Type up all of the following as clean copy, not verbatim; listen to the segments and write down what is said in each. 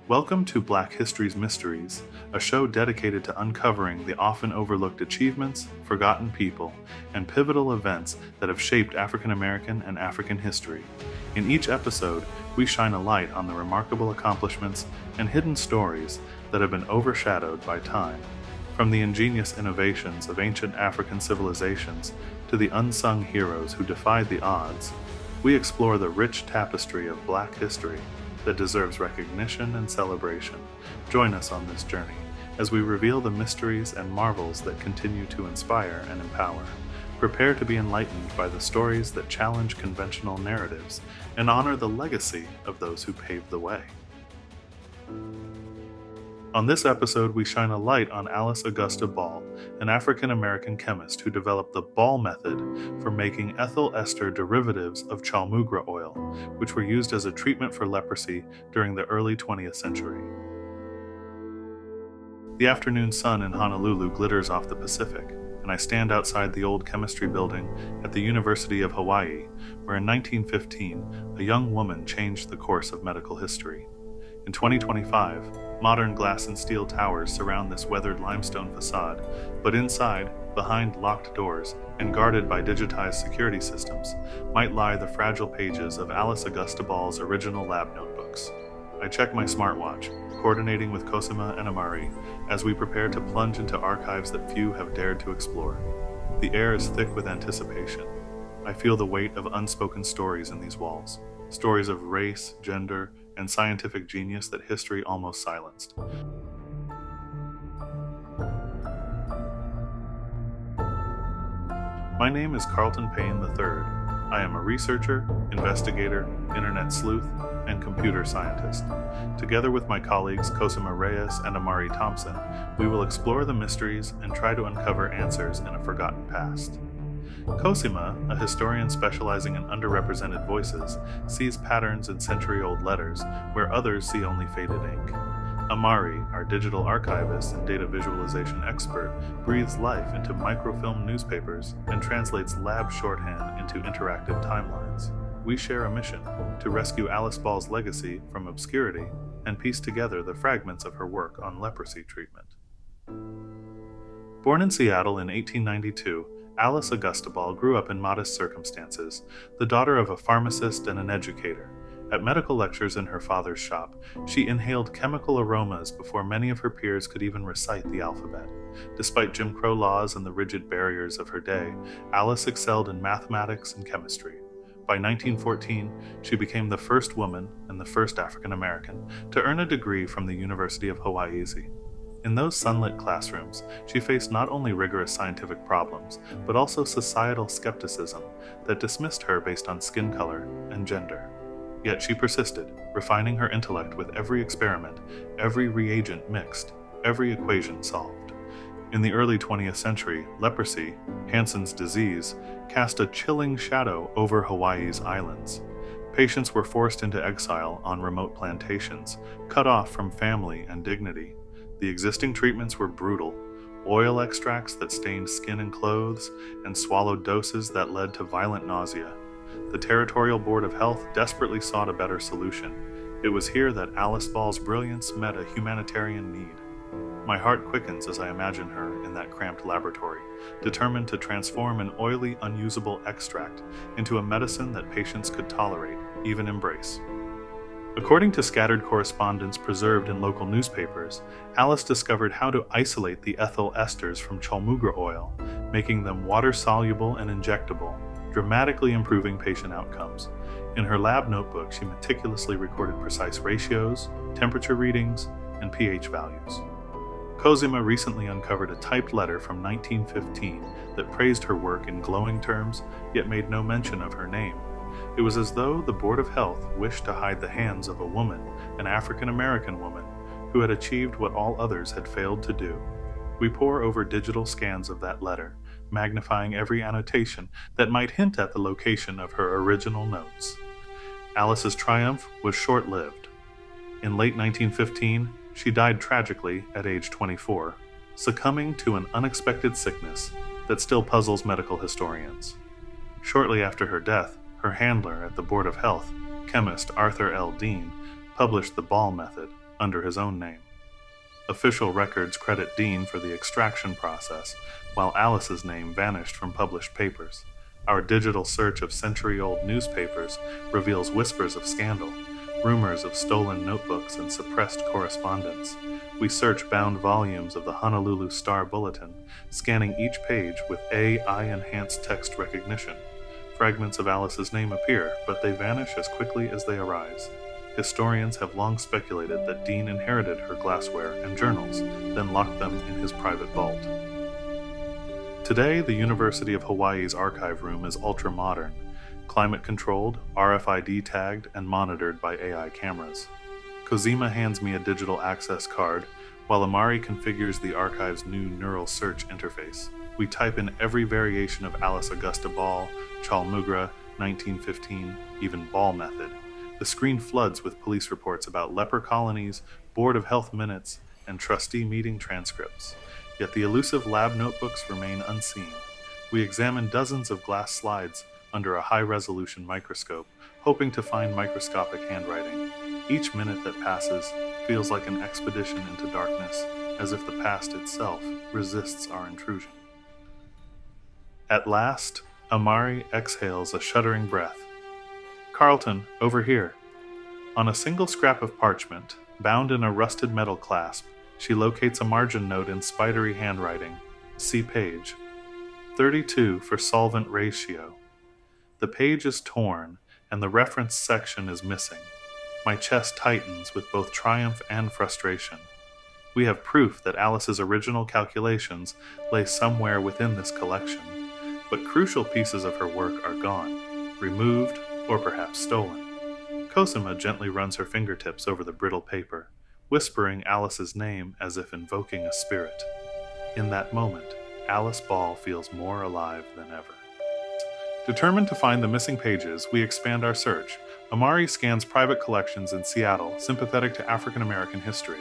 Welcome to Black History's Mysteries, a show dedicated to uncovering the often overlooked achievements, forgotten people, and pivotal events that have shaped African American and African history. In each episode, we shine a light on the remarkable accomplishments and hidden stories that have been overshadowed by time. From the ingenious innovations of ancient African civilizations to the unsung heroes who defied the odds, we explore the rich tapestry of Black history that deserves recognition and celebration. Join us on this journey as we reveal the mysteries and marvels that continue to inspire and empower. Prepare to be enlightened by the stories that challenge conventional narratives and honor the legacy of those who paved the way. On this episode, we shine a light on Alice Augusta Ball, an African-American chemist who developed the Ball method for making ethyl ester derivatives of chalmugra oil, which were used as a treatment for leprosy during the early 20th century. The afternoon sun in Honolulu glitters off the Pacific, and I stand outside the old chemistry building at the University of Hawaii, where in 1915, a young woman changed the course of medical history. In 2025, modern glass and steel towers surround this weathered limestone facade, but inside, behind locked doors and guarded by digitized security systems, might lie the fragile pages of Alice Augusta Ball's original lab notebooks. I check my smartwatch, coordinating with Cosima and Amari, as we prepare to plunge into archives that few have dared to explore. The air is thick with anticipation. I feel the weight of unspoken stories in these walls, stories of race, gender, and scientific genius that history almost silenced. My name is Carlton Payne III. I am a researcher, investigator, internet sleuth, and computer scientist. Together with my colleagues Cosima Reyes and Amari Thompson, we will explore the mysteries and try to uncover answers in a forgotten past. Cosima, a historian specializing in underrepresented voices, sees patterns in century-old letters where others see only faded ink. Amari, our digital archivist and data visualization expert, breathes life into microfilm newspapers and translates lab shorthand into interactive timelines. We share a mission to rescue Alice Ball's legacy from obscurity and piece together the fragments of her work on leprosy treatment. Born in Seattle in 1892, Alice Augusta Ball grew up in modest circumstances, the daughter of a pharmacist and an educator. At medical lectures in her father's shop, she inhaled chemical aromas before many of her peers could even recite the alphabet. Despite Jim Crow laws and the rigid barriers of her day, Alice excelled in mathematics and chemistry. By 1914, she became the first woman and the first African American to earn a degree from the University of Hawaii. In those sunlit classrooms, she faced not only rigorous scientific problems, but also societal skepticism that dismissed her based on skin color and gender. Yet she persisted, refining her intellect with every experiment, every reagent mixed, every equation solved. In the early 20th century, leprosy, Hansen's disease, cast a chilling shadow over Hawaii's islands. Patients were forced into exile on remote plantations, cut off from family and dignity. The existing treatments were brutal: oil extracts that stained skin and clothes, and swallowed doses that led to violent nausea. The Territorial Board of Health desperately sought a better solution. It was here that Alice Ball's brilliance met a humanitarian need. My heart quickens as I imagine her in that cramped laboratory, determined to transform an oily, unusable extract into a medicine that patients could tolerate, even embrace. According to scattered correspondence preserved in local newspapers, Alice discovered how to isolate the ethyl esters from chalmugra oil, making them water-soluble and injectable, dramatically improving patient outcomes. In her lab notebook, she meticulously recorded precise ratios, temperature readings, and pH values. Cosima recently uncovered a typed letter from 1915 that praised her work in glowing terms, yet made no mention of her name. It was as though the Board of Health wished to hide the hands of a woman, an African-American woman, who had achieved what all others had failed to do. We pore over digital scans of that letter, magnifying every annotation that might hint at the location of her original notes. Alice's triumph was short-lived. In late 1915, she died tragically at age 24, succumbing to an unexpected sickness that still puzzles medical historians. Shortly after her death, her handler at the Board of Health, chemist Arthur L. Dean, published the Ball method, under his own name. Official records credit Dean for the extraction process, while Alice's name vanished from published papers. Our digital search of century-old newspapers reveals whispers of scandal, rumors of stolen notebooks and suppressed correspondence. We search bound volumes of the Honolulu Star Bulletin, scanning each page with AI-enhanced text recognition. Fragments of Alice's name appear, but they vanish as quickly as they arise. Historians have long speculated that Dean inherited her glassware and journals, then locked them in his private vault. Today, the University of Hawaii's archive room is ultra-modern, climate-controlled, RFID-tagged, and monitored by AI cameras. Cosima hands me a digital access card, while Amari configures the archive's new neural search interface. We type in every variation of Alice Augusta Ball, Chalmugra, 1915, even Ball method. The screen floods with police reports about leper colonies, Board of Health minutes, and trustee meeting transcripts. Yet the elusive lab notebooks remain unseen. We examine dozens of glass slides under a high-resolution microscope, hoping to find microscopic handwriting. Each minute that passes feels like an expedition into darkness, as if the past itself resists our intrusion. At last, Amari exhales a shuddering breath. "Carlton, over here." On a single scrap of parchment, bound in a rusted metal clasp, she locates a margin note in spidery handwriting. See page. 32 for solvent ratio. The page is torn, and the reference section is missing. My chest tightens with both triumph and frustration. We have proof that Alice's original calculations lay somewhere within this collection, but crucial pieces of her work are gone, removed, or perhaps stolen. Cosima gently runs her fingertips over the brittle paper, whispering Alice's name as if invoking a spirit. In that moment, Alice Ball feels more alive than ever. Determined to find the missing pages, we expand our search. Amari scans private collections in Seattle, sympathetic to African American history.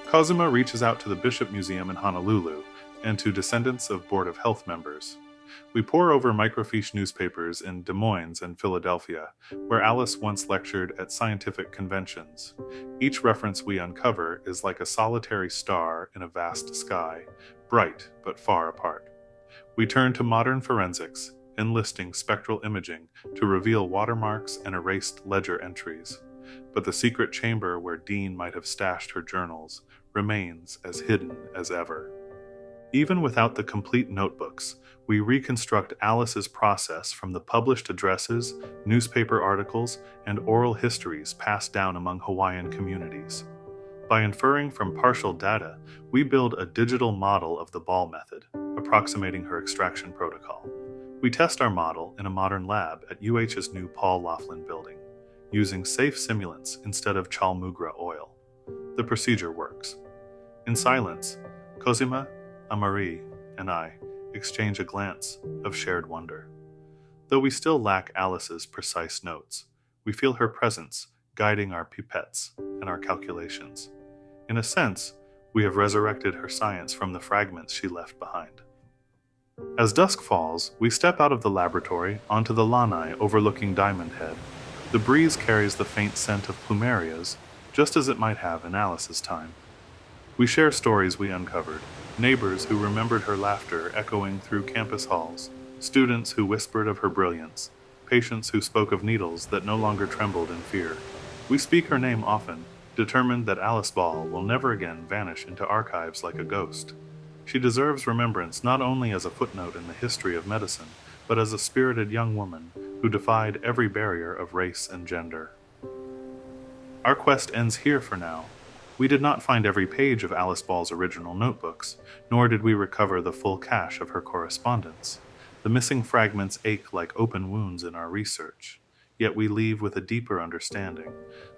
Cosima reaches out to the Bishop Museum in Honolulu and to descendants of Board of Health members. We pore over microfiche newspapers in Des Moines and Philadelphia, where Alice once lectured at scientific conventions. Each reference we uncover is like a solitary star in a vast sky, bright but far apart. We turn to modern forensics, enlisting spectral imaging to reveal watermarks and erased ledger entries. But the secret chamber where Dean might have stashed her journals remains as hidden as ever. Even without the complete notebooks, we reconstruct Alice's process from the published addresses, newspaper articles, and oral histories passed down among Hawaiian communities. By inferring from partial data, we build a digital model of the Ball method, approximating her extraction protocol. We test our model in a modern lab at UH's new Paul Laughlin building, using safe simulants instead of Chalmugra oil. The procedure works. In silence, Cosima, Amari, and I exchange a glance of shared wonder. Though we still lack Alice's precise notes, we feel her presence guiding our pipettes and our calculations. In a sense, we have resurrected her science from the fragments she left behind. As dusk falls, we step out of the laboratory onto the lanai overlooking Diamond Head. The breeze carries the faint scent of plumerias, just as it might have in Alice's time. We share stories we uncovered, neighbors who remembered her laughter echoing through campus halls, students who whispered of her brilliance, patients who spoke of needles that no longer trembled in fear. We speak her name often, determined that Alice Ball will never again vanish into archives like a ghost. She deserves remembrance not only as a footnote in the history of medicine, but as a spirited young woman who defied every barrier of race and gender. Our quest ends here for now. We did not find every page of Alice Ball's original notebooks, nor did we recover the full cache of her correspondence. The missing fragments ache like open wounds in our research, yet we leave with a deeper understanding.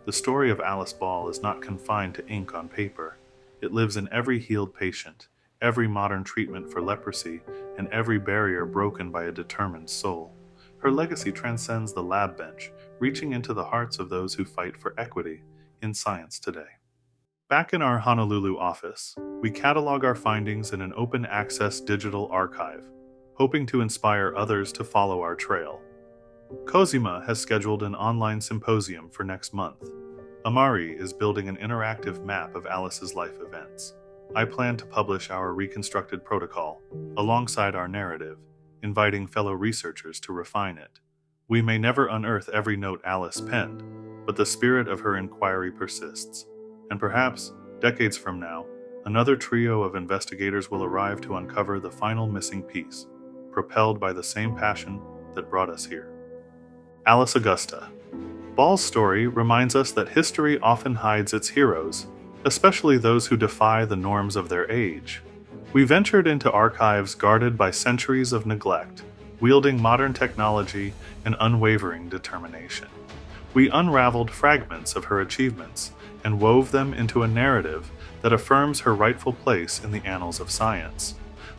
The story of Alice Ball is not confined to ink on paper. It lives in every healed patient, every modern treatment for leprosy, and every barrier broken by a determined soul. Her legacy transcends the lab bench, reaching into the hearts of those who fight for equity in science today. Back in our Honolulu office, we catalog our findings in an open-access digital archive, hoping to inspire others to follow our trail. Cosima has scheduled an online symposium for next month. Amari is building an interactive map of Alice's life events. I plan to publish our reconstructed protocol alongside our narrative, inviting fellow researchers to refine it. We may never unearth every note Alice penned, but the spirit of her inquiry persists. And perhaps, decades from now, another trio of investigators will arrive to uncover the final missing piece, propelled by the same passion that brought us here. Alice Augusta. Ball's story reminds us that history often hides its heroes, especially those who defy the norms of their age. We ventured into archives guarded by centuries of neglect, wielding modern technology and unwavering determination. We unraveled fragments of her achievements and wove them into a narrative that affirms her rightful place in the annals of science.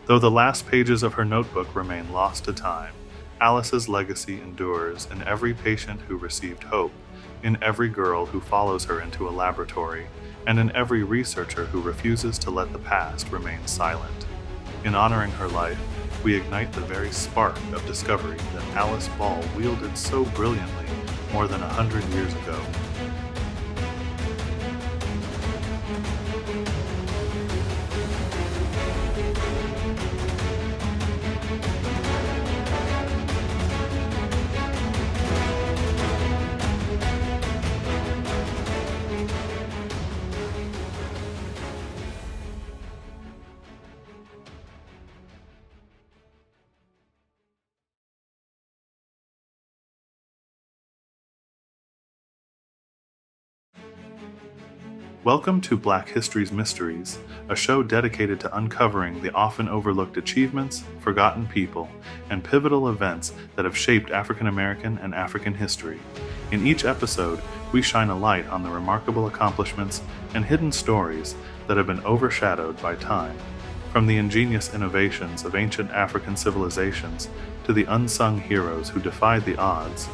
Though the last pages of her notebook remain lost to time, Alice's legacy endures in every patient who received hope, in every girl who follows her into a laboratory, and in every researcher who refuses to let the past remain silent. In honoring her life, we ignite the very spark of discovery that Alice Ball wielded so brilliantly more than 100 years ago. Welcome to Black History's Mysteries, a show dedicated to uncovering the often overlooked achievements, forgotten people, and pivotal events that have shaped African American and African history. In each episode, we shine a light on the remarkable accomplishments and hidden stories that have been overshadowed by time. From the ingenious innovations of ancient African civilizations to the unsung heroes who defied the odds,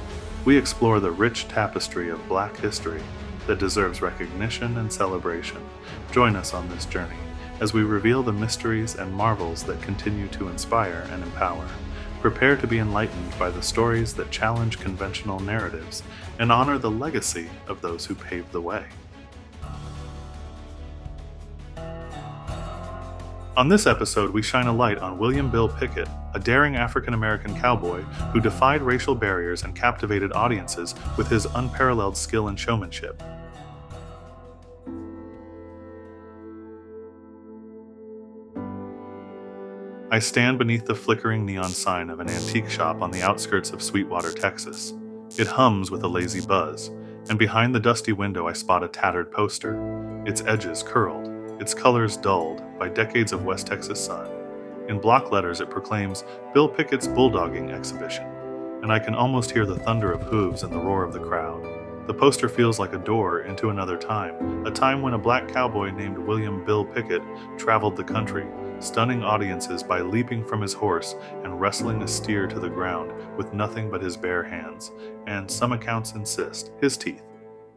we explore the rich tapestry of Black history that deserves recognition and celebration. Join us on this journey as we reveal the mysteries and marvels that continue to inspire and empower. Prepare to be enlightened by the stories that challenge conventional narratives and honor the legacy of those who paved the way. On this episode, we shine a light on William Bill Pickett, a daring African-American cowboy who defied racial barriers and captivated audiences with his unparalleled skill and showmanship. I stand beneath the flickering neon sign of an antique shop on the outskirts of Sweetwater, Texas. It hums with a lazy buzz, and behind the dusty window I spot a tattered poster, its edges curled, its colors dulled by decades of West Texas sun. In block letters it proclaims Bill Pickett's Bulldogging Exhibition, and I can almost hear the thunder of hooves and the roar of the crowd. The poster feels like a door into another time, a time when a black cowboy named William Bill Pickett traveled the country, stunning audiences by leaping from his horse and wrestling a steer to the ground with nothing but his bare hands, and some accounts insist, his teeth.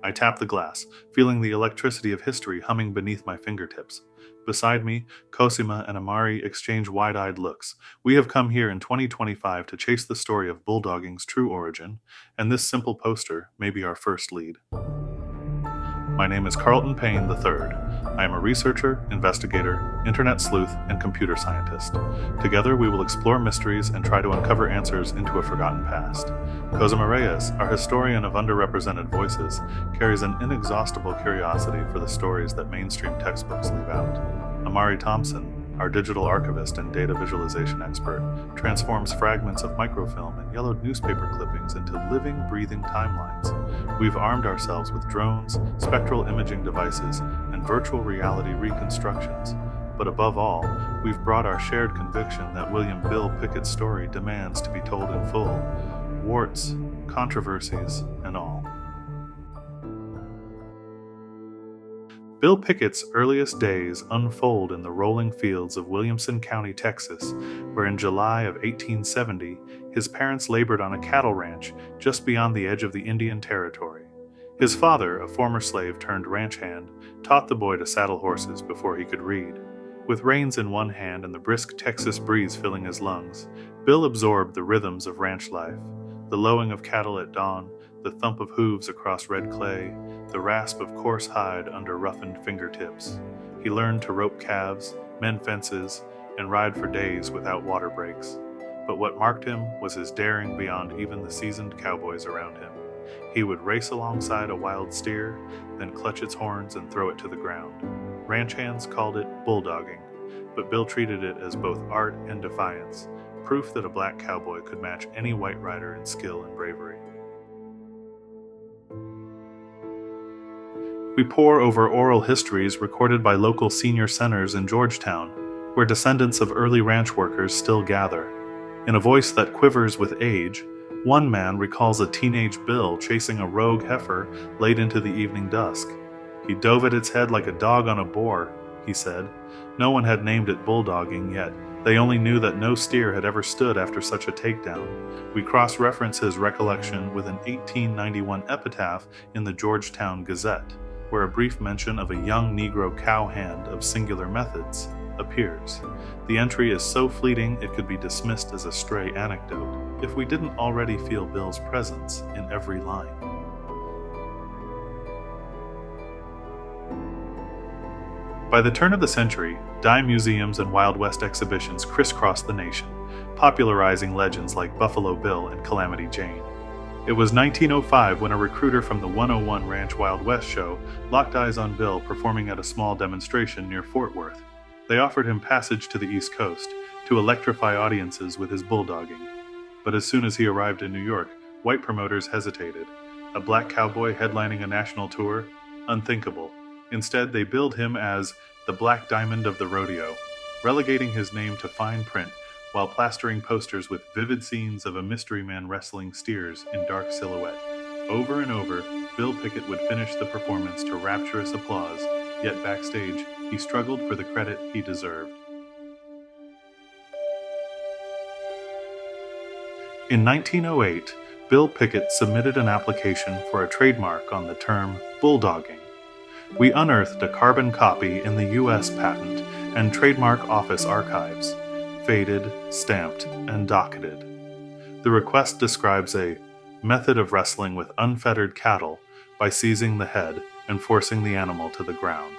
I tap the glass, feeling the electricity of history humming beneath my fingertips. Beside me, Cosima and Amari exchange wide-eyed looks. We have come here in 2025 to chase the story of bulldogging's true origin, and this simple poster may be our first lead. My name is Carlton Payne III. I am a researcher, investigator, internet sleuth, and computer scientist. Together, we will explore mysteries and try to uncover answers into a forgotten past. Cosima Reyes, our historian of underrepresented voices, carries an inexhaustible curiosity for the stories that mainstream textbooks leave out. Amari Thompson, our digital archivist and data visualization expert, transforms fragments of microfilm and yellowed newspaper clippings into living, breathing timelines. We've armed ourselves with drones, spectral imaging devices, and virtual reality reconstructions. But above all, we've brought our shared conviction that William Bill Pickett's story demands to be told in full, warts, controversies, and all. Bill Pickett's earliest days unfold in the rolling fields of Williamson County, Texas, where in July of 1870, his parents labored on a cattle ranch just beyond the edge of the Indian Territory. His father, a former slave turned ranch hand, taught the boy to saddle horses before he could read. With reins in one hand and the brisk Texas breeze filling his lungs, Bill absorbed the rhythms of ranch life, the lowing of cattle at dawn, the thump of hooves across red clay, the rasp of coarse hide under roughened fingertips. He learned to rope calves, mend fences, and ride for days without water breaks. But what marked him was his daring beyond even the seasoned cowboys around him. He would race alongside a wild steer, then clutch its horns and throw it to the ground. Ranch hands called it bulldogging, but Bill treated it as both art and defiance, proof that a black cowboy could match any white rider in skill and bravery. We pore over oral histories recorded by local senior centers in Georgetown, where descendants of early ranch workers still gather. In a voice that quivers with age, one man recalls a teenage Bill chasing a rogue heifer late into the evening dusk. "He dove at its head like a dog on a boar," he said. No one had named it bulldogging yet. They only knew that no steer had ever stood after such a takedown. We cross-reference his recollection with an 1891 epitaph in the Georgetown Gazette, where a brief mention of a young Negro cowhand of singular methods appears. The entry is so fleeting it could be dismissed as a stray anecdote, if we didn't already feel Bill's presence in every line. By the turn of the century, dime museums and Wild West exhibitions crisscrossed the nation, popularizing legends like Buffalo Bill and Calamity Jane. It was 1905 when a recruiter from the 101 Ranch Wild West show locked eyes on Bill performing at a small demonstration near Fort Worth. They offered him passage to the East Coast to electrify audiences with his bulldogging. But as soon as he arrived in New York, white promoters hesitated. A black cowboy headlining a national tour? Unthinkable. Instead, they billed him as the Black Diamond of the Rodeo, relegating his name to fine print while plastering posters with vivid scenes of a mystery man wrestling steers in dark silhouette. Over and over, Bill Pickett would finish the performance to rapturous applause, yet backstage, he struggled for the credit he deserved. In 1908, Bill Pickett submitted an application for a trademark on the term bulldogging. We unearthed a carbon copy in the U.S. Patent and Trademark Office archives, faded, stamped, and docketed. The request describes a method of wrestling with unfettered cattle by seizing the head and forcing the animal to the ground.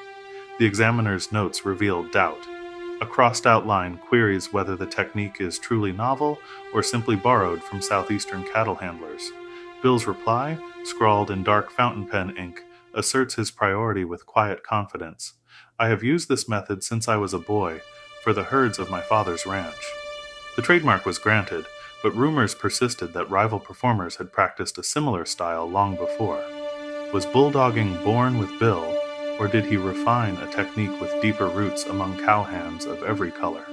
The examiner's notes reveal doubt. A crossed-out line queries whether the technique is truly novel or simply borrowed from southeastern cattle handlers. Bill's reply, scrawled in dark fountain pen ink, asserts his priority with quiet confidence. "I have used this method since I was a boy, for the herds of my father's ranch." The trademark was granted, but rumors persisted that rival performers had practiced a similar style long before. Was bulldogging born with Bill, or did he refine a technique with deeper roots among cowhands of every color?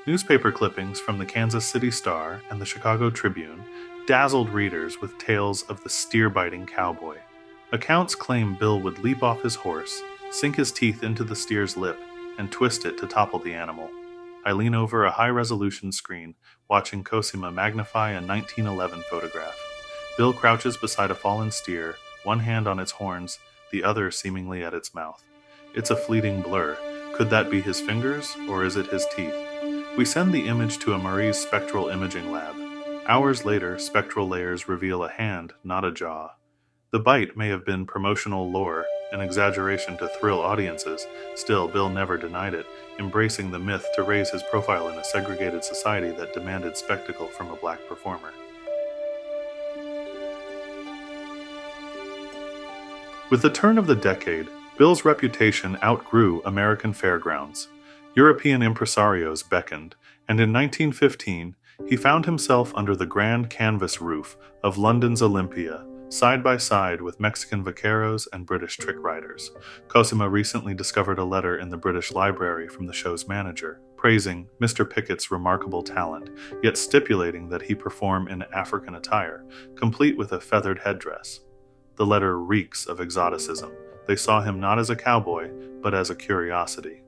Newspaper clippings from the Kansas City Star and the Chicago Tribune dazzled readers with tales of the steer-biting cowboy. Accounts claim Bill would leap off his horse, sink his teeth into the steer's lip, and twist it to topple the animal. I lean over a high-resolution screen, watching Cosima magnify a 1911 photograph. Bill crouches beside a fallen steer, one hand on its horns, the other seemingly at its mouth. It's a fleeting blur. Could that be his fingers, or is it his teeth? We send the image to a Marie's spectral imaging lab. Hours later, spectral layers reveal a hand, not a jaw. The bite may have been promotional lore, an exaggeration to thrill audiences. Still, Bill never denied it, embracing the myth to raise his profile in a segregated society that demanded spectacle from a black performer. With the turn of the decade, Bill's reputation outgrew American fairgrounds. European impresarios beckoned, and in 1915, he found himself under the grand canvas roof of London's Olympia, side by side with Mexican vaqueros and British trick riders. Cosima recently discovered a letter in the British Library from the show's manager, praising Mr. Pickett's remarkable talent, yet stipulating that he perform in African attire, complete with a feathered headdress. The letter reeks of exoticism. They saw him not as a cowboy, but as a curiosity.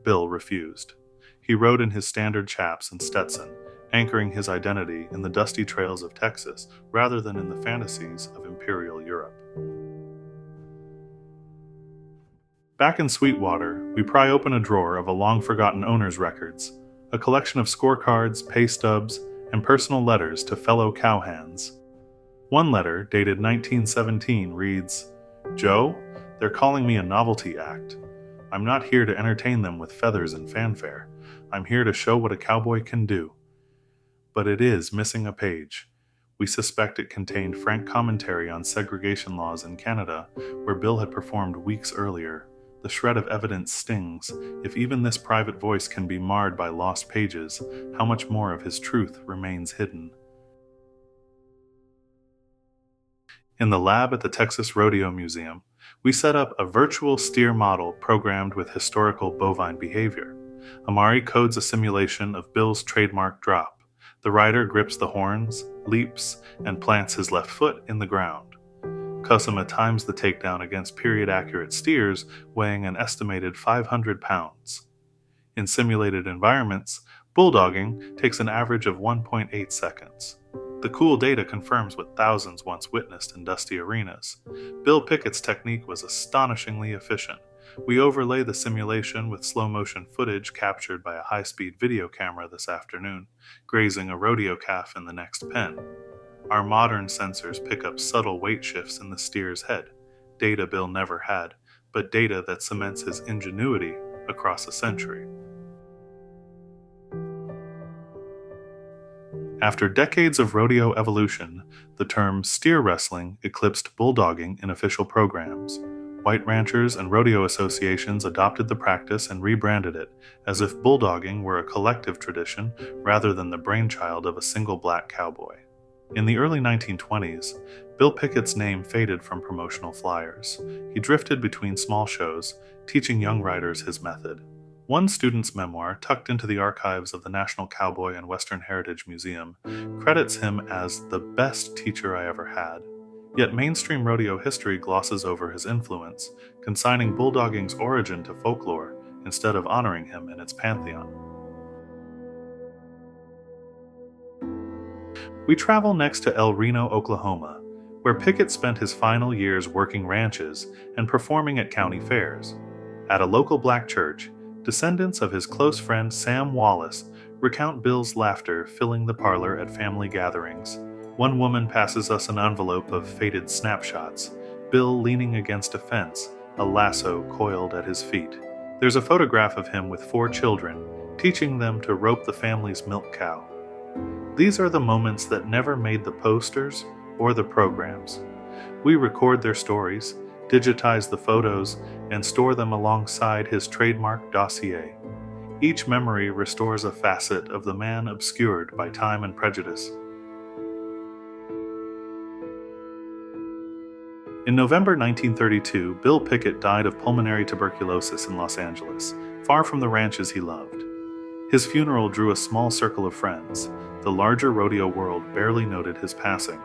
Bill refused. He rode in his standard chaps and Stetson, anchoring his identity in the dusty trails of Texas rather than in the fantasies of imperial Europe. Back in Sweetwater, we pry open a drawer of a long-forgotten owner's records, a collection of scorecards, pay stubs, and personal letters to fellow cowhands. One letter, dated 1917, reads, "Joe, they're calling me a novelty act. I'm not here to entertain them with feathers and fanfare. I'm here to show what a cowboy can do." But it is missing a page. We suspect it contained frank commentary on segregation laws in Canada, where Bill had performed weeks earlier. The shred of evidence stings. If even this private voice can be marred by lost pages, how much more of his truth remains hidden? In the lab at the Texas Rodeo Museum, we set up a virtual steer model programmed with historical bovine behavior. Amari codes a simulation of Bill's trademark drop. The rider grips the horns, leaps, and plants his left foot in the ground. Cosima times the takedown against period-accurate steers weighing an estimated 500 pounds. In simulated environments, bulldogging takes an average of 1.8 seconds. The cool data confirms what thousands once witnessed in dusty arenas. Bill Pickett's technique was astonishingly efficient. We overlay the simulation with slow-motion footage captured by a high-speed video camera this afternoon, grazing a rodeo calf in the next pen. Our modern sensors pick up subtle weight shifts in the steer's head, data Bill never had, but data that cements his ingenuity across a century. After decades of rodeo evolution, the term steer wrestling eclipsed bulldogging in official programs. White ranchers and rodeo associations adopted the practice and rebranded it, as if bulldogging were a collective tradition rather than the brainchild of a single black cowboy. In the early 1920s, Bill Pickett's name faded from promotional flyers. He drifted between small shows, teaching young riders his method. One student's memoir, tucked into the archives of the National Cowboy and Western Heritage Museum, credits him as the best teacher I ever had. Yet mainstream rodeo history glosses over his influence, consigning bulldogging's origin to folklore instead of honoring him in its pantheon. We travel next to El Reno, Oklahoma, where Pickett spent his final years working ranches and performing at county fairs. At a local black church, descendants of his close friend Sam Wallace recount Bill's laughter filling the parlor at family gatherings. One woman passes us an envelope of faded snapshots, Bill leaning against a fence, a lasso coiled at his feet. There's a photograph of him with 4 children, teaching them to rope the family's milk cow. These are the moments that never made the posters or the programs. We record their stories, digitize the photos, and store them alongside his trademark dossier. Each memory restores a facet of the man obscured by time and prejudice. In November 1932, Bill Pickett died of pulmonary tuberculosis in Los Angeles, far from the ranches he loved. His funeral drew a small circle of friends. The larger rodeo world barely noted his passing.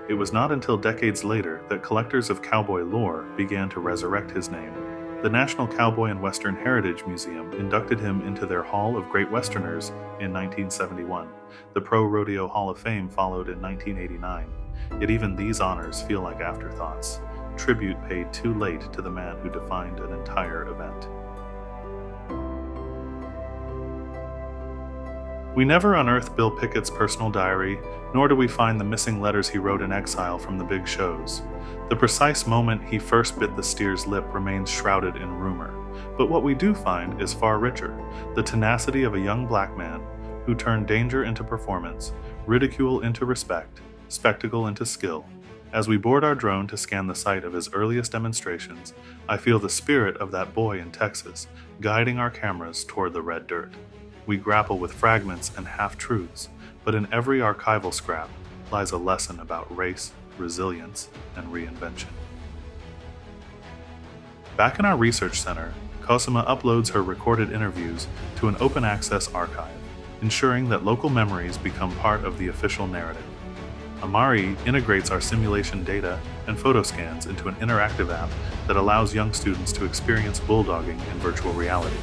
It was not until decades later that collectors of cowboy lore began to resurrect his name. The National Cowboy and Western Heritage Museum inducted him into their Hall of Great Westerners in 1971. The Pro Rodeo Hall of Fame followed in 1989. Yet even these honors feel like afterthoughts, tribute paid too late to the man who defined an entire event. We never unearth Bill Pickett's personal diary, nor do we find the missing letters he wrote in exile from the big shows. The precise moment he first bit the steer's lip remains shrouded in rumor. But what we do find is far richer: the tenacity of a young black man who turned danger into performance, ridicule into respect, spectacle into skill. As we board our drone to scan the site of his earliest demonstrations, I feel the spirit of that boy in Texas guiding our cameras toward the red dirt. We grapple with fragments and half-truths, but in every archival scrap lies a lesson about race, resilience, and reinvention. Back in our research center, Cosima uploads her recorded interviews to an open-access archive, ensuring that local memories become part of the official narrative. Amari integrates our simulation data and photo scans into an interactive app that allows young students to experience bulldogging in virtual reality.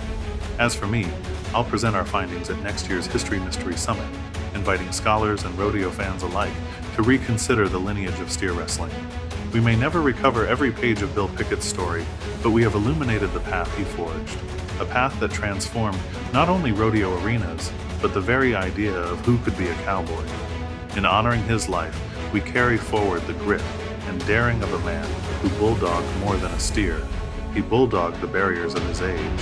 As for me, I'll present our findings at next year's History Mystery Summit, inviting scholars and rodeo fans alike to reconsider the lineage of steer wrestling. We may never recover every page of Bill Pickett's story, but we have illuminated the path he forged, a path that transformed not only rodeo arenas, but the very idea of who could be a cowboy. In honoring his life, we carry forward the grit and daring of a man who bulldogged more than a steer. He bulldogged the barriers of his age.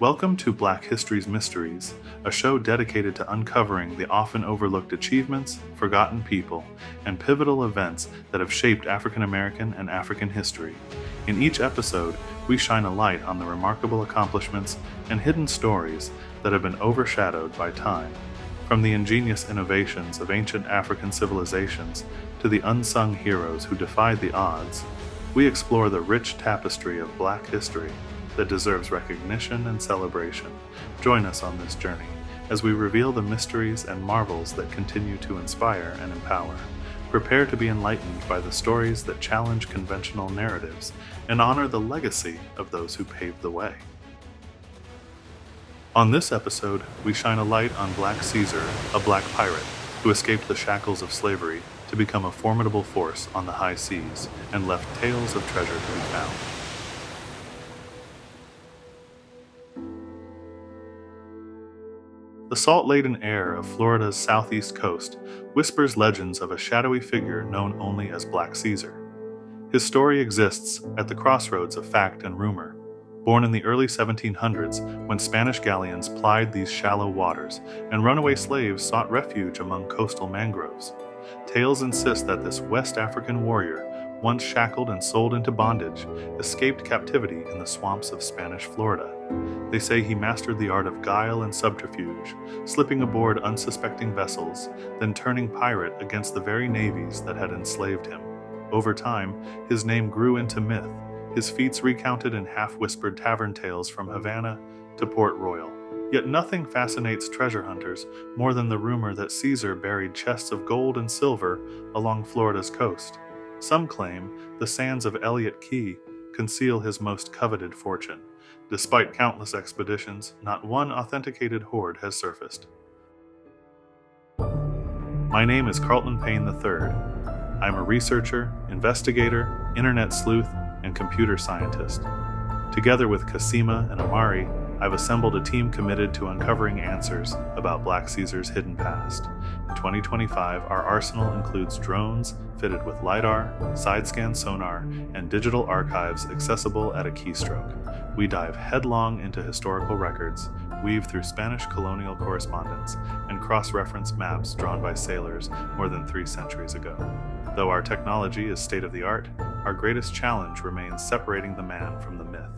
Welcome to Black History's Mysteries, a show dedicated to uncovering the often overlooked achievements, forgotten people, and pivotal events that have shaped African American and African history. In each episode, we shine a light on the remarkable accomplishments and hidden stories that have been overshadowed by time. From the ingenious innovations of ancient African civilizations to the unsung heroes who defied the odds, we explore the rich tapestry of Black history that deserves recognition and celebration. Join us on this journey as we reveal the mysteries and marvels that continue to inspire and empower. Prepare to be enlightened by the stories that challenge conventional narratives and honor the legacy of those who paved the way. On this episode, we shine a light on Black Caesar, a black pirate who escaped the shackles of slavery to become a formidable force on the high seas and left tales of treasure to be found. The salt-laden air of Florida's southeast coast whispers legends of a shadowy figure known only as Black Caesar. His story exists at the crossroads of fact and rumor. Born in the early 1700s, when Spanish galleons plied these shallow waters and runaway slaves sought refuge among coastal mangroves, tales insist that this West African warrior, once shackled and sold into bondage, escaped captivity in the swamps of Spanish Florida. They say he mastered the art of guile and subterfuge, slipping aboard unsuspecting vessels, then turning pirate against the very navies that had enslaved him. Over time, his name grew into myth, his feats recounted in half-whispered tavern tales from Havana to Port Royal. Yet nothing fascinates treasure hunters more than the rumor that Caesar buried chests of gold and silver along Florida's coast. Some claim the sands of Elliott Key conceal his most coveted fortune. Despite countless expeditions, not one authenticated hoard has surfaced. My name is Carlton Payne III. I'm a researcher, investigator, internet sleuth, and computer scientist. Together with Kasima and Amari, I've assembled a team committed to uncovering answers about Black Caesar's hidden past. In 2025, our arsenal includes drones fitted with LiDAR, side-scan sonar, and digital archives accessible at a keystroke. We dive headlong into historical records, weave through Spanish colonial correspondence, and cross-reference maps drawn by sailors more than 3 centuries ago. Though our technology is state-of-the-art, our greatest challenge remains separating the man from the myth.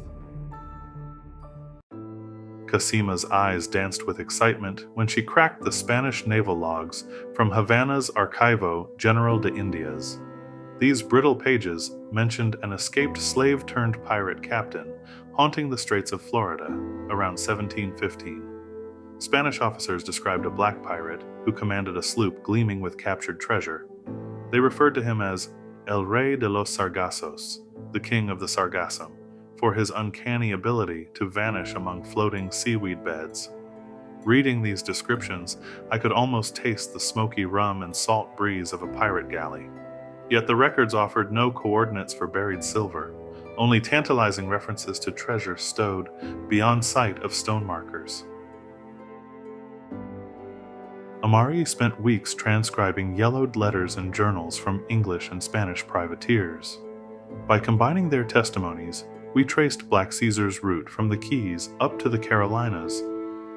Casima's eyes danced with excitement when she cracked the Spanish naval logs from Havana's Archivo General de Indias. These brittle pages mentioned an escaped slave-turned-pirate captain haunting the Straits of Florida around 1715. Spanish officers described a black pirate who commanded a sloop gleaming with captured treasure. They referred to him as El Rey de los Sargassos, the king of the Sargassum, for his uncanny ability to vanish among floating seaweed beds. Reading these descriptions, I could almost taste the smoky rum and salt breeze of a pirate galley. Yet the records offered no coordinates for buried silver, only tantalizing references to treasure stowed beyond sight of stone markers. Amari spent weeks transcribing yellowed letters and journals from English and Spanish privateers. By combining their testimonies, we traced Black Caesar's route from the Keys up to the Carolinas,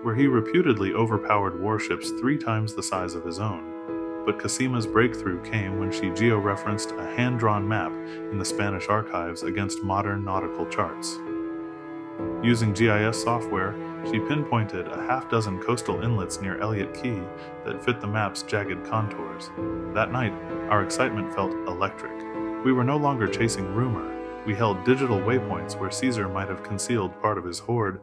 where he reputedly overpowered warships 3 times the size of his own. But Casima's breakthrough came when she geo-referenced a hand-drawn map in the Spanish archives against modern nautical charts. Using GIS software, she pinpointed a half-dozen coastal inlets near Elliott Key that fit the map's jagged contours. That night, our excitement felt electric. We were no longer chasing rumor. We held digital waypoints where Caesar might have concealed part of his hoard.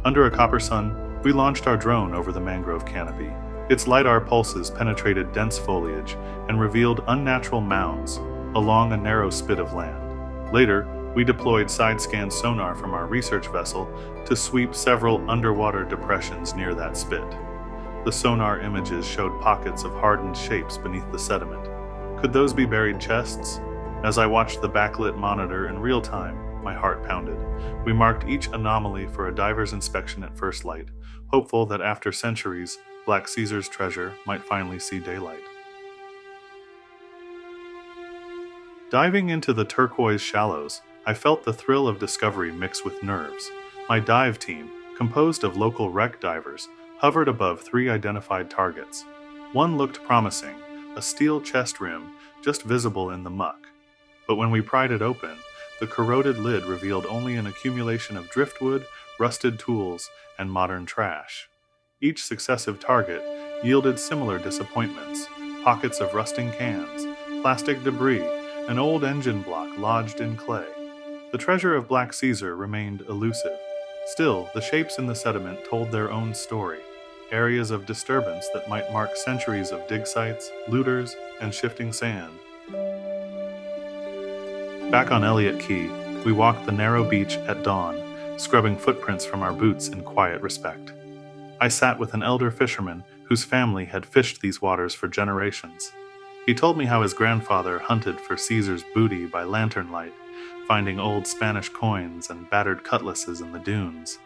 Under a copper sun, we launched our drone over the mangrove canopy. Its LiDAR pulses penetrated dense foliage and revealed unnatural mounds along a narrow spit of land. Later, We deployed side-scan sonar from our research vessel to sweep several underwater depressions near that spit. The sonar images showed pockets of hardened shapes beneath the sediment. Could those be buried chests? As I watched the backlit monitor in real time, my heart pounded. We marked each anomaly for a diver's inspection at first light, hopeful that after centuries, Black Caesar's treasure might finally see daylight. Diving into the turquoise shallows, I felt the thrill of discovery mix with nerves. My dive team, composed of local wreck divers, hovered above 3 identified targets. One looked promising, a steel chest rim just visible in the muck. But when we pried it open, the corroded lid revealed only an accumulation of driftwood, rusted tools, and modern trash. Each successive target yielded similar disappointments: pockets of rusting cans, plastic debris, an old engine block lodged in clay. The treasure of Black Caesar remained elusive. Still, the shapes in the sediment told their own story, areas of disturbance that might mark centuries of dig sites, looters, and shifting sand. Back on Elliott Key, we walked the narrow beach at dawn, scrubbing footprints from our boots in quiet respect. I sat with an elder fisherman whose family had fished these waters for generations. He told me how his grandfather hunted for Caesar's booty by lantern light, finding old Spanish coins and battered cutlasses in the dunes.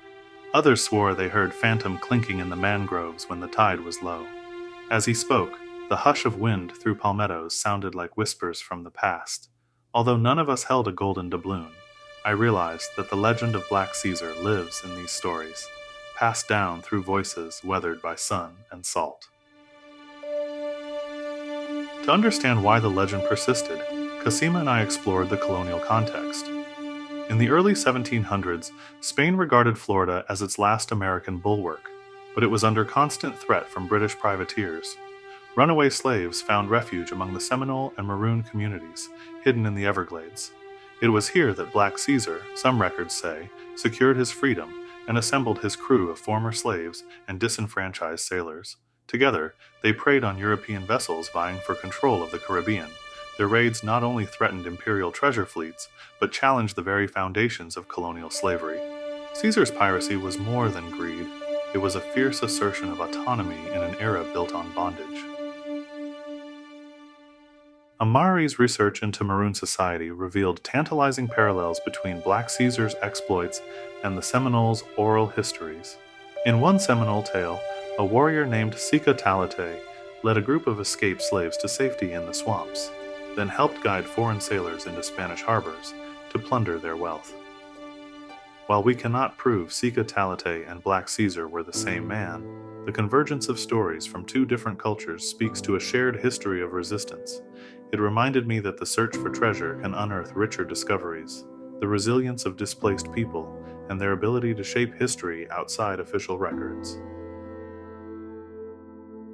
Others swore they heard phantom clinking in the mangroves when the tide was low. As he spoke, the hush of wind through palmettos sounded like whispers from the past. Although none of us held a golden doubloon, I realized that the legend of Black Caesar lives in these stories, passed down through voices weathered by sun and salt. To understand why the legend persisted, Cosima and I explored the colonial context. In the early 1700s, Spain regarded Florida as its last American bulwark, but it was under constant threat from British privateers. Runaway slaves found refuge among the Seminole and Maroon communities, hidden in the Everglades. It was here that Black Caesar, some records say, secured his freedom and assembled his crew of former slaves and disenfranchised sailors. Together, they preyed on European vessels vying for control of the Caribbean. Their raids not only threatened imperial treasure fleets, but challenged the very foundations of colonial slavery. Caesar's piracy was more than greed. It was a fierce assertion of autonomy in an era built on bondage. Amari's research into Maroon society revealed tantalizing parallels between Black Caesar's exploits and the Seminoles' oral histories. In one Seminole tale, a warrior named Sika Talate led a group of escaped slaves to safety in the swamps, then helped guide foreign sailors into Spanish harbors to plunder their wealth. While we cannot prove Sika Talate and Black Caesar were the same man, the convergence of stories from 2 different cultures speaks to a shared history of resistance. It reminded me that the search for treasure can unearth richer discoveries, the resilience of displaced people, and their ability to shape history outside official records.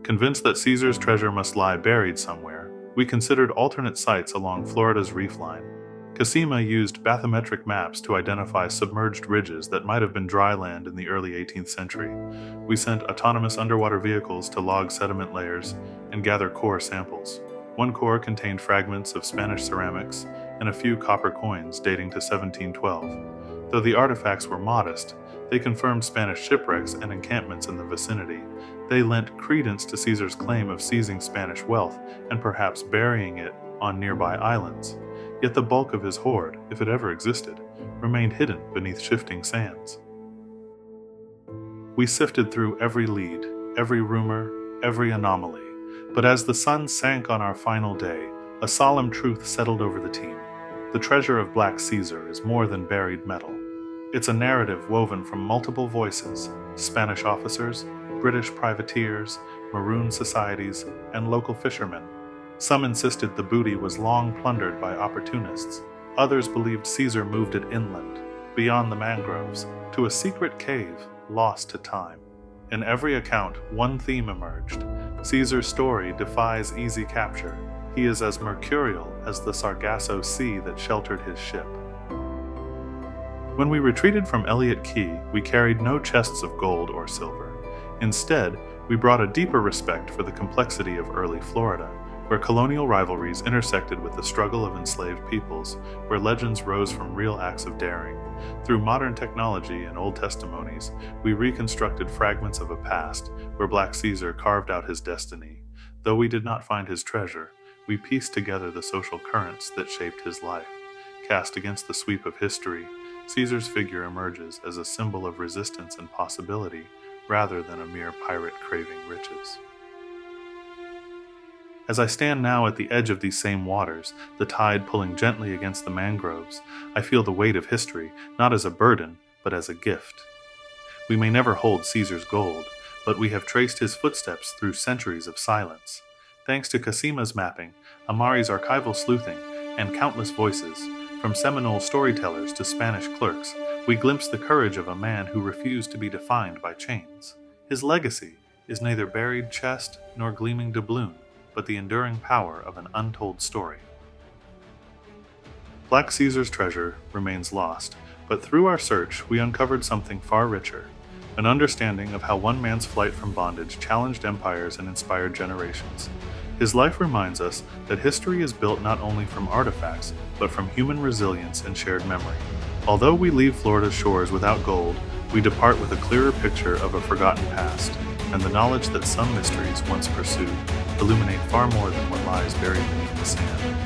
Convinced that Caesar's treasure must lie buried somewhere, we considered alternate sites along Florida's reef line. Cosima used bathymetric maps to identify submerged ridges that might have been dry land in the early 18th century. We sent autonomous underwater vehicles to log sediment layers and gather core samples. One core contained fragments of Spanish ceramics and a few copper coins dating to 1712. Though the artifacts were modest, they confirmed Spanish shipwrecks and encampments in the vicinity. They lent credence to Caesar's claim of seizing Spanish wealth and perhaps burying it on nearby islands. Yet the bulk of his hoard, if it ever existed, remained hidden beneath shifting sands. We sifted through every lead, every rumor, every anomaly, but as the sun sank on our final day, a solemn truth settled over the team. The treasure of Black Caesar is more than buried metal. It's a narrative woven from multiple voices: Spanish officers, British privateers, Maroon societies, and local fishermen. Some insisted the booty was long plundered by opportunists. Others believed Caesar moved it inland, beyond the mangroves, to a secret cave lost to time. In every account, one theme emerged. Caesar's story defies easy capture. He is as mercurial as the Sargasso Sea that sheltered his ship. When we retreated from Elliott Key, we carried no chests of gold or silver. Instead, we brought a deeper respect for the complexity of early Florida. where colonial rivalries intersected with the struggle of enslaved peoples, where legends rose from real acts of daring. Through modern technology and old testimonies, we reconstructed fragments of a past where Black Caesar carved out his destiny. Though we did not find his treasure, we pieced together the social currents that shaped his life. Cast against the sweep of history, Caesar's figure emerges as a symbol of resistance and possibility, rather than a mere pirate craving riches. As I stand now at the edge of these same waters, the tide pulling gently against the mangroves, I feel the weight of history, not as a burden, but as a gift. We may never hold Caesar's gold, but we have traced his footsteps through centuries of silence. Thanks to Cosima's mapping, Amari's archival sleuthing, and countless voices, from Seminole storytellers to Spanish clerks, we glimpse the courage of a man who refused to be defined by chains. His legacy is neither buried chest nor gleaming doubloon, but the enduring power of an untold story. Black Caesar's treasure remains lost, but through our search we uncovered something far richer, an understanding of how one man's flight from bondage challenged empires and inspired generations. His life reminds us that history is built not only from artifacts, but from human resilience and shared memory. Although we leave Florida's shores without gold, we depart with a clearer picture of a forgotten past, and the knowledge that some mysteries once pursued illuminate far more than what lies buried beneath the sand.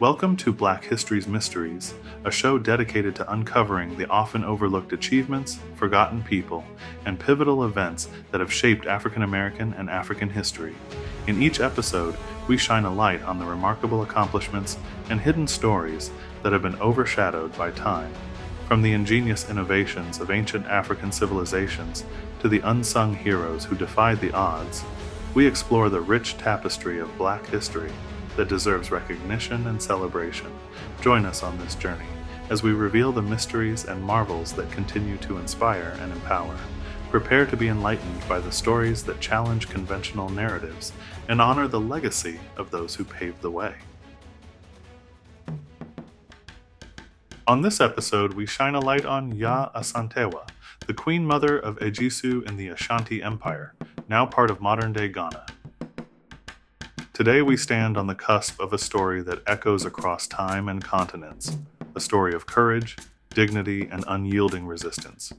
Welcome to Black History's Mysteries, a show dedicated to uncovering the often overlooked achievements, forgotten people, and pivotal events that have shaped African American and African history. In each episode, we shine a light on the remarkable accomplishments and hidden stories that have been overshadowed by time. From the ingenious innovations of ancient African civilizations to the unsung heroes who defied the odds, we explore the rich tapestry of Black history that deserves recognition and celebration. Join us on this journey as we reveal the mysteries and marvels that continue to inspire and empower. Prepare to be enlightened by the stories that challenge conventional narratives and honor the legacy of those who paved the way. On this episode, we shine a light on Ya Asantewa, the Queen Mother of Ejisu in the Ashanti Empire, now part of modern-day Ghana. Today we stand on the cusp of a story that echoes across time and continents, a story of courage, dignity, and unyielding resistance.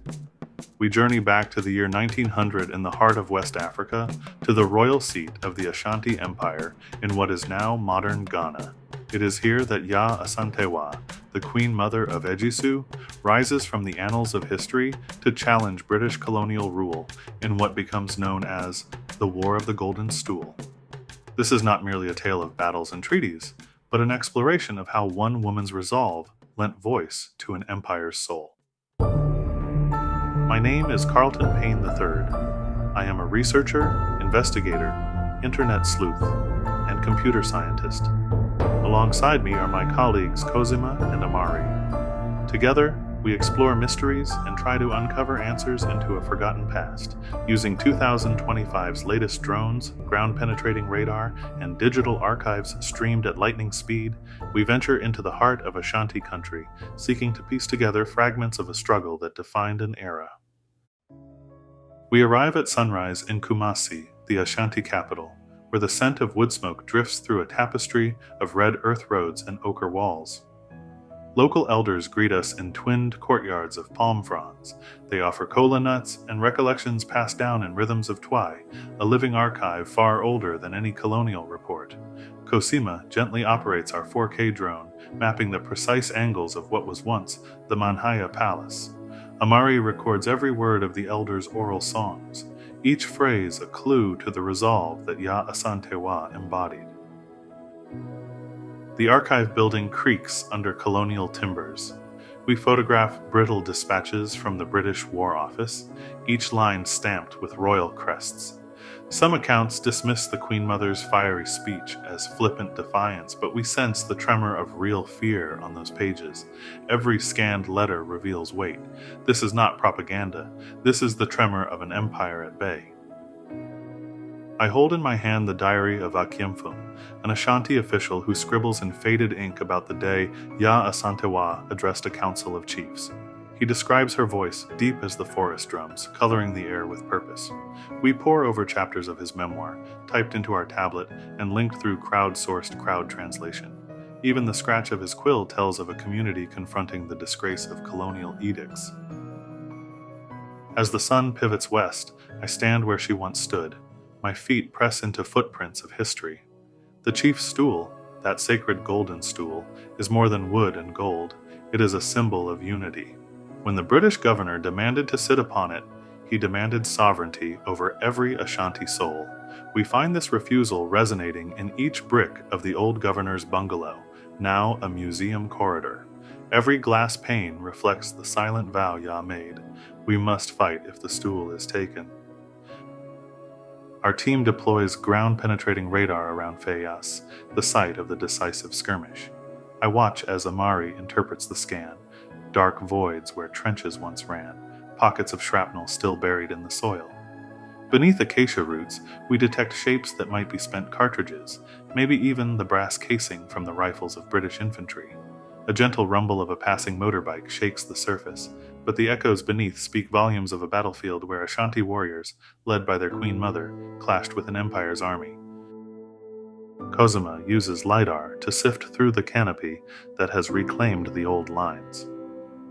We journey back to the year 1900 in the heart of West Africa, to the royal seat of the Ashanti Empire in what is now modern Ghana. It is here that Ya Asantewa, the Queen Mother of Ejisu, rises from the annals of history to challenge British colonial rule in what becomes known as the War of the Golden Stool. This is not merely a tale of battles and treaties, but an exploration of how one woman's resolve lent voice to an empire's soul. My name is Carlton Payne III. I am a researcher, investigator, internet sleuth, and computer scientist. Alongside me are my colleagues Cosima and Amari. Together, we explore mysteries and try to uncover answers into a forgotten past. Using 2025's latest drones, ground-penetrating radar, and digital archives streamed at lightning speed, we venture into the heart of Ashanti country, seeking to piece together fragments of a struggle that defined an era. We arrive at sunrise in Kumasi, the Ashanti capital, where the scent of wood smoke drifts through a tapestry of red earth roads and ochre walls. Local elders greet us in twinned courtyards of palm fronds. They offer kola nuts and recollections passed down in rhythms of twai, a living archive far older than any colonial report. Cosima gently operates our 4K drone, mapping the precise angles of what was once the Manhaya Palace. Amari records every word of the elders' oral songs, each phrase a clue to the resolve that Ya Asantewa embodied. The archive building creaks under colonial timbers. We photograph brittle dispatches from the British War Office, each line stamped with royal crests. Some accounts dismiss the Queen Mother's fiery speech as flippant defiance, but we sense the tremor of real fear on those pages. Every scanned letter reveals weight. This is not propaganda. This is the tremor of an empire at bay. I hold in my hand the diary of Akyemfun, an Ashanti official who scribbles in faded ink about the day Ya Asantewa addressed a council of chiefs. He describes her voice, deep as the forest drums, coloring the air with purpose. We pore over chapters of his memoir, typed into our tablet and linked through crowd-sourced crowd translation. Even the scratch of his quill tells of a community confronting the disgrace of colonial edicts. As the sun pivots west, I stand where she once stood. My feet press into footprints of history. The chief's stool, that sacred golden stool, is more than wood and gold. It is a symbol of unity. When the British governor demanded to sit upon it, he demanded sovereignty over every Ashanti soul. We find this refusal resonating in each brick of the old governor's bungalow, now a museum corridor. Every glass pane reflects the silent vow Ya made. We must fight if the stool is taken. Our team deploys ground-penetrating radar around Fayas, the site of the decisive skirmish. I watch as Amari interprets the scan. Dark voids where trenches once ran, pockets of shrapnel still buried in the soil. Beneath acacia roots, we detect shapes that might be spent cartridges, maybe even the brass casing from the rifles of British infantry. A gentle rumble of a passing motorbike shakes the surface, but the echoes beneath speak volumes of a battlefield where Ashanti warriors, led by their Queen Mother, clashed with an empire's army. Kozuma uses LiDAR to sift through the canopy that has reclaimed the old lines.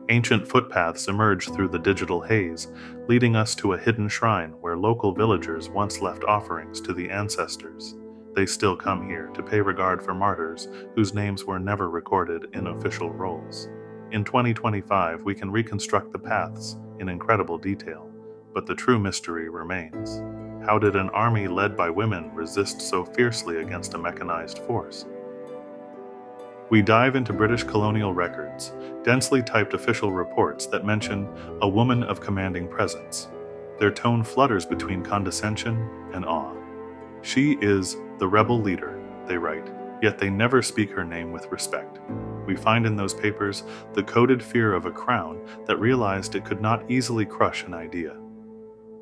Ancient footpaths emerge through the digital haze, leading us to a hidden shrine where local villagers once left offerings to the ancestors. They still come here to pay regard for martyrs whose names were never recorded in official rolls. In 2025, we can reconstruct the paths in incredible detail, but the true mystery remains. How did an army led by women resist so fiercely against a mechanized force? We dive into British colonial records, densely typed official reports that mention a woman of commanding presence. Their tone flutters between condescension and awe. She is the rebel leader, they write, yet they never speak her name with respect. We find in those papers the coded fear of a crown that realized it could not easily crush an idea.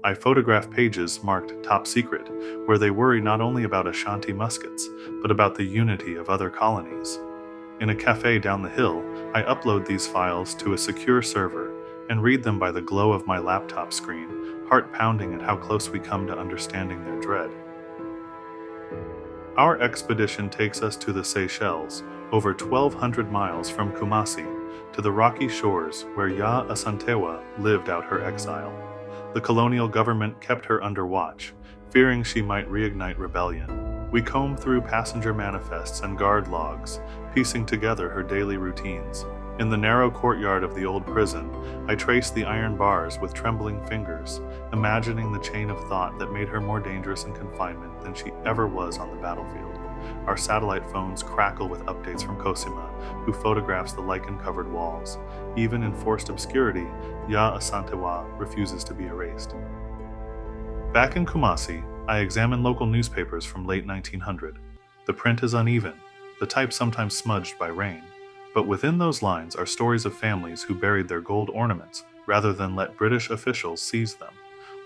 I photograph pages marked top secret, where they worry not only about Ashanti muskets, but about the unity of other colonies. In a cafe down the hill, I upload these files to a secure server and read them by the glow of my laptop screen, heart pounding at how close we come to understanding their dread. Our expedition takes us to the Seychelles, over 1,200 miles from Kumasi, to the rocky shores where Ya Asantewa lived out her exile. The colonial government kept her under watch, fearing she might reignite rebellion. We comb through passenger manifests and guard logs, piecing together her daily routines. In the narrow courtyard of the old prison, I trace the iron bars with trembling fingers, imagining the chain of thought that made her more dangerous in confinement than she ever was on the battlefield. Our satellite phones crackle with updates from Cosima, who photographs the lichen-covered walls. Even in forced obscurity, Ya Asantewa refuses to be erased. Back in Kumasi, I examine local newspapers from late 1900. The print is uneven, the type sometimes smudged by rain, but within those lines are stories of families who buried their gold ornaments rather than let British officials seize them.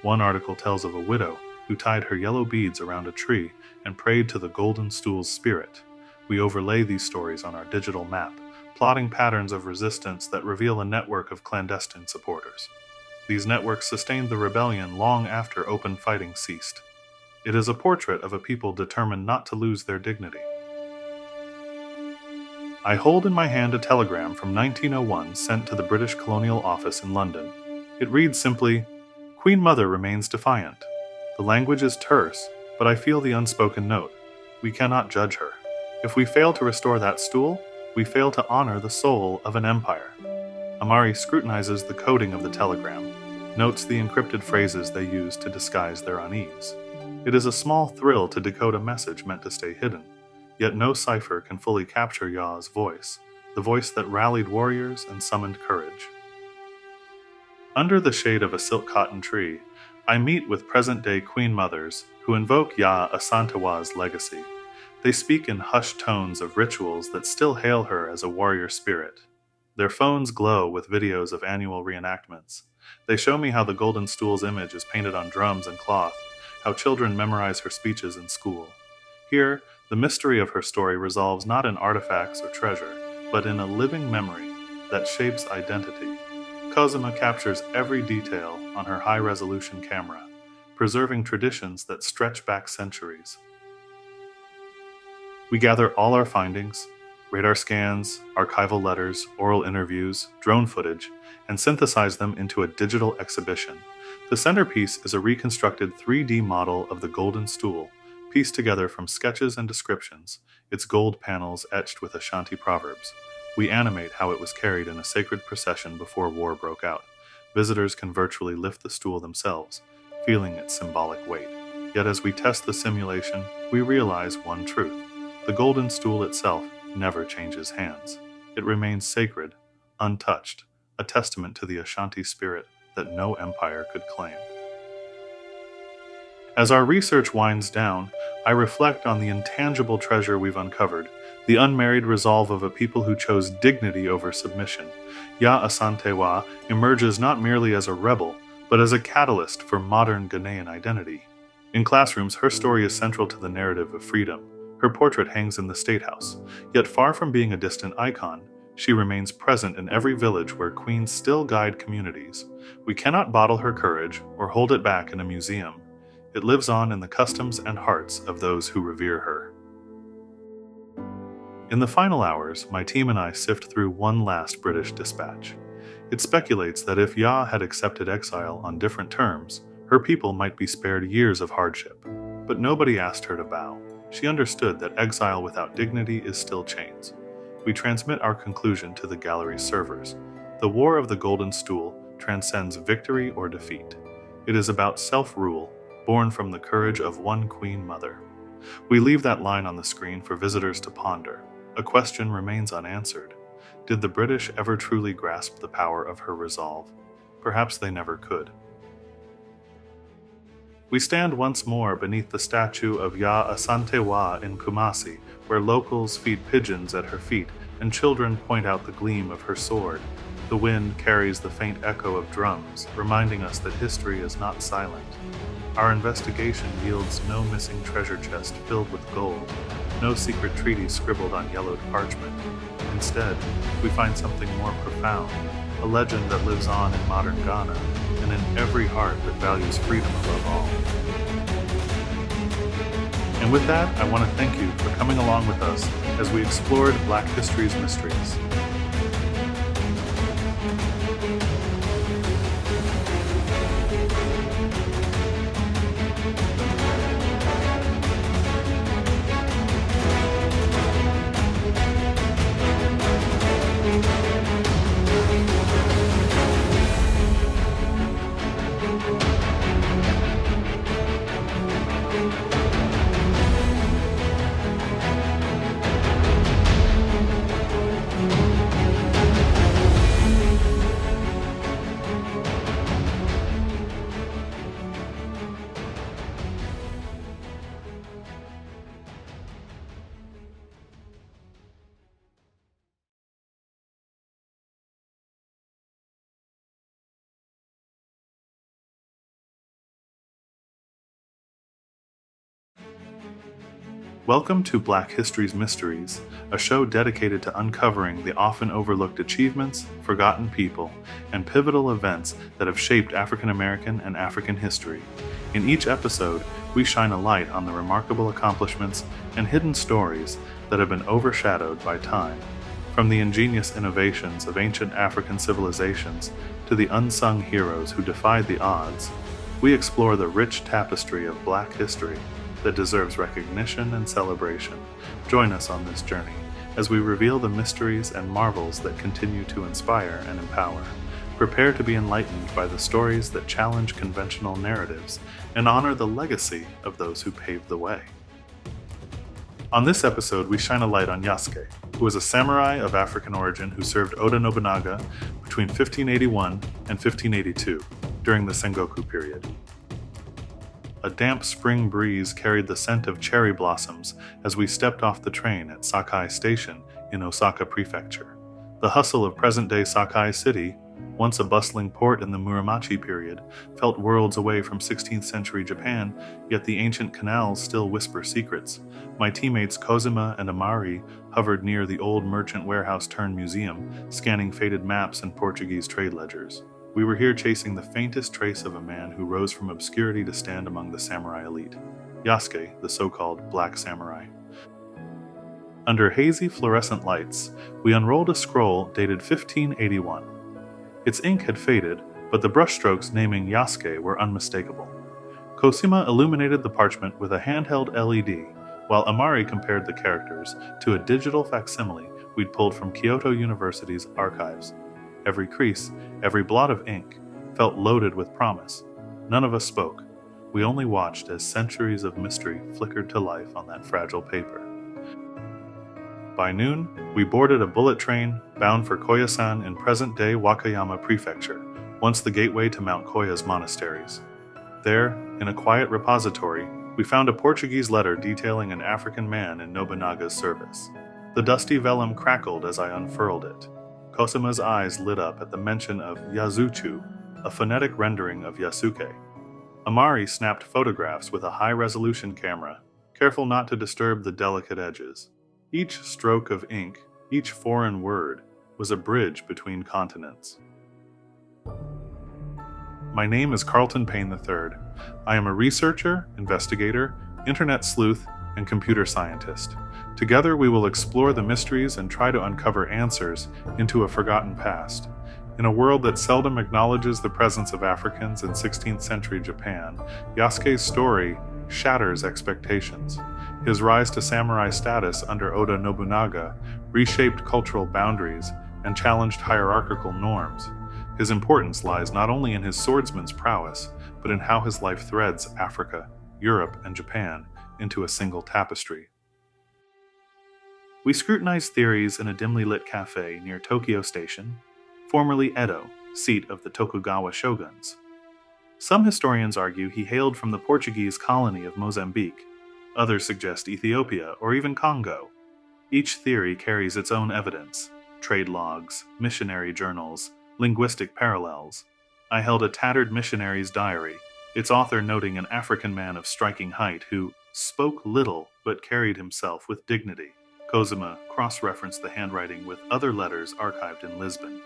One article tells of a widow who tied her yellow beads around a tree and prayed to the golden stool's spirit. We overlay these stories on our digital map, plotting patterns of resistance that reveal a network of clandestine supporters. These networks sustained the rebellion long after open fighting ceased. It is a portrait of a people determined not to lose their dignity. I hold in my hand a telegram from 1901 sent to the British Colonial Office in London. It reads simply, "Queen Mother remains defiant." The language is terse, but I feel the unspoken note. We cannot judge her. If we fail to restore that stool, we fail to honor the soul of an empire. Amari scrutinizes the coding of the telegram, notes the encrypted phrases they use to disguise their unease. It is a small thrill to decode a message meant to stay hidden. Yet no cipher can fully capture Ya's voice, the voice that rallied warriors and summoned courage. Under the shade of a silk cotton tree, I meet with present-day Queen Mothers who invoke Ya Asantewa's legacy. They speak in hushed tones of rituals that still hail her as a warrior spirit. Their phones glow with videos of annual reenactments. They show me how the Golden Stool's image is painted on drums and cloth, how children memorize her speeches in school. Here, the mystery of her story resolves not in artifacts or treasure, but in a living memory that shapes identity. Cosima captures every detail on her high-resolution camera, preserving traditions that stretch back centuries. We gather all our findings, radar scans, archival letters, oral interviews, drone footage, and synthesize them into a digital exhibition. The centerpiece is a reconstructed 3D model of the Golden Stool, pieced together from sketches and descriptions, its gold panels etched with Ashanti proverbs. We animate how it was carried in a sacred procession before war broke out. Visitors can virtually lift the stool themselves, feeling its symbolic weight. Yet as we test the simulation, we realize one truth. The Golden Stool itself never changes hands. It remains sacred, untouched, a testament to the Ashanti spirit that no empire could claim. As our research winds down, I reflect on the intangible treasure we've uncovered, the unmarried resolve of a people who chose dignity over submission. Ya Asantewa emerges not merely as a rebel, but as a catalyst for modern Ghanaian identity. In classrooms, her story is central to the narrative of freedom. Her portrait hangs in the State House, yet far from being a distant icon, she remains present in every village where queens still guide communities. We cannot bottle her courage or hold it back in a museum. It lives on in the customs and hearts of those who revere her. In the final hours, my team and I sift through one last British dispatch. It speculates that if Ya had accepted exile on different terms, her people might be spared years of hardship. But nobody asked her to bow. She understood that exile without dignity is still chains. We transmit our conclusion to the gallery's servers. The War of the Golden Stool transcends victory or defeat. It is about self-rule, born from the courage of one Queen Mother. We leave that line on the screen for visitors to ponder. A question remains unanswered. Did the British ever truly grasp the power of her resolve? Perhaps they never could. We stand once more beneath the statue of Ya Asantewa in Kumasi, where locals feed pigeons at her feet and children point out the gleam of her sword. The wind carries the faint echo of drums, reminding us that history is not silent. Our investigation yields no missing treasure chest filled with gold, no secret treaty scribbled on yellowed parchment. Instead, we find something more profound, a legend that lives on in modern Ghana and in every heart that values freedom above all. And with that, I want to thank you for coming along with us as we explored Black history's mysteries. Welcome to Black History's Mysteries, a show dedicated to uncovering the often overlooked achievements, forgotten people, and pivotal events that have shaped African American and African history. In each episode, we shine a light on the remarkable accomplishments and hidden stories that have been overshadowed by time. From the ingenious innovations of ancient African civilizations to the unsung heroes who defied the odds, we explore the rich tapestry of Black history that deserves recognition and celebration. Join us on this journey as we reveal the mysteries and marvels that continue to inspire and empower. Prepare to be enlightened by the stories that challenge conventional narratives and honor the legacy of those who paved the way. On this episode, we shine a light on Yasuke, who was a samurai of African origin who served Oda Nobunaga between 1581 and 1582 during the Sengoku period. A damp spring breeze carried the scent of cherry blossoms as we stepped off the train at Sakai Station in Osaka Prefecture. The hustle of present-day Sakai City, once a bustling port in the Muromachi period, felt worlds away from 16th century Japan, yet the ancient canals still whisper secrets. My teammates Kozuma and Amari hovered near the old merchant warehouse-turned-museum, scanning faded maps and Portuguese trade ledgers. We were here chasing the faintest trace of a man who rose from obscurity to stand among the samurai elite. Yasuke, the so-called Black Samurai. Under hazy fluorescent lights, we unrolled a scroll dated 1581. Its ink had faded, but the brushstrokes naming Yasuke were unmistakable. Cosima illuminated the parchment with a handheld LED, while Amari compared the characters to a digital facsimile we'd pulled from Kyoto University's archives. Every crease, every blot of ink, felt loaded with promise. None of us spoke. We only watched as centuries of mystery flickered to life on that fragile paper. By noon, we boarded a bullet train bound for Koyasan in present-day Wakayama Prefecture, once the gateway to Mount Koya's monasteries. There, in a quiet repository, we found a Portuguese letter detailing an African man in Nobunaga's service. The dusty vellum crackled as I unfurled it. Cosima's eyes lit up at the mention of Yazuchu, a phonetic rendering of Yasuke. Amari snapped photographs with a high-resolution camera, careful not to disturb the delicate edges. Each stroke of ink, each foreign word, was a bridge between continents. My name is Carlton Payne III. I am a researcher, investigator, internet sleuth, and computer scientist. Together we will explore the mysteries and try to uncover answers into a forgotten past. In a world that seldom acknowledges the presence of Africans in 16th century Japan, Yasuke's story shatters expectations. His rise to samurai status under Oda Nobunaga reshaped cultural boundaries and challenged hierarchical norms. His importance lies not only in his swordsman's prowess, but in how his life threads Africa, Europe, and Japan into a single tapestry. We scrutinized theories in a dimly lit cafe near Tokyo Station, formerly Edo, seat of the Tokugawa shoguns. Some historians argue he hailed from the Portuguese colony of Mozambique. Others suggest Ethiopia or even Congo. Each theory carries its own evidence: trade logs, missionary journals, linguistic parallels. I held a tattered missionary's diary, its author noting an African man of striking height who spoke little but carried himself with dignity. Kozuma cross-referenced the handwriting with other letters archived in Lisbon.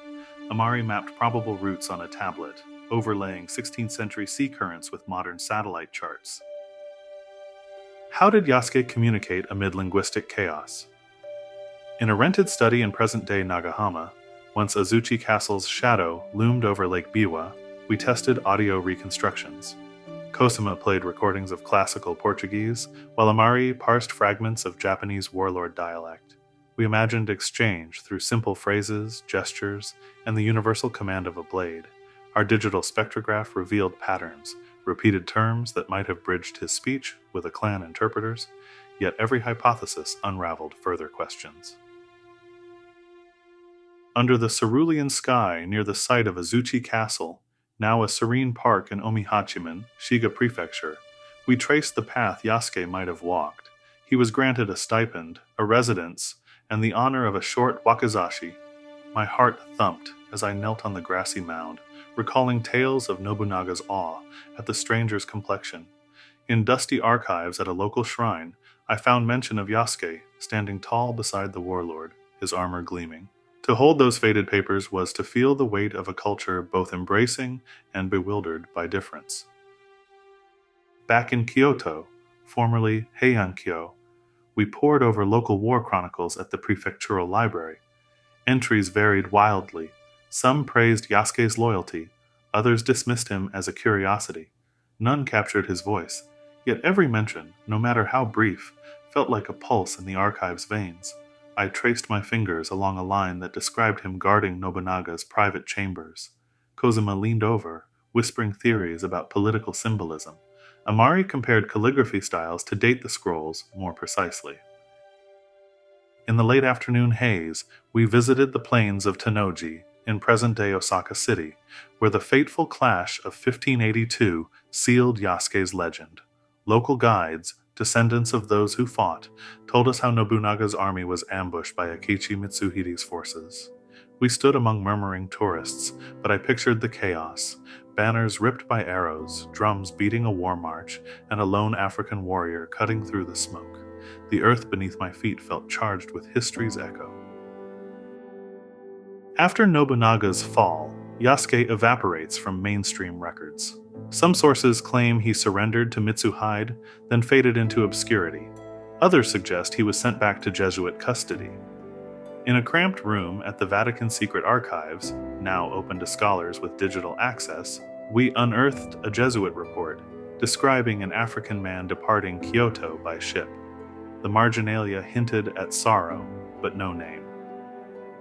Amari mapped probable routes on a tablet, overlaying 16th century sea currents with modern satellite charts. How did Yasuke communicate amid linguistic chaos? In a rented study in present-day Nagahama, once Azuchi Castle's shadow loomed over Lake Biwa, we tested audio reconstructions. Cosima played recordings of classical Portuguese, while Amari parsed fragments of Japanese warlord dialect. We imagined exchange through simple phrases, gestures, and the universal command of a blade. Our digital spectrograph revealed patterns, repeated terms that might have bridged his speech with a clan interpreters, yet every hypothesis unraveled further questions. Under the cerulean sky near the site of Azuchi Castle, now a serene park in Omihachiman, Shiga Prefecture, we traced the path Yasuke might have walked. He was granted a stipend, a residence, and the honor of a short wakizashi. My heart thumped as I knelt on the grassy mound, recalling tales of Nobunaga's awe at the stranger's complexion. In dusty archives at a local shrine, I found mention of Yasuke standing tall beside the warlord, his armor gleaming. To hold those faded papers was to feel the weight of a culture both embracing and bewildered by difference. Back in Kyoto, formerly Heiankyo, we pored over local war chronicles at the prefectural library. Entries varied wildly. Some praised Yasuke's loyalty, others dismissed him as a curiosity. None captured his voice, yet every mention, no matter how brief, felt like a pulse in the archive's veins. I traced my fingers along a line that described him guarding Nobunaga's private chambers. Kozuma leaned over, whispering theories about political symbolism. Amari compared calligraphy styles to date the scrolls more precisely. In the late afternoon haze, we visited the plains of Tennoji in present-day Osaka City, where the fateful clash of 1582 sealed Yasuke's legend. Local guides, descendants of those who fought, told us how Nobunaga's army was ambushed by Akechi Mitsuhide's forces. We stood among murmuring tourists, but I pictured the chaos: banners ripped by arrows, drums beating a war march, and a lone African warrior cutting through the smoke. The earth beneath my feet felt charged with history's echo. After Nobunaga's fall, Yasuke evaporates from mainstream records. Some sources claim he surrendered to Mitsuhide, then faded into obscurity. Others suggest he was sent back to Jesuit custody. In a cramped room at the Vatican Secret Archives, now open to scholars with digital access, we unearthed a Jesuit report describing an African man departing Kyoto by ship. The marginalia hinted at sorrow, but no name.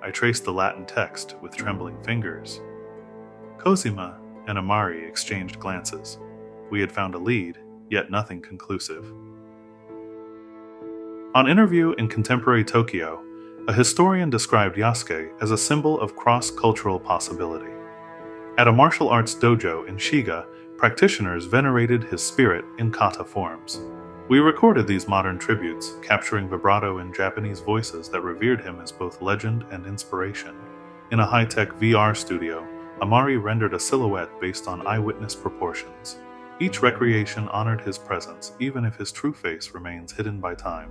I traced the Latin text with trembling fingers. Cosima and Amari exchanged glances. We had found a lead, yet nothing conclusive. On interview in Contemporary Tokyo, a historian described Yasuke as a symbol of cross-cultural possibility. At a martial arts dojo in Shiga, practitioners venerated his spirit in kata forms. We recorded these modern tributes, capturing vibrato in Japanese voices that revered him as both legend and inspiration. In a high-tech VR studio, Amari rendered a silhouette based on eyewitness proportions. Each recreation honored his presence, even if his true face remains hidden by time.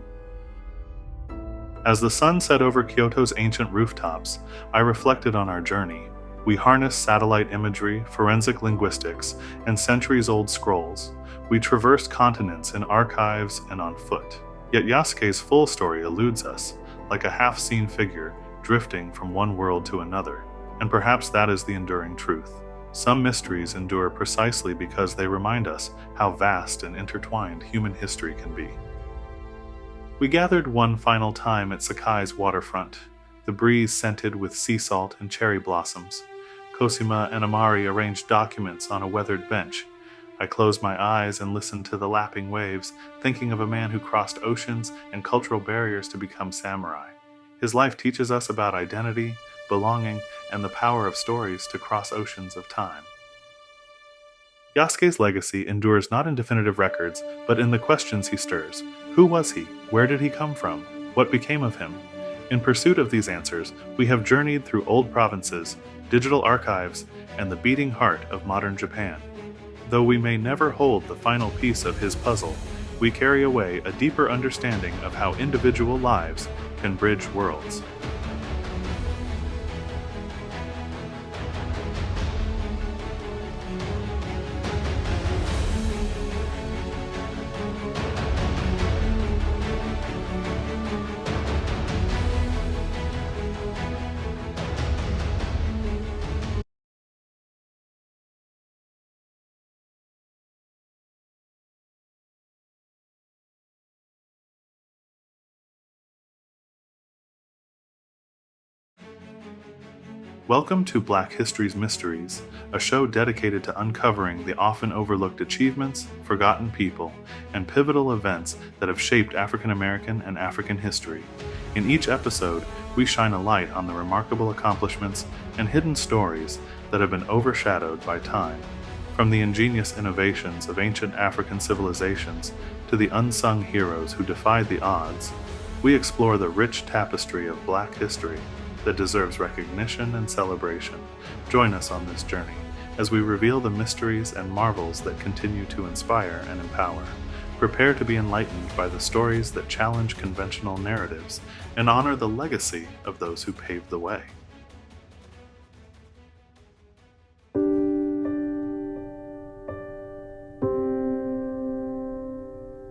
As the sun set over Kyoto's ancient rooftops, I reflected on our journey. We harnessed satellite imagery, forensic linguistics, and centuries-old scrolls. We traversed continents in archives and on foot. Yet Yasuke's full story eludes us, like a half-seen figure drifting from one world to another. And perhaps that is the enduring truth. Some mysteries endure precisely because they remind us how vast and intertwined human history can be. We gathered one final time at Sakai's waterfront, the breeze scented with sea salt and cherry blossoms. Cosima and Amari arranged documents on a weathered bench. I closed my eyes and listened to the lapping waves, thinking of a man who crossed oceans and cultural barriers to become samurai. His life teaches us about identity, belonging, and the power of stories to cross oceans of time. Yasuke's legacy endures not in definitive records, but in the questions he stirs. Who was he? Where did he come from? What became of him? In pursuit of these answers, we have journeyed through old provinces, digital archives, and the beating heart of modern Japan. Though we may never hold the final piece of his puzzle, we carry away a deeper understanding of how individual lives can bridge worlds. Welcome to Black History's Mysteries, a show dedicated to uncovering the often overlooked achievements, forgotten people, and pivotal events that have shaped African American and African history. In each episode, we shine a light on the remarkable accomplishments and hidden stories that have been overshadowed by time. From the ingenious innovations of ancient African civilizations to the unsung heroes who defied the odds, we explore the rich tapestry of Black history that deserves recognition and celebration. Join us on this journey as we reveal the mysteries and marvels that continue to inspire and empower. Prepare to be enlightened by the stories that challenge conventional narratives and honor the legacy of those who paved the way.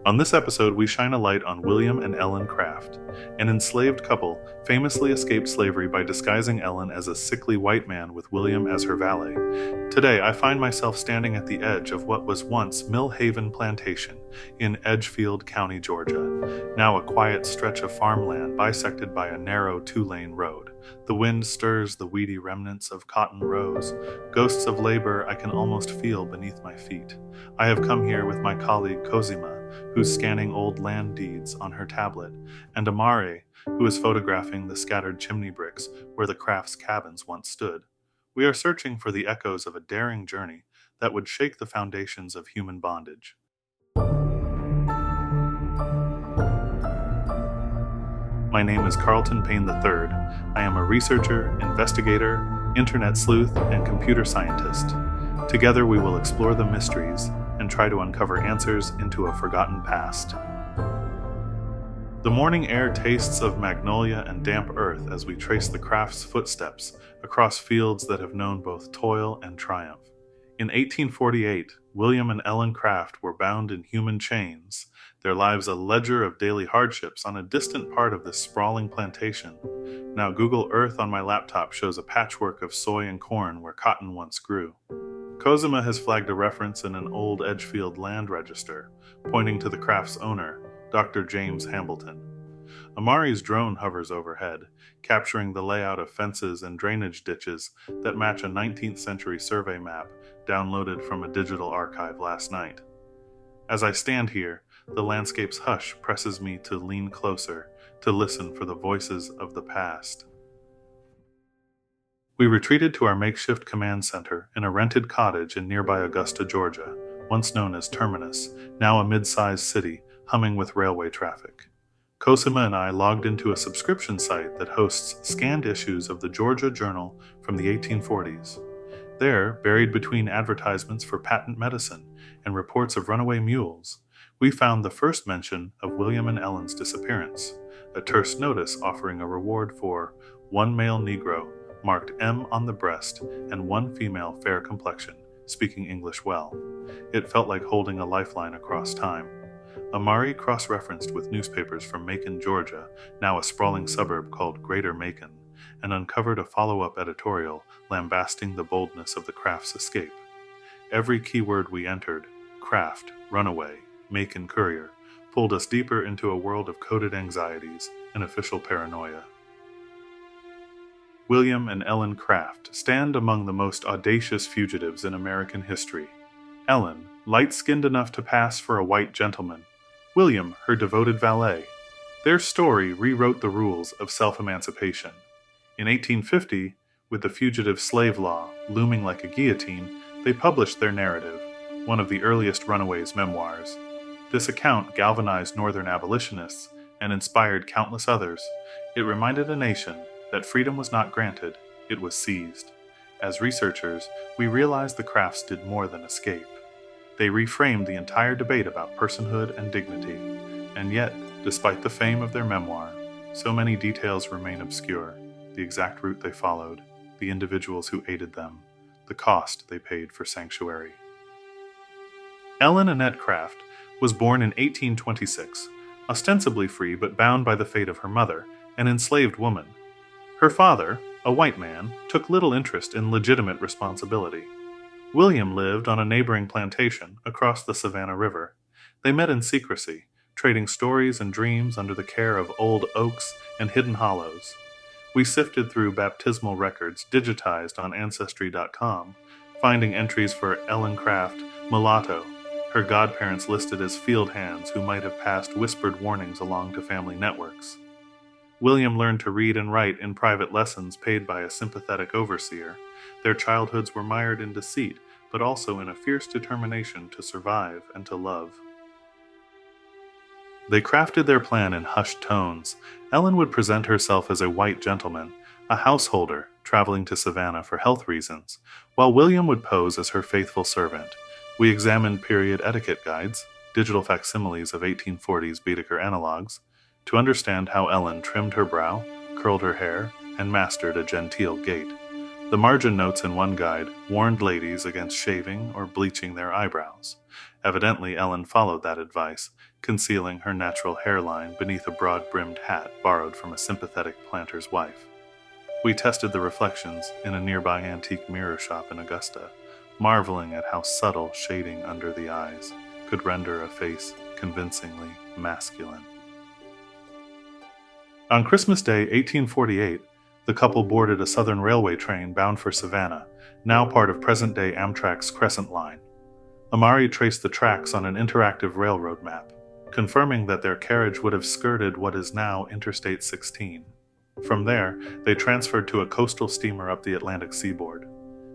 On this episode, we shine a light on William and Ellen Craft, an enslaved couple famously escaped slavery by disguising Ellen as a sickly white man with William as her valet. Today, I find myself standing at the edge of what was once Mill Haven Plantation in Edgefield County, Georgia, now a quiet stretch of farmland bisected by a narrow two-lane road. The wind stirs the weedy remnants of cotton rows, ghosts of labor I can almost feel beneath my feet. I have come here with my colleague Cosima who's scanning old land deeds on her tablet, and Amare, who is photographing the scattered chimney bricks where the Crafts' cabins once stood. We are searching for the echoes of a daring journey that would shake the foundations of human bondage. My name is Carlton Payne III. I am a researcher, investigator, internet sleuth, and computer scientist. Together we will explore the mysteries and try to uncover answers into a forgotten past. The morning air tastes of magnolia and damp earth as we trace the Crafts' footsteps across fields that have known both toil and triumph. In 1848, William and Ellen Craft were bound in human chains, their lives a ledger of daily hardships on a distant part of this sprawling plantation. Now Google Earth on my laptop shows a patchwork of soy and corn where cotton once grew. Cosima has flagged a reference in an old Edgefield land register, pointing to the Crafts' owner, Dr. James Hambleton. Amari's drone hovers overhead, capturing the layout of fences and drainage ditches that match a 19th century survey map downloaded from a digital archive last night. As I stand here, the landscape's hush presses me to lean closer, to listen for the voices of the past. We retreated to our makeshift command center in a rented cottage in nearby Augusta, Georgia, once known as Terminus, now a mid-sized city humming with railway traffic. Cosima and I logged into a subscription site that hosts scanned issues of the Georgia Journal from the 1840s. There, buried between advertisements for patent medicine and reports of runaway mules, we found the first mention of William and Ellen's disappearance, a terse notice offering a reward for one male Negro, marked M on the breast, and one female fair complexion, speaking English well. It felt like holding a lifeline across time. Amari cross-referenced with newspapers from Macon, Georgia, now a sprawling suburb called Greater Macon, and uncovered a follow-up editorial lambasting the boldness of the Crafts' escape. Every keyword we entered, Craft, Runaway, Macon Courier, pulled us deeper into a world of coded anxieties and official paranoia. William and Ellen Craft stand among the most audacious fugitives in American history. Ellen, light-skinned enough to pass for a white gentleman. William, her devoted valet. Their story rewrote the rules of self-emancipation. In 1850, with the fugitive slave law looming like a guillotine, they published their narrative, one of the earliest runaways' memoirs. This account galvanized Northern abolitionists and inspired countless others. It reminded a nation that freedom was not granted, it was seized. As researchers, we realized the Crafts did more than escape. They reframed the entire debate about personhood and dignity, and yet, despite the fame of their memoir, so many details remain obscure: the exact route they followed, the individuals who aided them, the cost they paid for sanctuary. Ellen Annette Craft was born in 1826, ostensibly free but bound by the fate of her mother, an enslaved woman. Her father, a white man, took little interest in legitimate responsibility. William lived on a neighboring plantation across the Savannah River. They met in secrecy, trading stories and dreams under the care of old oaks and hidden hollows. We sifted through baptismal records digitized on Ancestry.com, finding entries for Ellen Craft, mulatto, her godparents listed as field hands who might have passed whispered warnings along to family networks. William learned to read and write in private lessons paid by a sympathetic overseer. Their childhoods were mired in deceit, but also in a fierce determination to survive and to love. They crafted their plan in hushed tones. Ellen would present herself as a white gentleman, a householder traveling to Savannah for health reasons, while William would pose as her faithful servant. We examined period etiquette guides, digital facsimiles of 1840s Baedeker analogs, to understand how Ellen trimmed her brow, curled her hair, and mastered a genteel gait. The margin notes in one guide warned ladies against shaving or bleaching their eyebrows. Evidently, Ellen followed that advice, concealing her natural hairline beneath a broad-brimmed hat borrowed from a sympathetic planter's wife. We tested the reflections in a nearby antique mirror shop in Augusta, marveling at how subtle shading under the eyes could render a face convincingly masculine. On Christmas Day, 1848, the couple boarded a Southern Railway train bound for Savannah, now part of present-day Amtrak's Crescent Line. Amari traced the tracks on an interactive railroad map. confirming that their carriage would have skirted what is now Interstate 16. From there, they transferred to a coastal steamer up the Atlantic seaboard.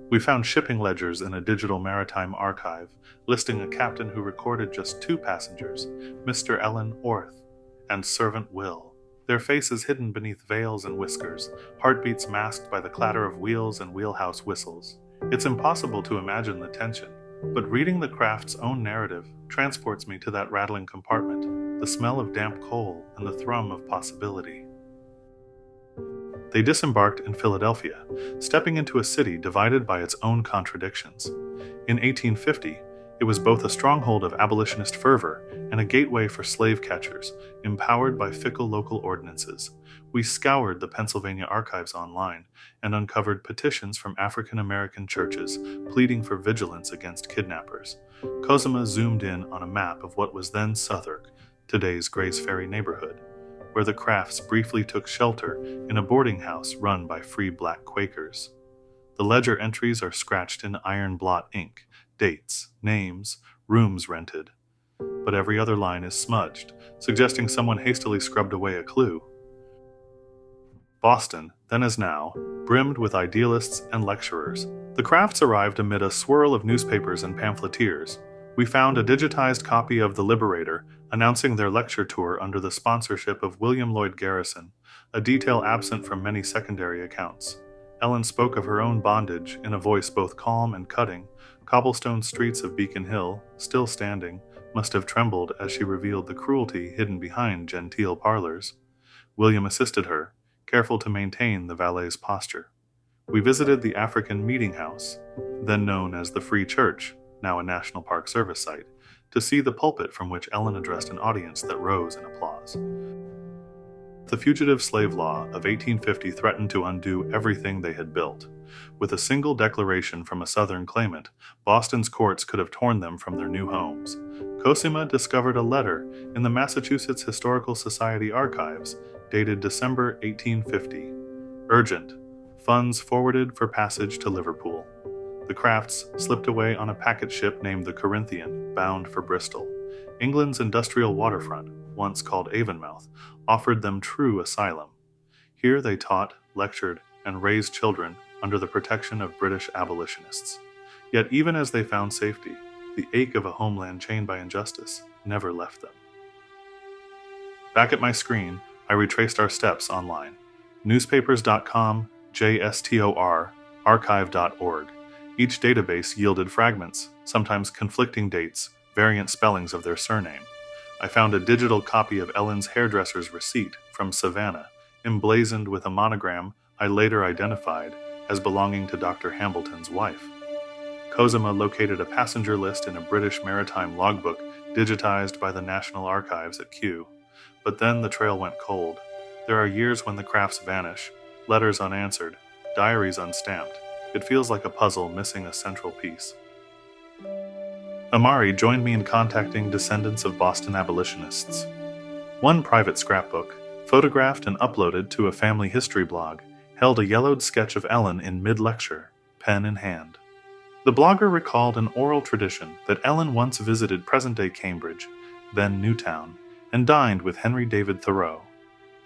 We found shipping ledgers in a digital maritime archive, listing a captain who recorded just 2 passengers, Mr. Ellen Orth and Servant Will, their faces hidden beneath veils and whiskers, heartbeats masked by the clatter of wheels and wheelhouse whistles. It's impossible to imagine the tension, but reading the craft's own narrative transports me to that rattling compartment, the smell of damp coal and the thrum of possibility. They disembarked in Philadelphia, stepping into a city divided by its own contradictions. In 1850, it was both a stronghold of abolitionist fervor and a gateway for slave catchers, empowered by fickle local ordinances. We scoured the Pennsylvania archives online and uncovered petitions from African American churches pleading for vigilance against kidnappers. Cosima zoomed in on a map of what was then Southwark, today's Grays Ferry neighborhood, where the Crafts briefly took shelter in a boarding house run by free black Quakers. The ledger entries are scratched in iron blot ink, dates, names, rooms rented. But every other line is smudged, suggesting someone hastily scrubbed away a clue. Boston, then as now, brimmed with idealists and lecturers. The Crafts arrived amid a swirl of newspapers and pamphleteers. We found a digitized copy of The Liberator announcing their lecture tour under the sponsorship of William Lloyd Garrison, a detail absent from many secondary accounts. Ellen spoke of her own bondage in a voice both calm and cutting. Cobblestone streets of Beacon Hill, still standing, must have trembled as she revealed the cruelty hidden behind genteel parlors. William assisted her, careful to maintain the valet's posture. We visited the African Meeting House, then known as the Free Church, now a National Park Service site, to see the pulpit from which Ellen addressed an audience that rose in applause. The fugitive slave law of 1850 threatened to undo everything they had built. With a single declaration from a Southern claimant, Boston's courts could have torn them from their new homes. Cosima discovered a letter in the Massachusetts Historical Society archives dated December 1850. Urgent. Funds forwarded for passage to Liverpool. The Crafts slipped away on a packet ship named the Corinthian, bound for Bristol. England's industrial waterfront, once called Avonmouth, offered them true asylum. Here they taught, lectured, and raised children under the protection of British abolitionists. Yet even as they found safety, the ache of a homeland chained by injustice never left them. Back at my screen, I retraced our steps online. Newspapers.com, JSTOR, archive.org. Each database yielded fragments, sometimes conflicting dates, variant spellings of their surname. I found a digital copy of Ellen's hairdresser's receipt from Savannah, emblazoned with a monogram I later identified as belonging to Dr. Hambleton's wife. Cosima located a passenger list in a British maritime logbook digitized by the National Archives at Kew. But then the trail went cold. There are years when the Crafts vanish, letters unanswered, diaries unstamped. It feels like a puzzle missing a central piece. Amari joined me in contacting descendants of Boston abolitionists. One private scrapbook, photographed and uploaded to a family history blog, held a yellowed sketch of Ellen in mid-lecture, pen in hand. The blogger recalled an oral tradition that Ellen once visited present-day Cambridge, then Newtown, and dined with Henry David Thoreau.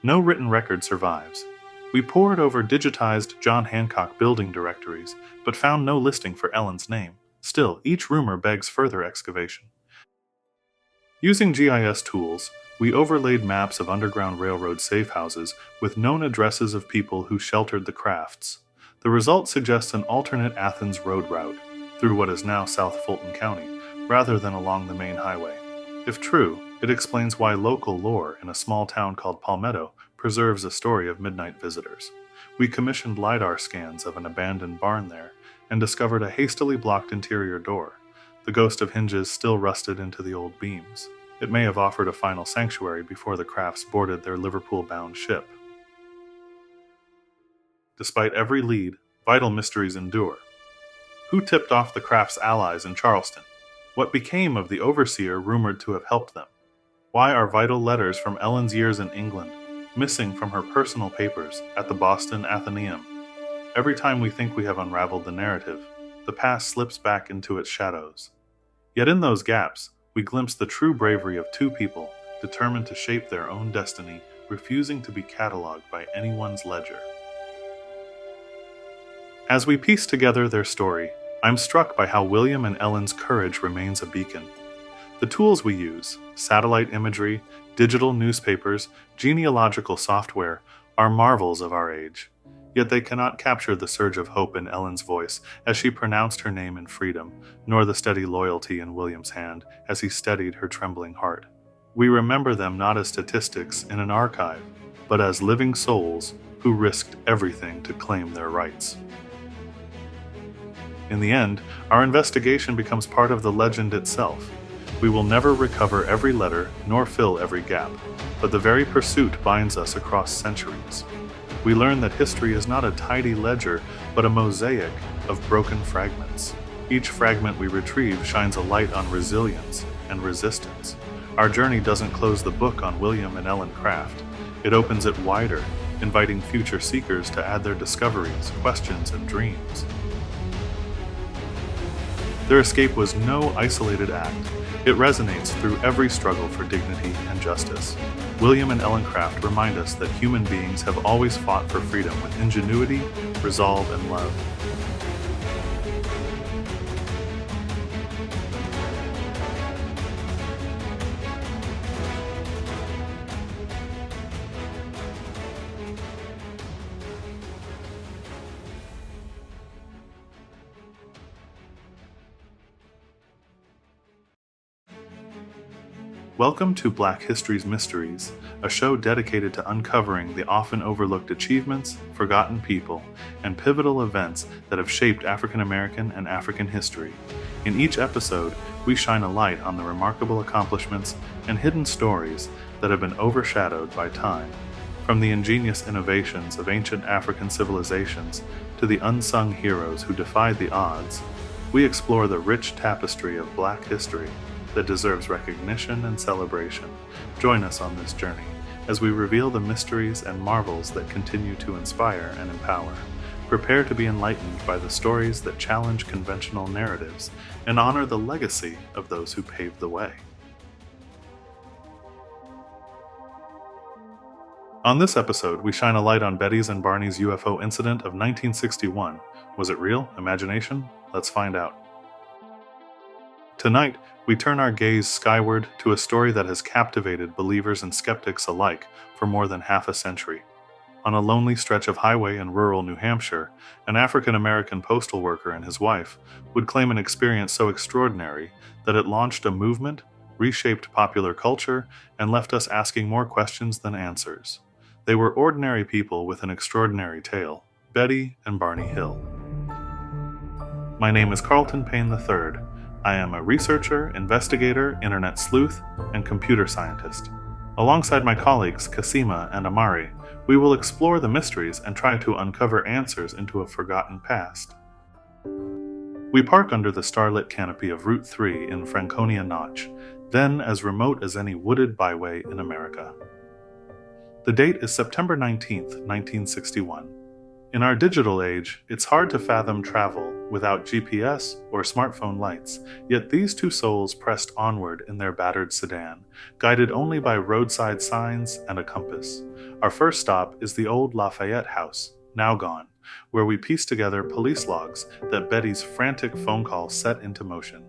No written record survives. We pored over digitized John Hancock building directories, but found no listing for Ellen's name. Still, each rumor begs further excavation. Using GIS tools, we overlaid maps of Underground Railroad safe houses with known addresses of people who sheltered the Crafts. The result suggests an alternate Athens road route, through what is now South Fulton County, rather than along the main highway. If true, it explains why local lore in a small town called Palmetto preserves a story of midnight visitors. We commissioned LiDAR scans of an abandoned barn there, and discovered a hastily blocked interior door. The ghost of hinges still rusted into the old beams. It may have offered a final sanctuary before the Crafts boarded their Liverpool-bound ship. Despite every lead, vital mysteries endure. Who tipped off the Crafts' allies in Charleston? What became of the overseer rumored to have helped them? Why are vital letters from Ellen's years in England missing from her personal papers at the Boston Athenaeum? Every time we think we have unraveled the narrative, the past slips back into its shadows. Yet in those gaps, we glimpse the true bravery of two people determined to shape their own destiny, refusing to be cataloged by anyone's ledger. As we piece together their story, I'm struck by how William and Ellen's courage remains a beacon. The tools we use, satellite imagery, digital newspapers, genealogical software, are marvels of our age. Yet they cannot capture the surge of hope in Ellen's voice as she pronounced her name in freedom, nor the steady loyalty in William's hand as he steadied her trembling heart. We remember them not as statistics in an archive, but as living souls who risked everything to claim their rights. In the end, our investigation becomes part of the legend itself. We will never recover every letter nor fill every gap, but the very pursuit binds us across centuries. We learn that history is not a tidy ledger, but a mosaic of broken fragments. Each fragment we retrieve shines a light on resilience and resistance. Our journey doesn't close the book on William and Ellen Craft. It opens it wider, inviting future seekers to add their discoveries, questions, and dreams. Their escape was no isolated act. It resonates through every struggle for dignity and justice. William and Ellen Craft remind us that human beings have always fought for freedom with ingenuity, resolve, and love. Welcome to Black History's Mysteries, a show dedicated to uncovering the often overlooked achievements, forgotten people, and pivotal events that have shaped African American and African history. In each episode, we shine a light on the remarkable accomplishments and hidden stories that have been overshadowed by time. From the ingenious innovations of ancient African civilizations to the unsung heroes who defied the odds, we explore the rich tapestry of Black history that deserves recognition and celebration. Join us on this journey as we reveal the mysteries and marvels that continue to inspire and empower. Prepare to be enlightened by the stories that challenge conventional narratives and honor the legacy of those who paved the way. On this episode, we shine a light on Betty's and Barney's UFO incident of 1961. Was it real? Imagination? Let's find out. Tonight, we turn our gaze skyward to a story that has captivated believers and skeptics alike for more than half a century. On a lonely stretch of highway in rural New Hampshire, an African-American postal worker and his wife would claim an experience so extraordinary that it launched a movement, reshaped popular culture, and left us asking more questions than answers. They were ordinary people with an extraordinary tale, Betty and Barney Hill. My name is Carlton Payne III. I am a researcher, investigator, internet sleuth, and computer scientist. Alongside my colleagues Kasima and Amari, we will explore the mysteries and try to uncover answers into a forgotten past. We park under the starlit canopy of Route 3 in Franconia Notch, then as remote as any wooded byway in America. The date is September 19th, 1961. In our digital age, it's hard to fathom travel without GPS or smartphone lights, yet these two souls pressed onward in their battered sedan, guided only by roadside signs and a compass. Our first stop is the old Lafayette House, now gone, where we piece together police logs that Betty's frantic phone call set into motion.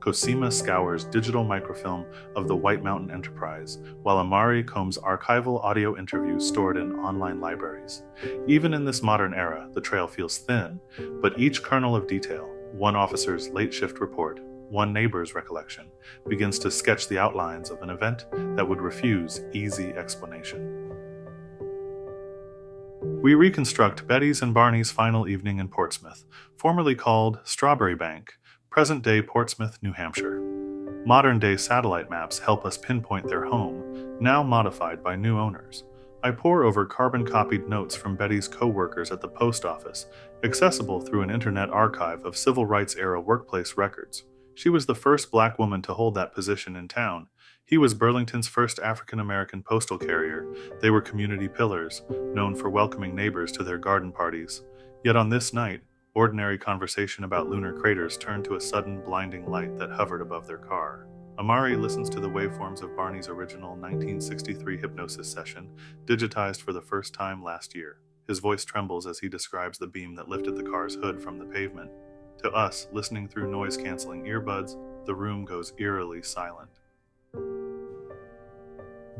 Cosima scours digital microfilm of the White Mountain Enterprise, while Amari combs archival audio interviews stored in online libraries. Even in this modern era, the trail feels thin, but each kernel of detail, one officer's late shift report, one neighbor's recollection, begins to sketch the outlines of an event that would refuse easy explanation. We reconstruct Betty's and Barney's final evening in Portsmouth, formerly called Strawberry Bank, present-day Portsmouth, New Hampshire. Modern-day satellite maps help us pinpoint their home, now modified by new owners. I pore over carbon-copied notes from Betty's co-workers at the post office, accessible through an internet archive of civil rights-era workplace records. She was the first Black woman to hold that position in town. He was Burlington's first African-American postal carrier. They were community pillars, known for welcoming neighbors to their garden parties. Yet on this night, ordinary conversation about lunar craters turned to a sudden blinding light that hovered above their car. Amari listens to the waveforms of Barney's original 1963 hypnosis session, digitized for the first time last year. His voice trembles as he describes the beam that lifted the car's hood from the pavement. To us, listening through noise-canceling earbuds, the room goes eerily silent.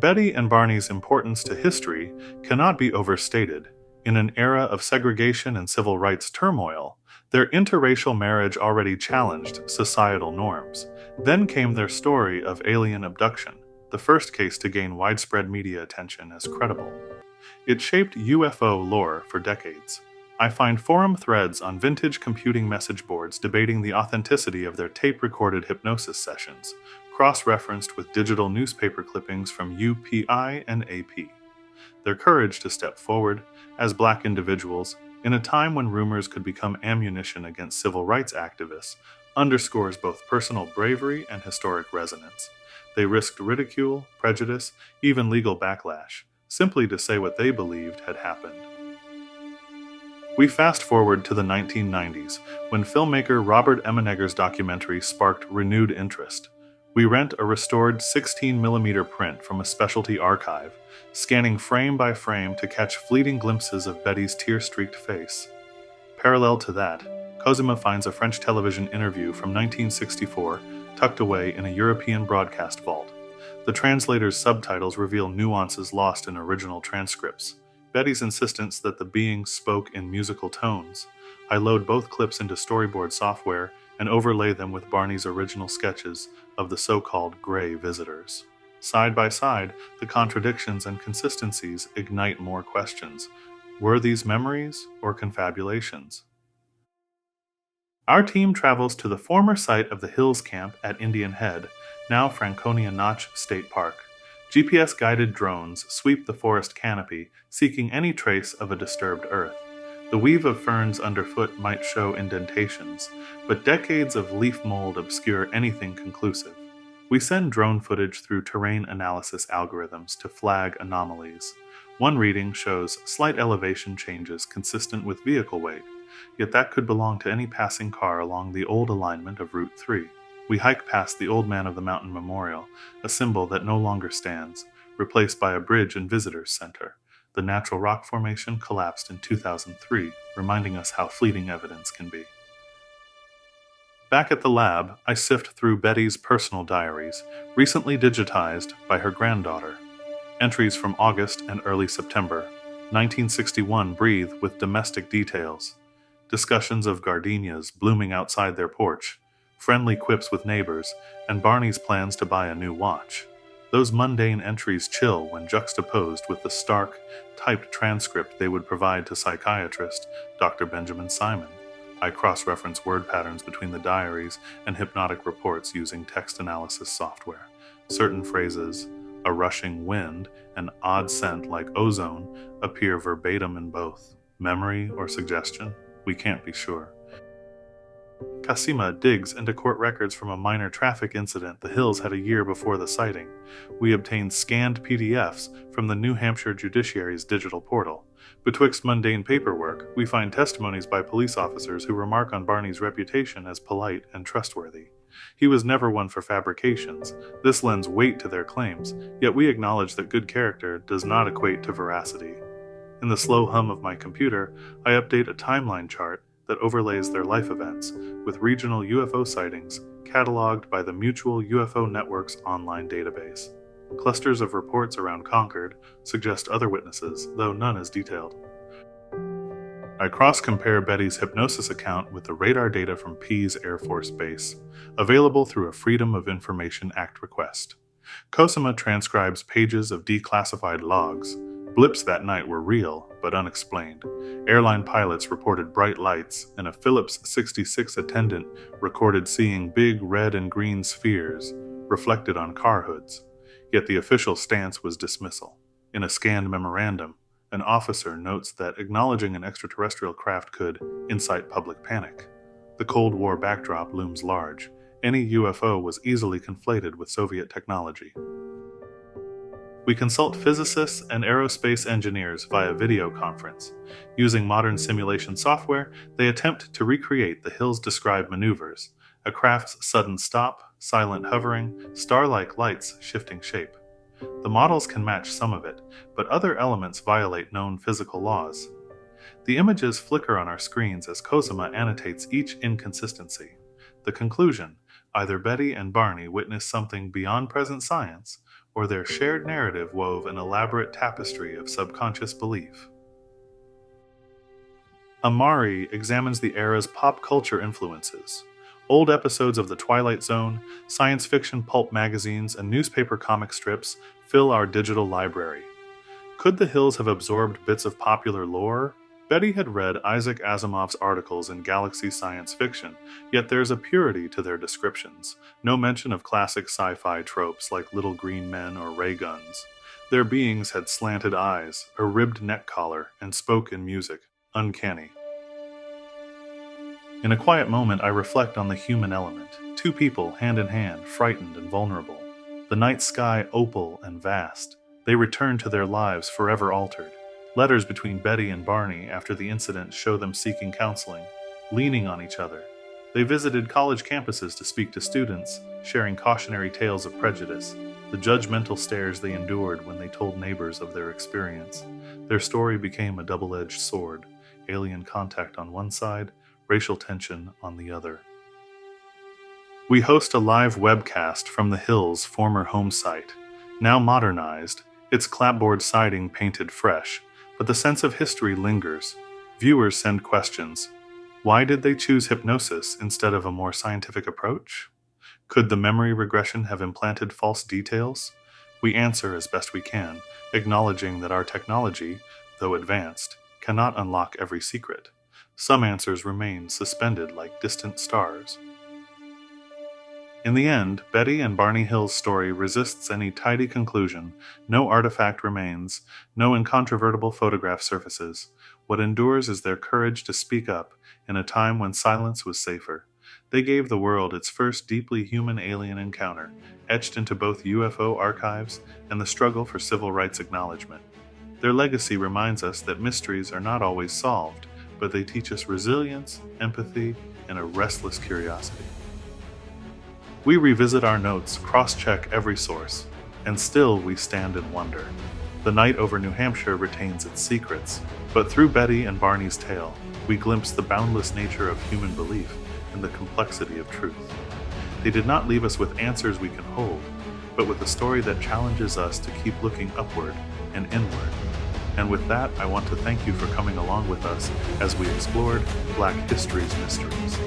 Betty and Barney's importance to history cannot be overstated. In an era of segregation and civil rights turmoil, their interracial marriage already challenged societal norms. Then came their story of alien abduction, the first case to gain widespread media attention as credible. It shaped UFO lore for decades. I find forum threads on vintage computing message boards debating the authenticity of their tape-recorded hypnosis sessions, cross-referenced with digital newspaper clippings from UPI and AP. Their courage to step forward, as Black individuals, in a time when rumors could become ammunition against civil rights activists, underscores both personal bravery and historic resonance. They risked ridicule, prejudice, even legal backlash, simply to say what they believed had happened. We fast forward to the 1990s, when filmmaker Robert Emenegger's documentary sparked renewed interest. We rent a restored 16mm print from a specialty archive, scanning frame by frame to catch fleeting glimpses of Betty's tear-streaked face. Parallel to that, Cosima finds a French television interview from 1964 tucked away in a European broadcast vault. The translator's subtitles reveal nuances lost in original transcripts. Betty's insistence that the being spoke in musical tones. I load both clips into storyboard software and overlay them with Barney's original sketches of the so-called gray visitors. Side by side, the contradictions and consistencies ignite more questions. Were these memories or confabulations? Our team travels to the former site of the Hills Camp at Indian Head, now Franconia Notch State Park. GPS-guided drones sweep the forest canopy, seeking any trace of a disturbed earth. The weave of ferns underfoot might show indentations, but decades of leaf mold obscure anything conclusive. We send drone footage through terrain analysis algorithms to flag anomalies. One reading shows slight elevation changes consistent with vehicle weight, yet that could belong to any passing car along the old alignment of Route 3. We hike past the Old Man of the Mountain Memorial, a symbol that no longer stands, replaced by a bridge and visitors center. The natural rock formation collapsed in 2003, reminding us how fleeting evidence can be. Back at the lab, I sift through Betty's personal diaries, recently digitized by her granddaughter. Entries from August and early September. 1961 breathe with domestic details. Discussions of gardenias blooming outside their porch, friendly quips with neighbors, and Barney's plans to buy a new watch. Those mundane entries chill when juxtaposed with the stark, typed transcript they would provide to psychiatrist Dr. Benjamin Simon. I cross-reference word patterns between the diaries and hypnotic reports using text analysis software. Certain phrases, a rushing wind, an odd scent like ozone, appear verbatim in both. Memory or suggestion? We can't be sure. Cosima digs into court records from a minor traffic incident the Hills had a year before the sighting. We obtain scanned PDFs from the New Hampshire Judiciary's digital portal. Betwixt mundane paperwork, we find testimonies by police officers who remark on Barney's reputation as polite and trustworthy. He was never one for fabrications. This lends weight to their claims, yet we acknowledge that good character does not equate to veracity. In the slow hum of my computer, I update a timeline chart that overlays their life events, with regional UFO sightings cataloged by the Mutual UFO Network's online database. Clusters of reports around Concord suggest other witnesses, though none is detailed. I cross-compare Betty's hypnosis account with the radar data from Pease Air Force Base, available through a Freedom of Information Act request. Cosima transcribes pages of declassified logs. Blips that night were real, but unexplained. Airline pilots reported bright lights, and a Phillips 66 attendant recorded seeing big red and green spheres reflected on car hoods. Yet the official stance was dismissal. In a scanned memorandum, an officer notes that acknowledging an extraterrestrial craft could incite public panic. The Cold War backdrop looms large. Any UFO was easily conflated with Soviet technology. We consult physicists and aerospace engineers via video conference. Using modern simulation software, they attempt to recreate the Hills-described maneuvers. A craft's sudden stop, silent hovering, star-like lights shifting shape. The models can match some of it, but other elements violate known physical laws. The images flicker on our screens as Cosima annotates each inconsistency. The conclusion: either Betty and Barney witnessed something beyond present science, or their shared narrative wove an elaborate tapestry of subconscious belief. Amari examines the era's pop culture influences. Old episodes of The Twilight Zone, science fiction pulp magazines, and newspaper comic strips fill our digital library. Could the Hills have absorbed bits of popular lore? Betty had read Isaac Asimov's articles in Galaxy Science Fiction, yet there's a purity to their descriptions, no mention of classic sci-fi tropes like little green men or ray guns. Their beings had slanted eyes, a ribbed neck collar, and spoke in music. Uncanny. In a quiet moment, I reflect on the human element. Two people, hand in hand, frightened and vulnerable. The night sky opal and vast. They return to their lives forever altered. Letters between Betty and Barney after the incident show them seeking counseling, leaning on each other. They visited college campuses to speak to students, sharing cautionary tales of prejudice, the judgmental stares they endured when they told neighbors of their experience. Their story became a double-edged sword, alien contact on one side, racial tension on the other. We host a live webcast from the Hills' former home site. Now modernized, its clapboard siding painted fresh, but the sense of history lingers. Viewers send questions. Why did they choose hypnosis instead of a more scientific approach? Could the memory regression have implanted false details? We answer as best we can, acknowledging that our technology, though advanced, cannot unlock every secret. Some answers remain suspended like distant stars. In the end, Betty and Barney Hill's story resists any tidy conclusion. No artifact remains, no incontrovertible photograph surfaces. What endures is their courage to speak up in a time when silence was safer. They gave the world its first deeply human-alien encounter, etched into both UFO archives and the struggle for civil rights acknowledgement. Their legacy reminds us that mysteries are not always solved, but they teach us resilience, empathy, and a restless curiosity. We revisit our notes, cross-check every source, and still we stand in wonder. The night over New Hampshire retains its secrets, but through Betty and Barney's tale, we glimpse the boundless nature of human belief and the complexity of truth. They did not leave us with answers we can hold, but with a story that challenges us to keep looking upward and inward. And with that, I want to thank you for coming along with us as we explored Black History's mysteries.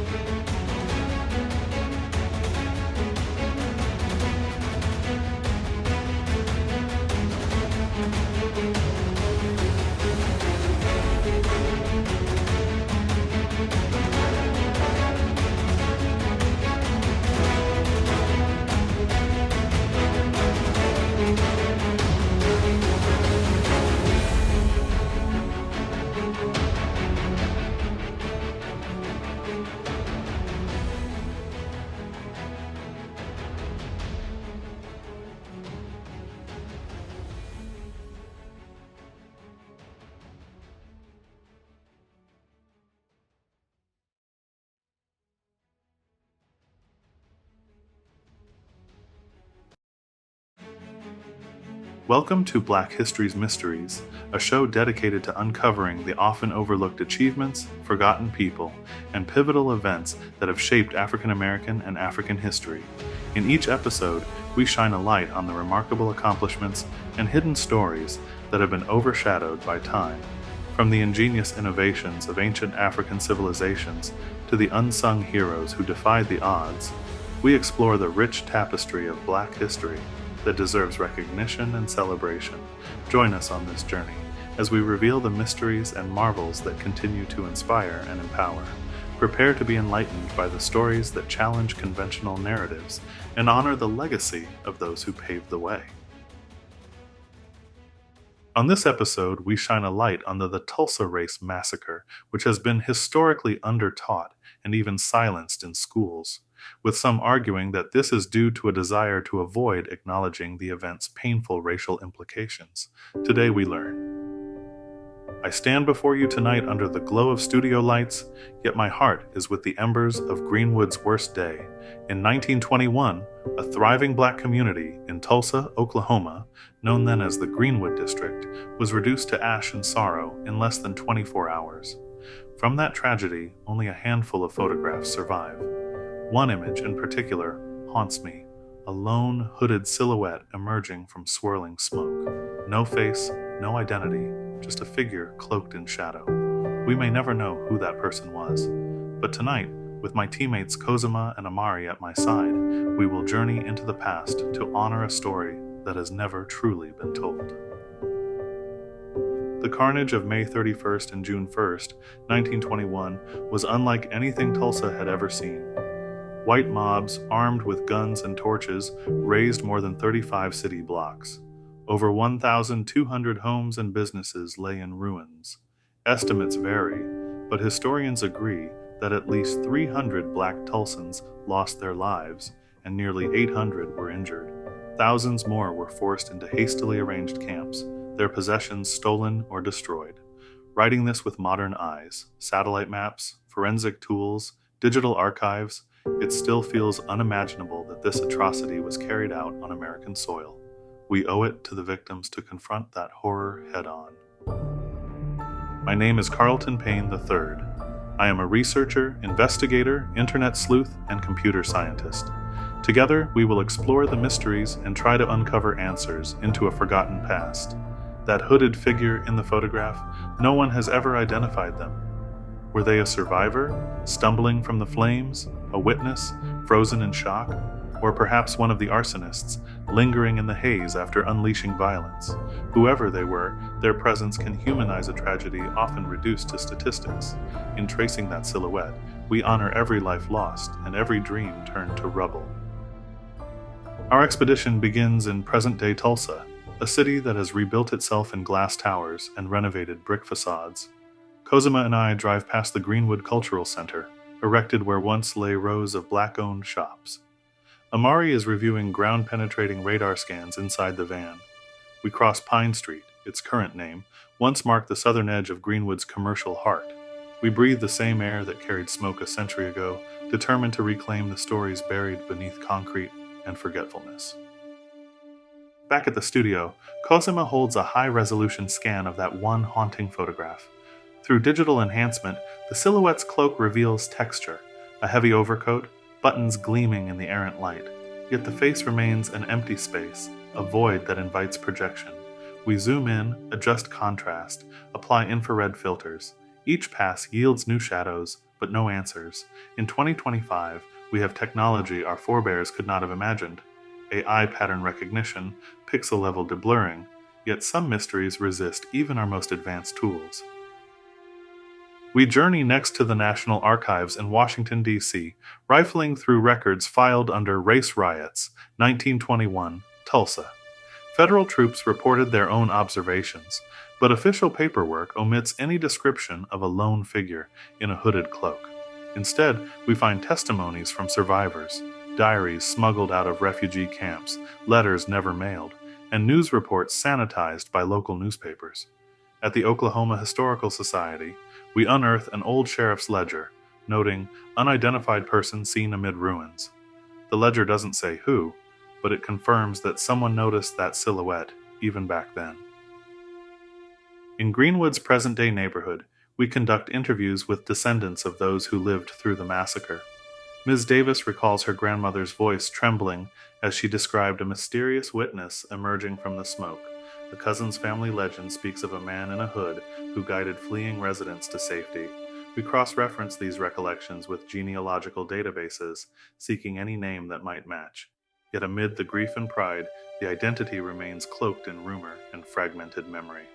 Welcome to Black History's Mysteries, a show dedicated to uncovering the often overlooked achievements, forgotten people, and pivotal events that have shaped African American and African history. In each episode, we shine a light on the remarkable accomplishments and hidden stories that have been overshadowed by time. From the ingenious innovations of ancient African civilizations to the unsung heroes who defied the odds, we explore the rich tapestry of Black history that deserves recognition and celebration. Join us on this journey as we reveal the mysteries and marvels that continue to inspire and empower. Prepare to be enlightened by the stories that challenge conventional narratives and honor the legacy of those who paved the way. On this episode, we shine a light on the Tulsa Race Massacre, which has been historically undertaught and even silenced in schools, with some arguing that this is due to a desire to avoid acknowledging the event's painful racial implications. Today we learn. I stand before you tonight under the glow of studio lights, yet my heart is with the embers of Greenwood's worst day. In 1921, a thriving black community in Tulsa, Oklahoma, known then as the Greenwood District, was reduced to ash and sorrow in less than 24 hours. From that tragedy, only a handful of photographs survive. One image in particular haunts me, a lone, hooded silhouette emerging from swirling smoke. No face, no identity, just a figure cloaked in shadow. We may never know who that person was, but tonight, with my teammates Kozuma and Amari at my side, we will journey into the past to honor a story that has never truly been told. The carnage of May 31st and June 1st, 1921, was unlike anything Tulsa had ever seen. White mobs, armed with guns and torches, razed more than 35 city blocks. Over 1,200 homes and businesses lay in ruins. Estimates vary, but historians agree that at least 300 black Tulsans lost their lives, and nearly 800 were injured. Thousands more were forced into hastily arranged camps, their possessions stolen or destroyed. Writing this with modern eyes, satellite maps, forensic tools, digital archives, it still feels unimaginable that this atrocity was carried out on American soil. We owe it to the victims to confront that horror head-on. My name is Carlton Payne III. I am a researcher, investigator, internet sleuth, and computer scientist. Together, we will explore the mysteries and try to uncover answers into a forgotten past. That hooded figure in the photograph, no one has ever identified them. Were they a survivor, stumbling from the flames, a witness, frozen in shock, or perhaps one of the arsonists, lingering in the haze after unleashing violence? Whoever they were, their presence can humanize a tragedy often reduced to statistics. In tracing that silhouette, we honor every life lost and every dream turned to rubble. Our expedition begins in present-day Tulsa, a city that has rebuilt itself in glass towers and renovated brick facades. Kozuma and I drive past the Greenwood Cultural Center, erected where once lay rows of black-owned shops. Amari is reviewing ground-penetrating radar scans inside the van. We cross Pine Street, its current name, once marked the southern edge of Greenwood's commercial heart. We breathe the same air that carried smoke a century ago, determined to reclaim the stories buried beneath concrete and forgetfulness. Back at the studio, Kozuma holds a high-resolution scan of that one haunting photograph. Through digital enhancement, the silhouette's cloak reveals texture, a heavy overcoat, buttons gleaming in the errant light. Yet the face remains an empty space, a void that invites projection. We zoom in, adjust contrast, apply infrared filters. Each pass yields new shadows, but no answers. In 2025, we have technology our forebears could not have imagined. AI pattern recognition, pixel-level deblurring, yet some mysteries resist even our most advanced tools. We journey next to the National Archives in Washington, D.C., rifling through records filed under Race Riots, 1921, Tulsa. Federal troops reported their own observations, but official paperwork omits any description of a lone figure in a hooded cloak. Instead, we find testimonies from survivors, diaries smuggled out of refugee camps, letters never mailed, and news reports sanitized by local newspapers. At the Oklahoma Historical Society, we unearth an old sheriff's ledger, noting unidentified person seen amid ruins. The ledger doesn't say who, but it confirms that someone noticed that silhouette even back then. In Greenwood's present-day neighborhood, we conduct interviews with descendants of those who lived through the massacre. Ms. Davis recalls her grandmother's voice trembling as she described a mysterious witness emerging from the smoke. The cousin's family legend speaks of a man in a hood who guided fleeing residents to safety. We cross-reference these recollections with genealogical databases, seeking any name that might match. Yet amid the grief and pride, the identity remains cloaked in rumor and fragmented memory.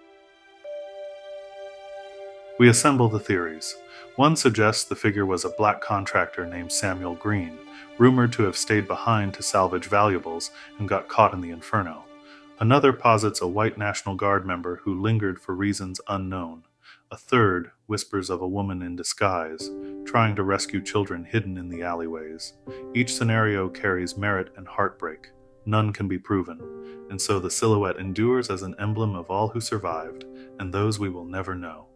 We assemble the theories. One suggests the figure was a black contractor named Samuel Green, rumored to have stayed behind to salvage valuables and got caught in the inferno. Another posits a white National Guard member who lingered for reasons unknown. A third whispers of a woman in disguise, trying to rescue children hidden in the alleyways. Each scenario carries merit and heartbreak, none can be proven, and so the silhouette endures as an emblem of all who survived and those we will never know.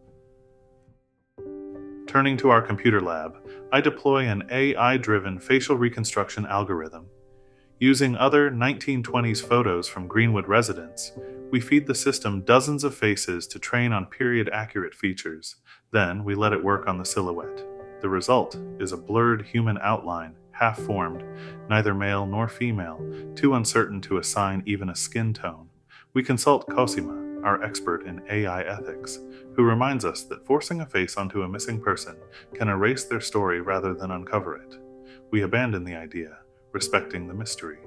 Turning to our computer lab, I deploy an AI-driven facial reconstruction algorithm. Using other 1920s photos from Greenwood residents, we feed the system dozens of faces to train on period-accurate features. Then we let it work on the silhouette. The result is a blurred human outline, half-formed, neither male nor female, too uncertain to assign even a skin tone. We consult Cosima, our expert in AI ethics, who reminds us that forcing a face onto a missing person can erase their story rather than uncover it. We abandon the idea, respecting the mystery.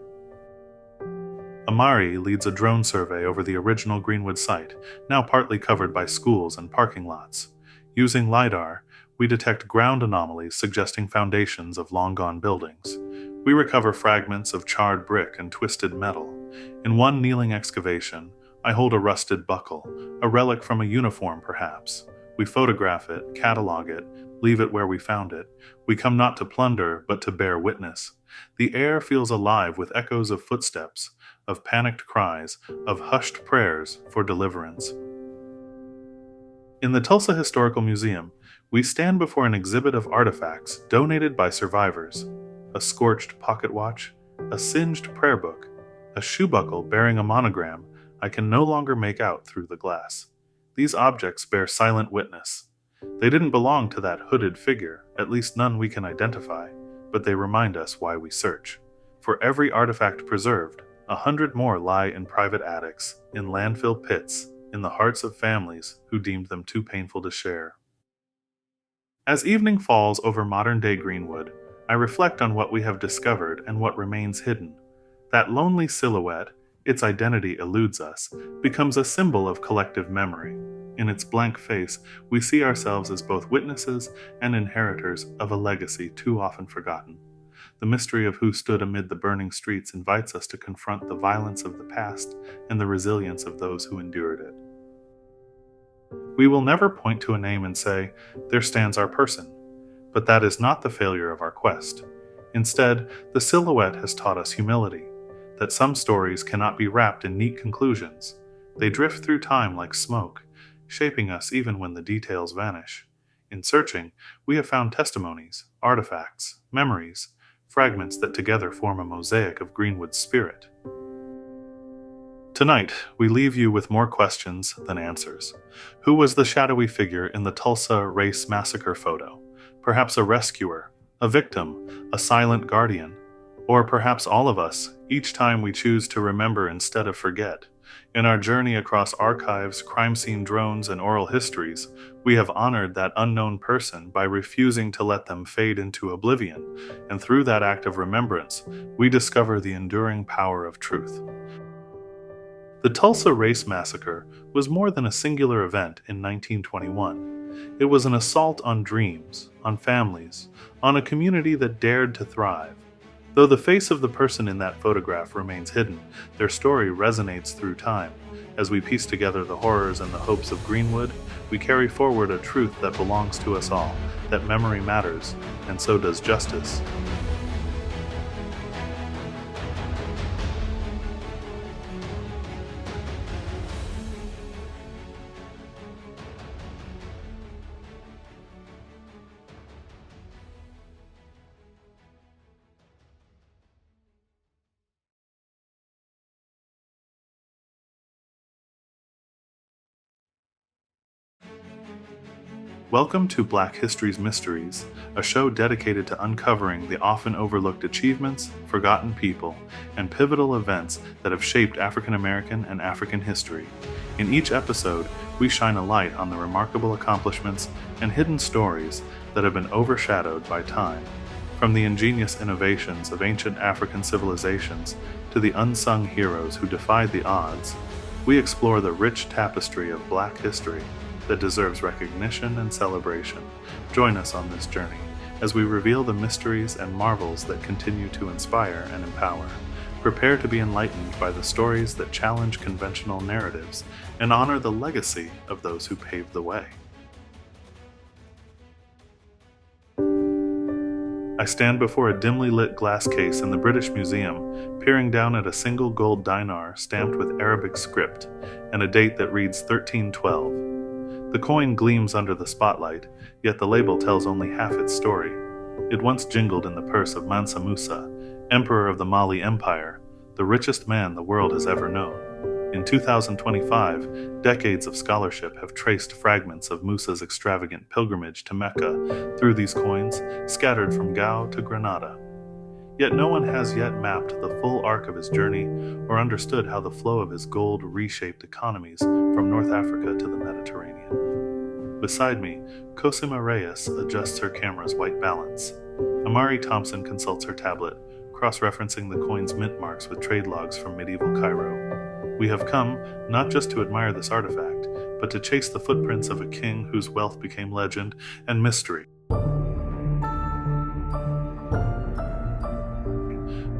Amari leads a drone survey over the original Greenwood site, now partly covered by schools and parking lots. Using LiDAR, we detect ground anomalies suggesting foundations of long-gone buildings. We recover fragments of charred brick and twisted metal. In one kneeling excavation, I hold a rusted buckle, a relic from a uniform perhaps. We photograph it, catalog it, leave it where we found it. We come not to plunder, but to bear witness. The air feels alive with echoes of footsteps, of panicked cries, of hushed prayers for deliverance. In the Tulsa Historical Museum, we stand before an exhibit of artifacts donated by survivors: a scorched pocket watch, a singed prayer book, a shoe buckle bearing a monogram I can no longer make out through the glass. These objects bear silent witness. They didn't belong to that hooded figure, at least none we can identify, but they remind us why we search. For every artifact preserved, 100 more lie in private attics, in landfill pits, in the hearts of families who deemed them too painful to share. As evening falls over modern-day Greenwood, I reflect on what we have discovered and what remains hidden. That lonely silhouette, its identity eludes us, becomes a symbol of collective memory. In its blank face, we see ourselves as both witnesses and inheritors of a legacy too often forgotten. The mystery of who stood amid the burning streets invites us to confront the violence of the past and the resilience of those who endured it. We will never point to a name and say, "There stands our person," but that is not the failure of our quest. Instead, the silhouette has taught us humility, that some stories cannot be wrapped in neat conclusions. They drift through time like smoke, shaping us even when the details vanish. In searching, we have found testimonies, artifacts, memories, fragments that together form a mosaic of Greenwood's spirit. Tonight, we leave you with more questions than answers. Who was the shadowy figure in the Tulsa race massacre photo? Perhaps a rescuer, a victim, a silent guardian, or perhaps all of us, each time we choose to remember instead of forget. In our journey across archives, crime scene drones, and oral histories, we have honored that unknown person by refusing to let them fade into oblivion, and through that act of remembrance, we discover the enduring power of truth. The Tulsa Race Massacre was more than a singular event in 1921. It was an assault on dreams, on families, on a community that dared to thrive. Though the face of the person in that photograph remains hidden, their story resonates through time. As we piece together the horrors and the hopes of Greenwood, we carry forward a truth that belongs to us all, that memory matters, and so does justice. Welcome to Black History's Mysteries, a show dedicated to uncovering the often overlooked achievements, forgotten people, and pivotal events that have shaped African American and African history. In each episode, we shine a light on the remarkable accomplishments and hidden stories that have been overshadowed by time. From the ingenious innovations of ancient African civilizations to the unsung heroes who defied the odds, we explore the rich tapestry of Black history that deserves recognition and celebration. Join us on this journey as we reveal the mysteries and marvels that continue to inspire and empower. Prepare to be enlightened by the stories that challenge conventional narratives and honor the legacy of those who paved the way. I stand before a dimly lit glass case in the British Museum, peering down at a single gold dinar stamped with Arabic script and a date that reads 1312. The coin gleams under the spotlight, yet the label tells only half its story. It once jingled in the purse of Mansa Musa, emperor of the Mali Empire, the richest man the world has ever known. In 2025, decades of scholarship have traced fragments of Musa's extravagant pilgrimage to Mecca through these coins, scattered from Gao to Granada. Yet no one has yet mapped the full arc of his journey or understood how the flow of his gold reshaped economies from North Africa to the Mediterranean. Beside me, Cosima Reyes adjusts her camera's white balance. Amari Thompson consults her tablet, cross-referencing the coin's mint marks with trade logs from medieval Cairo. We have come not just to admire this artifact, but to chase the footprints of a king whose wealth became legend and mystery.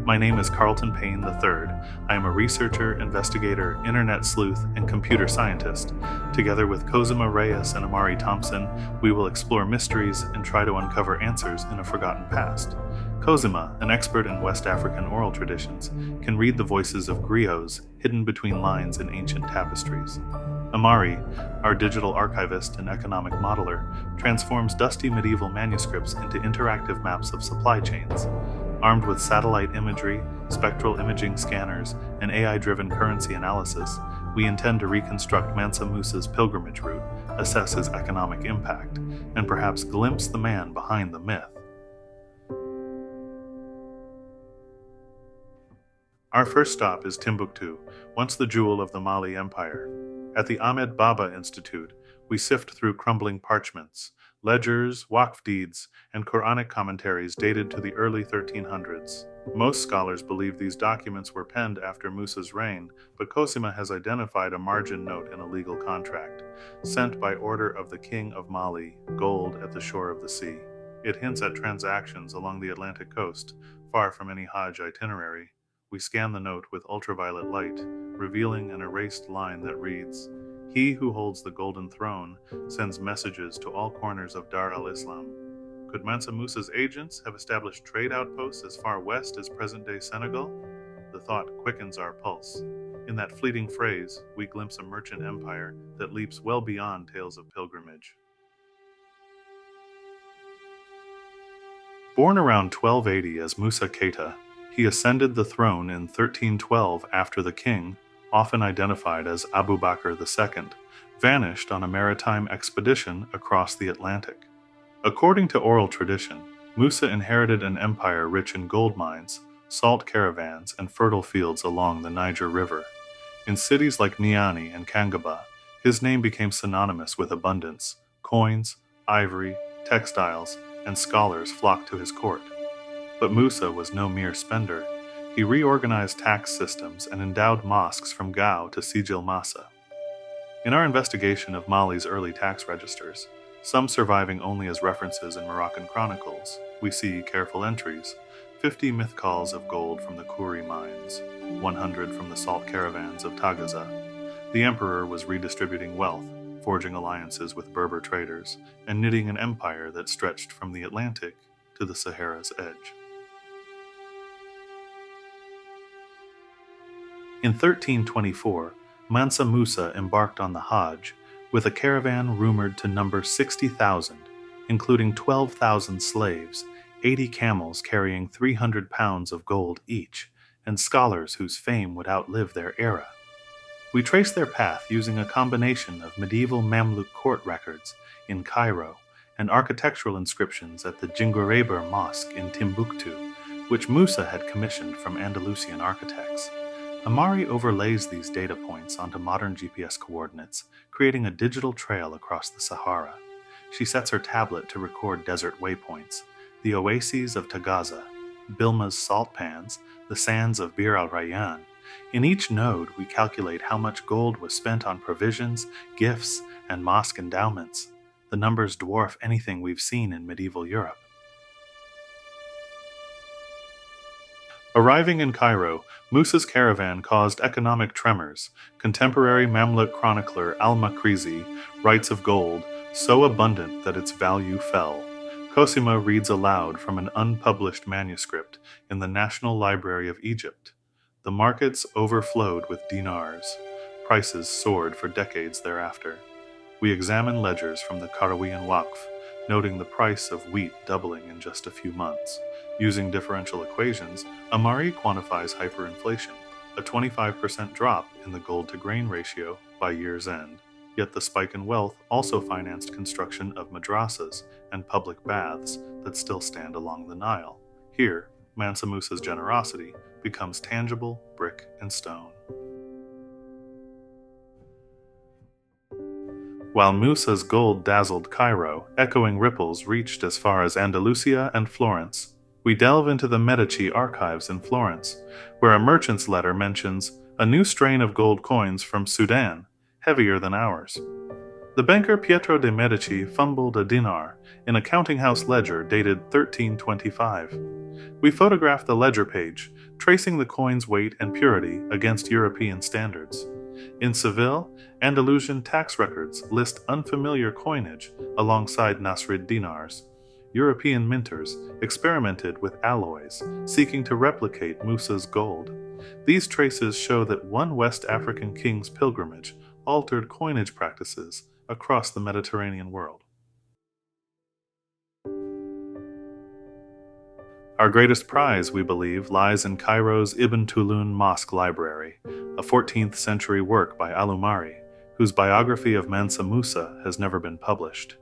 My name is Carlton Payne III. I am a researcher, investigator, internet sleuth, and computer scientist. Together with Cosima Reyes and Amari Thompson, we will explore mysteries and try to uncover answers in a forgotten past. Cosima, an expert in West African oral traditions, can read the voices of griots hidden between lines in ancient tapestries. Amari, our digital archivist and economic modeler, transforms dusty medieval manuscripts into interactive maps of supply chains. Armed with satellite imagery, spectral imaging scanners, and AI-driven currency analysis, we intend to reconstruct Mansa Musa's pilgrimage route, assess his economic impact, and perhaps glimpse the man behind the myth. Our first stop is Timbuktu, once the jewel of the Mali Empire. At the Ahmed Baba Institute, we sift through crumbling parchments, ledgers, waqf deeds, and Quranic commentaries dated to the early 1300s. Most scholars believe these documents were penned after Musa's reign, but Cosima has identified a margin note in a legal contract, sent by order of the King of Mali, gold at the shore of the sea. It hints at transactions along the Atlantic coast, far from any Hajj itinerary. We scan the note with ultraviolet light, revealing an erased line that reads, "He who holds the golden throne sends messages to all corners of Dar al-Islam." Could Mansa Musa's agents have established trade outposts as far west as present-day Senegal? The thought quickens our pulse. In that fleeting phrase, we glimpse a merchant empire that leaps well beyond tales of pilgrimage. Born around 1280 as Musa Keita, he ascended the throne in 1312 after the king, often identified as Abu Bakr II, vanished on a maritime expedition across the Atlantic. According to oral tradition, Musa inherited an empire rich in gold mines, salt caravans, and fertile fields along the Niger River. In cities like Niani and Kangaba, his name became synonymous with abundance. Coins, ivory, textiles, and scholars flocked to his court. But Musa was no mere spender. He reorganized tax systems and endowed mosques from Gao to Sijil Masa. In our investigation of Mali's early tax registers, some surviving only as references in Moroccan chronicles, we see careful entries: 50 mithqals of gold from the Kouri mines, 100 from the salt caravans of Tagaza. The emperor was redistributing wealth, forging alliances with Berber traders, and knitting an empire that stretched from the Atlantic to the Sahara's edge. In 1324, Mansa Musa embarked on the Hajj with a caravan rumored to number 60,000, including 12,000 slaves, 80 camels carrying 300 pounds of gold each, and scholars whose fame would outlive their era. We trace their path using a combination of medieval Mamluk court records in Cairo and architectural inscriptions at the Djinguereber Mosque in Timbuktu, which Musa had commissioned from Andalusian architects. Amari overlays these data points onto modern GPS coordinates, creating a digital trail across the Sahara. She sets her tablet to record desert waypoints, the oases of Tagaza, Bilma's salt pans, the sands of Bir al-Rayyan. In each node, we calculate how much gold was spent on provisions, gifts, and mosque endowments. The numbers dwarf anything we've seen in medieval Europe. Arriving in Cairo, Musa's caravan caused economic tremors. Contemporary Mamluk chronicler al-Makrizi writes of gold so abundant that its value fell. Cosima reads aloud from an unpublished manuscript in the National Library of Egypt. The markets overflowed with dinars. Prices soared for decades thereafter. We examine ledgers from the Karawiyan Waqf, noting the price of wheat doubling in just a few months. Using differential equations, Amari quantifies hyperinflation, a 25% drop in the gold-to-grain ratio by year's end. Yet the spike in wealth also financed construction of madrasas and public baths that still stand along the Nile. Here, Mansa Musa's generosity becomes tangible brick and stone. While Musa's gold dazzled Cairo, echoing ripples reached as far as Andalusia and Florence. We delve into the Medici archives in Florence, where a merchant's letter mentions a new strain of gold coins from Sudan, heavier than ours. The banker Pietro de' Medici fumbled a dinar in a counting house ledger dated 1325. We photograph the ledger page, tracing the coin's weight and purity against European standards. In Seville, Andalusian tax records list unfamiliar coinage alongside Nasrid dinars. European minters experimented with alloys, seeking to replicate Musa's gold. These traces show that one West African king's pilgrimage altered coinage practices across the Mediterranean world. Our greatest prize, we believe, lies in Cairo's Ibn Tulun Mosque Library, a 14th century work by Al-Umari, whose biography of Mansa Musa has never been published.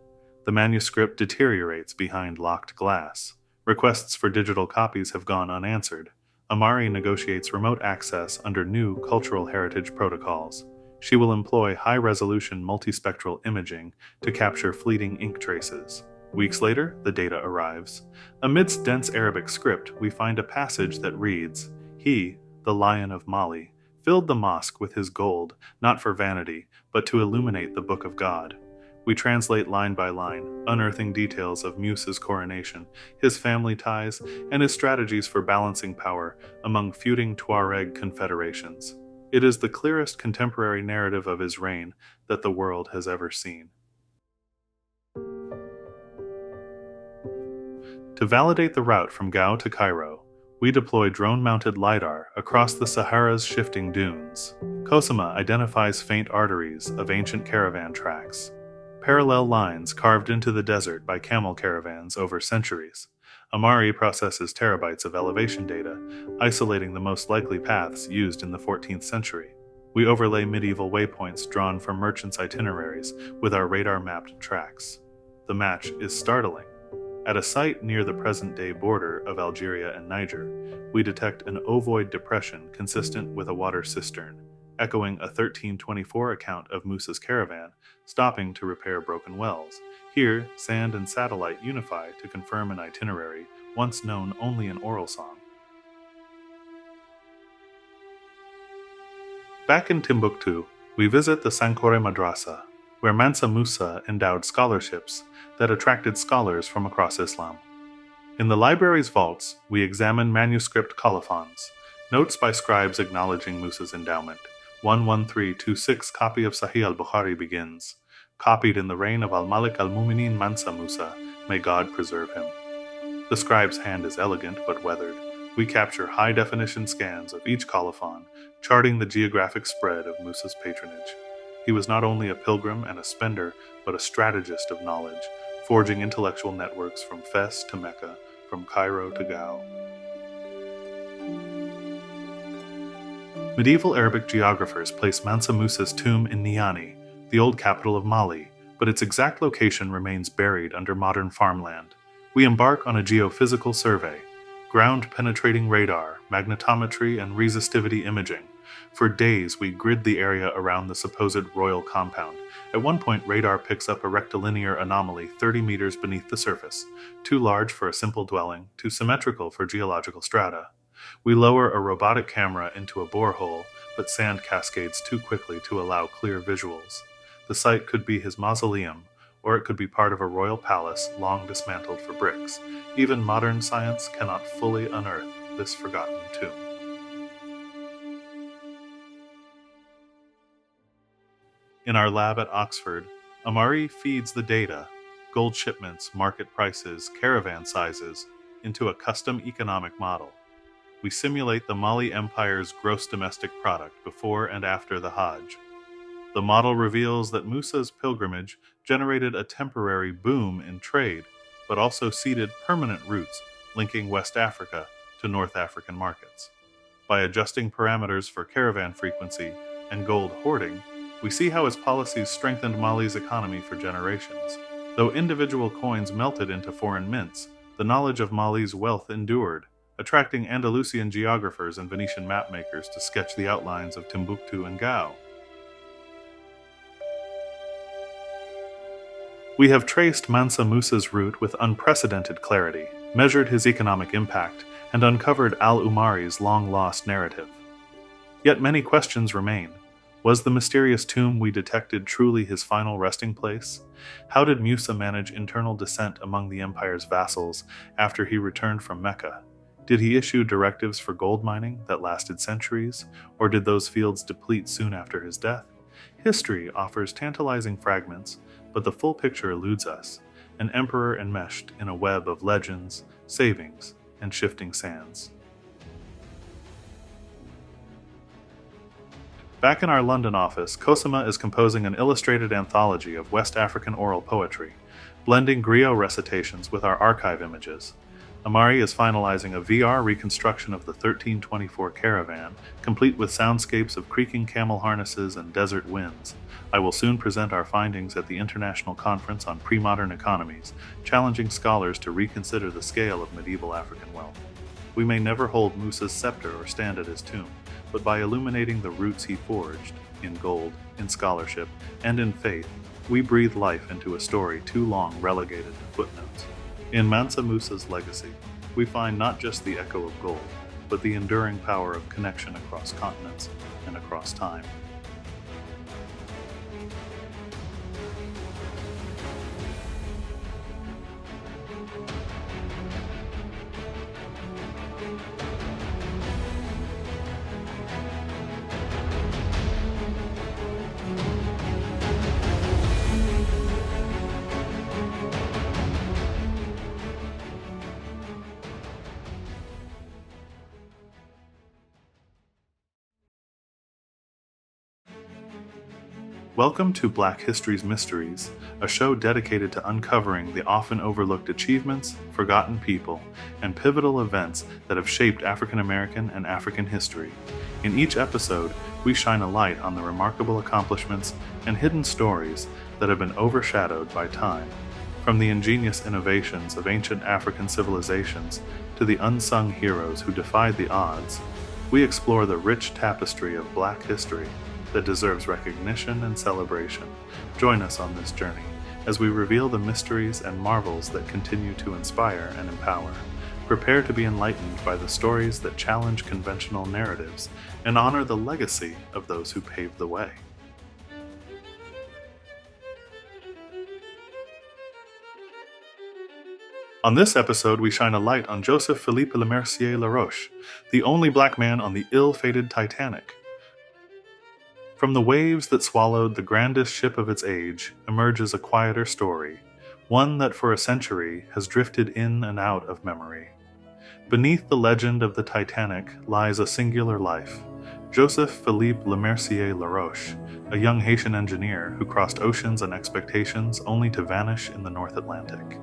The manuscript deteriorates behind locked glass. Requests for digital copies have gone unanswered. Amari negotiates remote access under new cultural heritage protocols. She will employ high-resolution multispectral imaging to capture fleeting ink traces. Weeks later, the data arrives. Amidst dense Arabic script, we find a passage that reads, "He, the Lion of Mali, filled the mosque with his gold, not for vanity, but to illuminate the Book of God." We translate line by line, unearthing details of Musa's coronation, his family ties, and his strategies for balancing power among feuding Tuareg confederations. It is the clearest contemporary narrative of his reign that the world has ever seen. To validate the route from Gao to Cairo, we deploy drone-mounted LiDAR across the Sahara's shifting dunes. Cosima identifies faint arteries of ancient caravan tracks, parallel lines carved into the desert by camel caravans over centuries. Amari processes terabytes of elevation data, isolating the most likely paths used in the 14th century. We overlay medieval waypoints drawn from merchants' itineraries with our radar-mapped tracks. The match is startling. At a site near the present-day border of Algeria and Niger, we detect an ovoid depression consistent with a water cistern, echoing a 1324 account of Musa's caravan stopping to repair broken wells. Here, sand and satellite unify to confirm an itinerary once known only in oral song. Back in Timbuktu, we visit the Sankore Madrasa, where Mansa Musa endowed scholarships that attracted scholars from across Islam. In the library's vaults, we examine manuscript colophons, notes by scribes acknowledging Musa's endowment. 11326 copy of Sahih al-Bukhari begins, "Copied in the reign of Al-Malik al-Mu'minin Mansa Musa, may God preserve him." The scribe's hand is elegant but weathered. We capture high-definition scans of each colophon, charting the geographic spread of Musa's patronage. He was not only a pilgrim and a spender, but a strategist of knowledge, forging intellectual networks from Fes to Mecca, from Cairo to Gao. Medieval Arabic geographers place Mansa Musa's tomb in Niani, the old capital of Mali, but its exact location remains buried under modern farmland. We embark on a geophysical survey, ground-penetrating radar, magnetometry, and resistivity imaging. For days, we grid the area around the supposed royal compound. At one point, radar picks up a rectilinear anomaly 30 meters beneath the surface, too large for a simple dwelling, too symmetrical for geological strata. We lower a robotic camera into a borehole, but sand cascades too quickly to allow clear visuals. The site could be his mausoleum, or it could be part of a royal palace long dismantled for bricks. Even modern science cannot fully unearth this forgotten tomb. In our lab at Oxford, Amari feeds the data, gold shipments, market prices, caravan sizes, into a custom economic model. we simulate the Mali Empire's gross domestic product before and after the Hajj. The model reveals that Musa's pilgrimage generated a temporary boom in trade, but also seeded permanent roots linking West Africa to North African markets. By adjusting parameters for caravan frequency and gold hoarding, we see how his policies strengthened Mali's economy for generations. Though individual coins melted into foreign mints, the knowledge of Mali's wealth endured, attracting Andalusian geographers and Venetian mapmakers to sketch the outlines of Timbuktu and Gao. We have traced Mansa Musa's route with unprecedented clarity, measured his economic impact, and uncovered al-Umari's long-lost narrative. Yet many questions remain. Was the mysterious tomb we detected truly his final resting place? How did Musa manage internal dissent among the empire's vassals after he returned from Mecca? Did he issue directives for gold mining that lasted centuries, or did those fields deplete soon after his death? History offers tantalizing fragments, but the full picture eludes us, an emperor enmeshed in a web of legends, savings, and shifting sands. Back in our London office, Cosima is composing an illustrated anthology of West African oral poetry, blending griot recitations with our archive images. Amari is finalizing a VR reconstruction of the 1324 caravan, complete with soundscapes of creaking camel harnesses and desert winds. I will soon present our findings at the International Conference on Pre-Modern Economies, challenging scholars to reconsider the scale of medieval African wealth. We may never hold Musa's scepter or stand at his tomb, but by illuminating the roots he forged, in gold, in scholarship, and in faith, we breathe life into a story too long relegated to footnotes. In Mansa Musa's legacy, we find not just the echo of gold, but the enduring power of connection across continents and across time. Welcome to Black History's Mysteries, a show dedicated to uncovering the often overlooked achievements, forgotten people, and pivotal events that have shaped African American and African history. In each episode, we shine a light on the remarkable accomplishments and hidden stories that have been overshadowed by time. From the ingenious innovations of ancient African civilizations to the unsung heroes who defied the odds, we explore the rich tapestry of Black history that deserves recognition and celebration. Join us on this journey as we reveal the mysteries and marvels that continue to inspire and empower. Prepare to be enlightened by the stories that challenge conventional narratives and honor the legacy of those who paved the way. On this episode, we shine a light on Joseph Philippe Lemercier Laroche, the only Black man on the ill-fated Titanic. From the waves that swallowed the grandest ship of its age emerges a quieter story, one that for a century has drifted in and out of memory. Beneath the legend of the Titanic lies a singular life, Joseph Philippe Lemercier Laroche, a young Haitian engineer who crossed oceans and expectations only to vanish in the North Atlantic.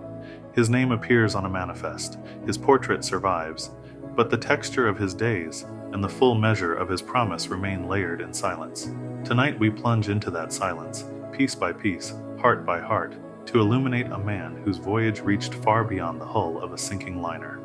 His name appears on a manifest, his portrait survives, but the texture of his days and the full measure of his promise remain layered in silence. Tonight we plunge into that silence, piece by piece, heart by heart, to illuminate a man whose voyage reached far beyond the hull of a sinking liner.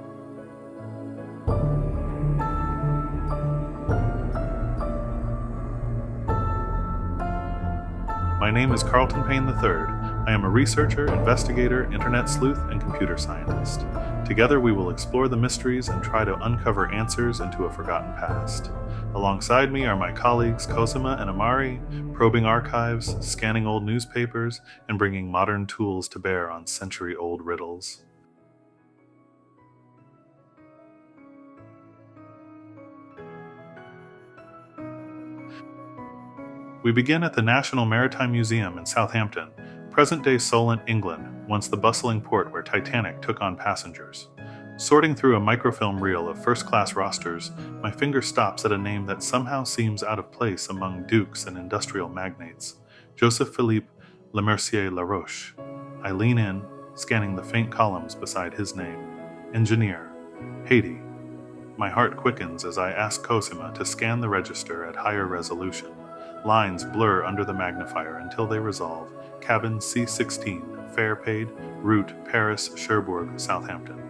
My name is Carlton Payne III. I am a researcher, investigator, internet sleuth, and computer scientist. Together we will explore the mysteries and try to uncover answers into a forgotten past. Alongside me are my colleagues Cosima and Amari, probing archives, scanning old newspapers, and bringing modern tools to bear on century-old riddles. We begin at the National Maritime Museum in Southampton, present-day Solent, England, once the bustling port where Titanic took on passengers. Sorting through a microfilm reel of first-class rosters, my finger stops at a name that somehow seems out of place among dukes and industrial magnates. Joseph-Philippe Lemercier Laroche. I lean in, scanning the faint columns beside his name. Engineer. Haiti. My heart quickens as I ask Cosima to scan the register at higher resolution. Lines blur under the magnifier until they resolve. Cabin C-16, fare paid, route Paris, Cherbourg, Southampton.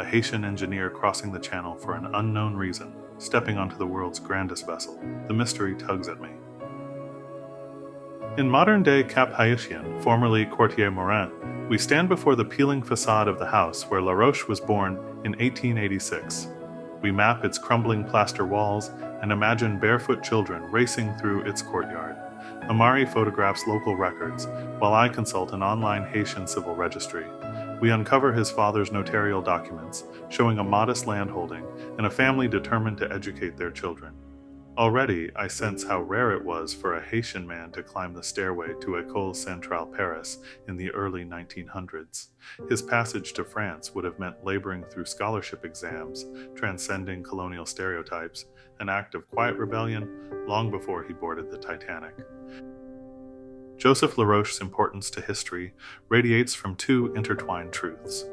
A Haitian engineer crossing the channel for an unknown reason, stepping onto the world's grandest vessel. The mystery tugs at me. In modern-day Cap Haïtien, formerly Quartier Morin, we stand before the peeling facade of the house where Laroche was born in 1886. We map its crumbling plaster walls and imagine barefoot children racing through its courtyard. Amari photographs local records, while I consult an online Haitian civil registry. We uncover his father's notarial documents, showing a modest landholding and a family determined to educate their children. Already, I sense how rare it was for a Haitian man to climb the stairway to École Centrale Paris in the early 1900s. His passage to France would have meant laboring through scholarship exams, transcending colonial stereotypes, an act of quiet rebellion long before he boarded the Titanic. Joseph Laroche's importance to history radiates from two intertwined truths.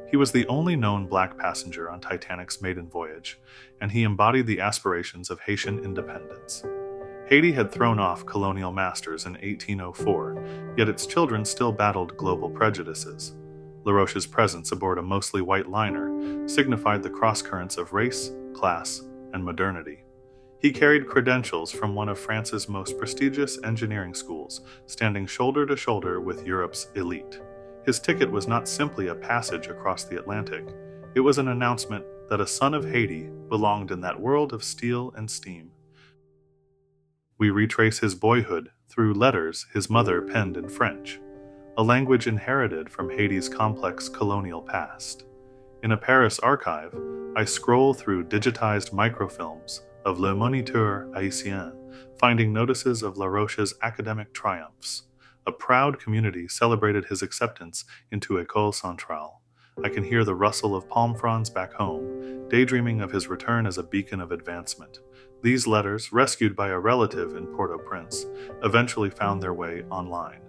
He was the only known black passenger on Titanic's maiden voyage, and he embodied the aspirations of Haitian independence. Haiti had thrown off colonial masters in 1804, yet its children still battled global prejudices. Laroche's presence aboard a mostly white liner signified the crosscurrents of race, class, and modernity. He carried credentials from one of France's most prestigious engineering schools, standing shoulder to shoulder with Europe's elite. His ticket was not simply a passage across the Atlantic. It was an announcement that a son of Haiti belonged in that world of steel and steam. We retrace his boyhood through letters his mother penned in French, a language inherited from Haiti's complex colonial past. In a Paris archive, I scroll through digitized microfilms of Le Moniteur Haïtien, finding notices of Laroche's academic triumphs. A proud community celebrated his acceptance into École Centrale. I can hear the rustle of palm fronds back home, daydreaming of his return as a beacon of advancement. These letters, rescued by a relative in Port-au-Prince, eventually found their way online.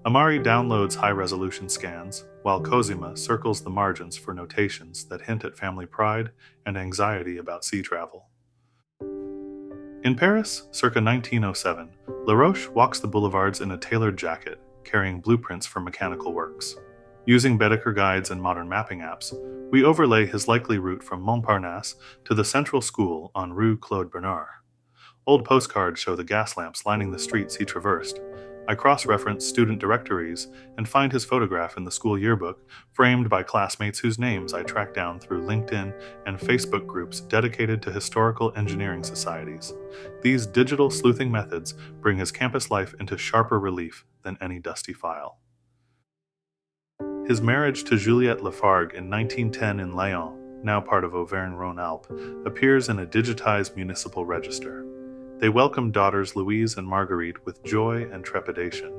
Amari downloads high-resolution scans, while Cosima circles the margins for notations that hint at family pride and anxiety about sea travel. In Paris, circa 1907, Laroche walks the boulevards in a tailored jacket, carrying blueprints for mechanical works. Using Baedeker guides and modern mapping apps, we overlay his likely route from Montparnasse to the Central School on Rue Claude Bernard. Old postcards show the gas lamps lining the streets he traversed. I cross-reference student directories and find his photograph in the school yearbook, framed by classmates whose names I track down through LinkedIn and Facebook groups dedicated to historical engineering societies. These digital sleuthing methods bring his campus life into sharper relief than any dusty file. His marriage to Juliette Lafargue in 1910 in Lyon, now part of Auvergne-Rhône-Alpes, appears in a digitized municipal register. They welcome daughters Louise and Marguerite with joy and trepidation.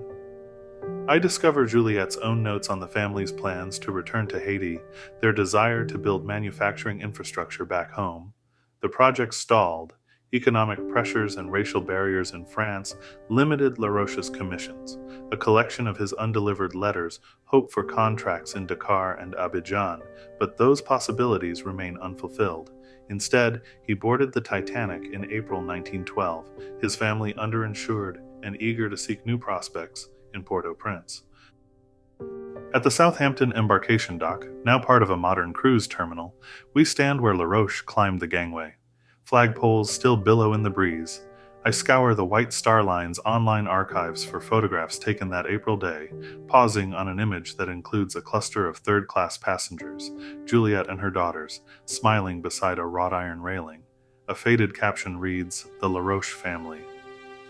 I discover Juliette's own notes on the family's plans to return to Haiti, their desire to build manufacturing infrastructure back home. The project stalled. Economic pressures and racial barriers in France limited Laroche's commissions. A collection of his undelivered letters hope for contracts in Dakar and Abidjan, but those possibilities remain unfulfilled. Instead, he boarded the Titanic in April 1912, his family underinsured and eager to seek new prospects in Port-au-Prince. At the Southampton embarkation dock, now part of a modern cruise terminal, we stand where Laroche climbed the gangway. Flagpoles still billow in the breeze. I scour the White Star Line's online archives for photographs taken that April day, pausing on an image that includes a cluster of third-class passengers, Juliette and her daughters, smiling beside a wrought iron railing. A faded caption reads, "The Laroche Family."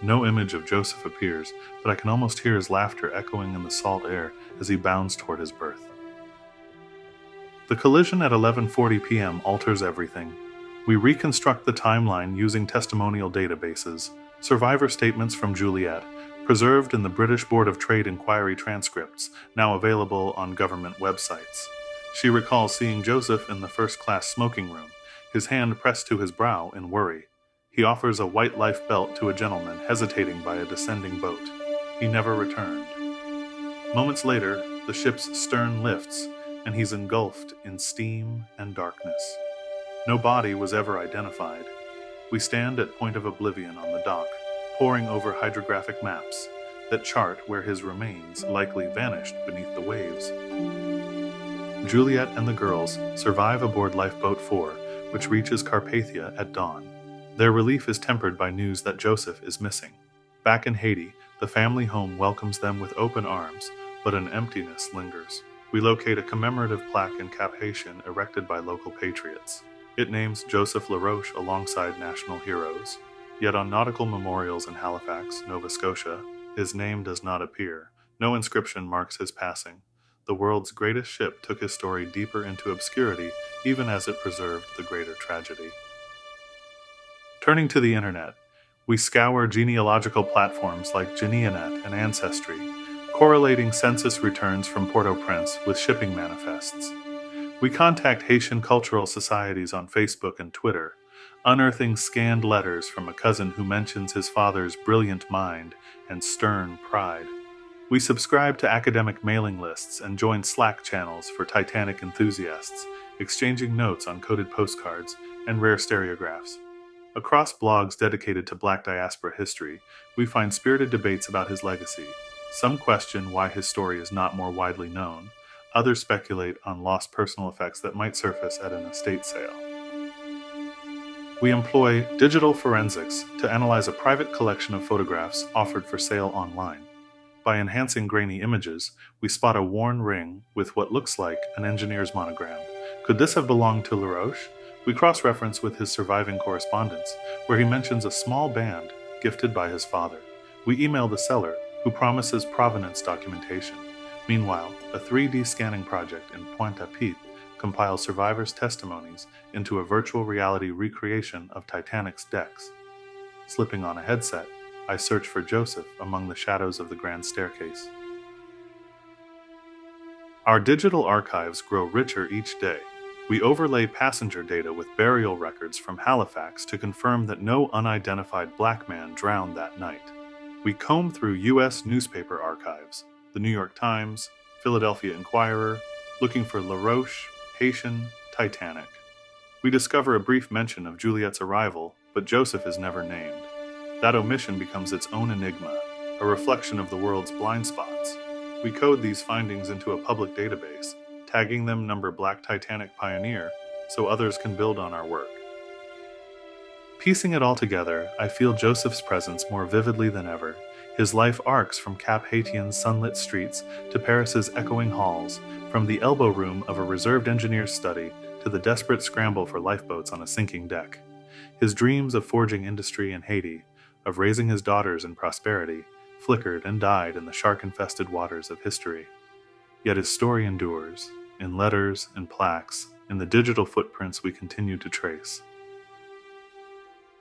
No image of Joseph appears, but I can almost hear his laughter echoing in the salt air as he bounds toward his berth. The collision at 11:40 p.m. alters everything. We reconstruct the timeline using testimonial databases, survivor statements from Juliette, preserved in the British Board of Trade Inquiry transcripts, now available on government websites. She recalls seeing Joseph in the first-class smoking room, his hand pressed to his brow in worry. He offers a white life belt to a gentleman hesitating by a descending boat. He never returned. Moments later, the ship's stern lifts, and he's engulfed in steam and darkness. No body was ever identified. We stand at point of oblivion on the dock, poring over hydrographic maps that chart where his remains likely vanished beneath the waves. Juliet and the girls survive aboard Lifeboat 4, which reaches Carpathia at dawn. Their relief is tempered by news that Joseph is missing. Back in Haiti, the family home welcomes them with open arms, but an emptiness lingers. We locate a commemorative plaque in Cap Haitien erected by local patriots. It names Joseph LaRoche alongside national heroes. Yet on nautical memorials in Halifax, Nova Scotia, his name does not appear. No inscription marks his passing. The world's greatest ship took his story deeper into obscurity, even as it preserved the greater tragedy. Turning to the internet, we scour genealogical platforms like Geneanet and Ancestry, correlating census returns from Port-au-Prince with shipping manifests. We contact Haitian cultural societies on Facebook and Twitter, unearthing scanned letters from a cousin who mentions his father's brilliant mind and stern pride. We subscribe to academic mailing lists and join Slack channels for Titanic enthusiasts, exchanging notes on coded postcards and rare stereographs. Across blogs dedicated to Black diaspora history, we find spirited debates about his legacy. Some question why his story is not more widely known. Others speculate on lost personal effects that might surface at an estate sale. We employ digital forensics to analyze a private collection of photographs offered for sale online. By enhancing grainy images, we spot a worn ring with what looks like an engineer's monogram. Could this have belonged to LaRoche? We cross-reference with his surviving correspondence, where he mentions a small band gifted by his father. We email the seller, who promises provenance documentation. Meanwhile, a 3D scanning project in Pointe-à-Pitre compiles survivors' testimonies into a virtual reality recreation of Titanic's decks. Slipping on a headset, I search for Joseph among the shadows of the grand staircase. Our digital archives grow richer each day. We overlay passenger data with burial records from Halifax to confirm that no unidentified black man drowned that night. We comb through U.S. newspaper archives, the New York Times, Philadelphia Inquirer, looking for LaRoche, Haitian, Titanic. We discover a brief mention of Juliet's arrival, but Joseph is never named. That omission becomes its own enigma, a reflection of the world's blind spots. We code these findings into a public database, tagging them number Black Titanic Pioneer, so others can build on our work. Piecing it all together, I feel Joseph's presence more vividly than ever. His life arcs from Cap Haitien's sunlit streets to Paris's echoing halls, from the elbow room of a reserved engineer's study to the desperate scramble for lifeboats on a sinking deck. His dreams of forging industry in Haiti, of raising his daughters in prosperity, flickered and died in the shark-infested waters of history. Yet his story endures, in letters and plaques, in the digital footprints we continue to trace.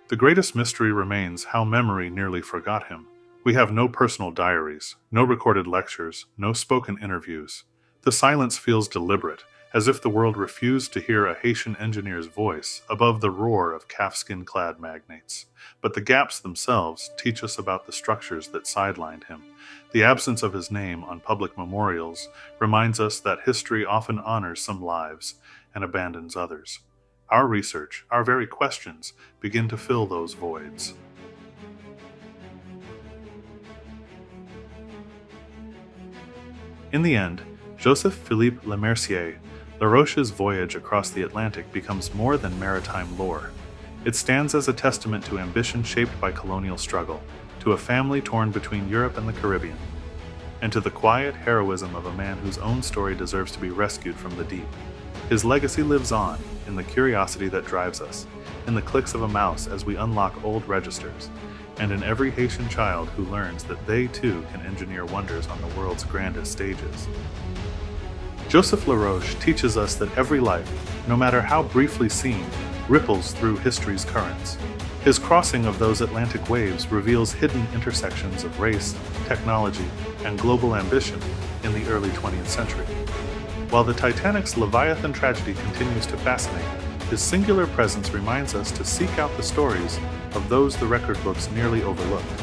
The greatest mystery remains how memory nearly forgot him. We have no personal diaries, no recorded lectures, no spoken interviews. The silence feels deliberate, as if the world refused to hear a Haitian engineer's voice above the roar of calfskin-clad magnates. But the gaps themselves teach us about the structures that sidelined him. The absence of his name on public memorials reminds us that history often honors some lives and abandons others. Our research, our very questions, begin to fill those voids. In the end, Joseph-Philippe Lemercier, LaRoche's voyage across the Atlantic becomes more than maritime lore. It stands as a testament to ambition shaped by colonial struggle, to a family torn between Europe and the Caribbean, and to the quiet heroism of a man whose own story deserves to be rescued from the deep. His legacy lives on in the curiosity that drives us, in the clicks of a mouse as we unlock old registers, and in every Haitian child who learns that they too can engineer wonders on the world's grandest stages. Joseph LaRoche teaches us that every life, no matter how briefly seen, ripples through history's currents. His crossing of those Atlantic waves reveals hidden intersections of race, technology, and global ambition, in the early 20th century. While the Titanic's Leviathan tragedy continues to fascinate, his singular presence reminds us to seek out the stories of those the record books nearly overlooked.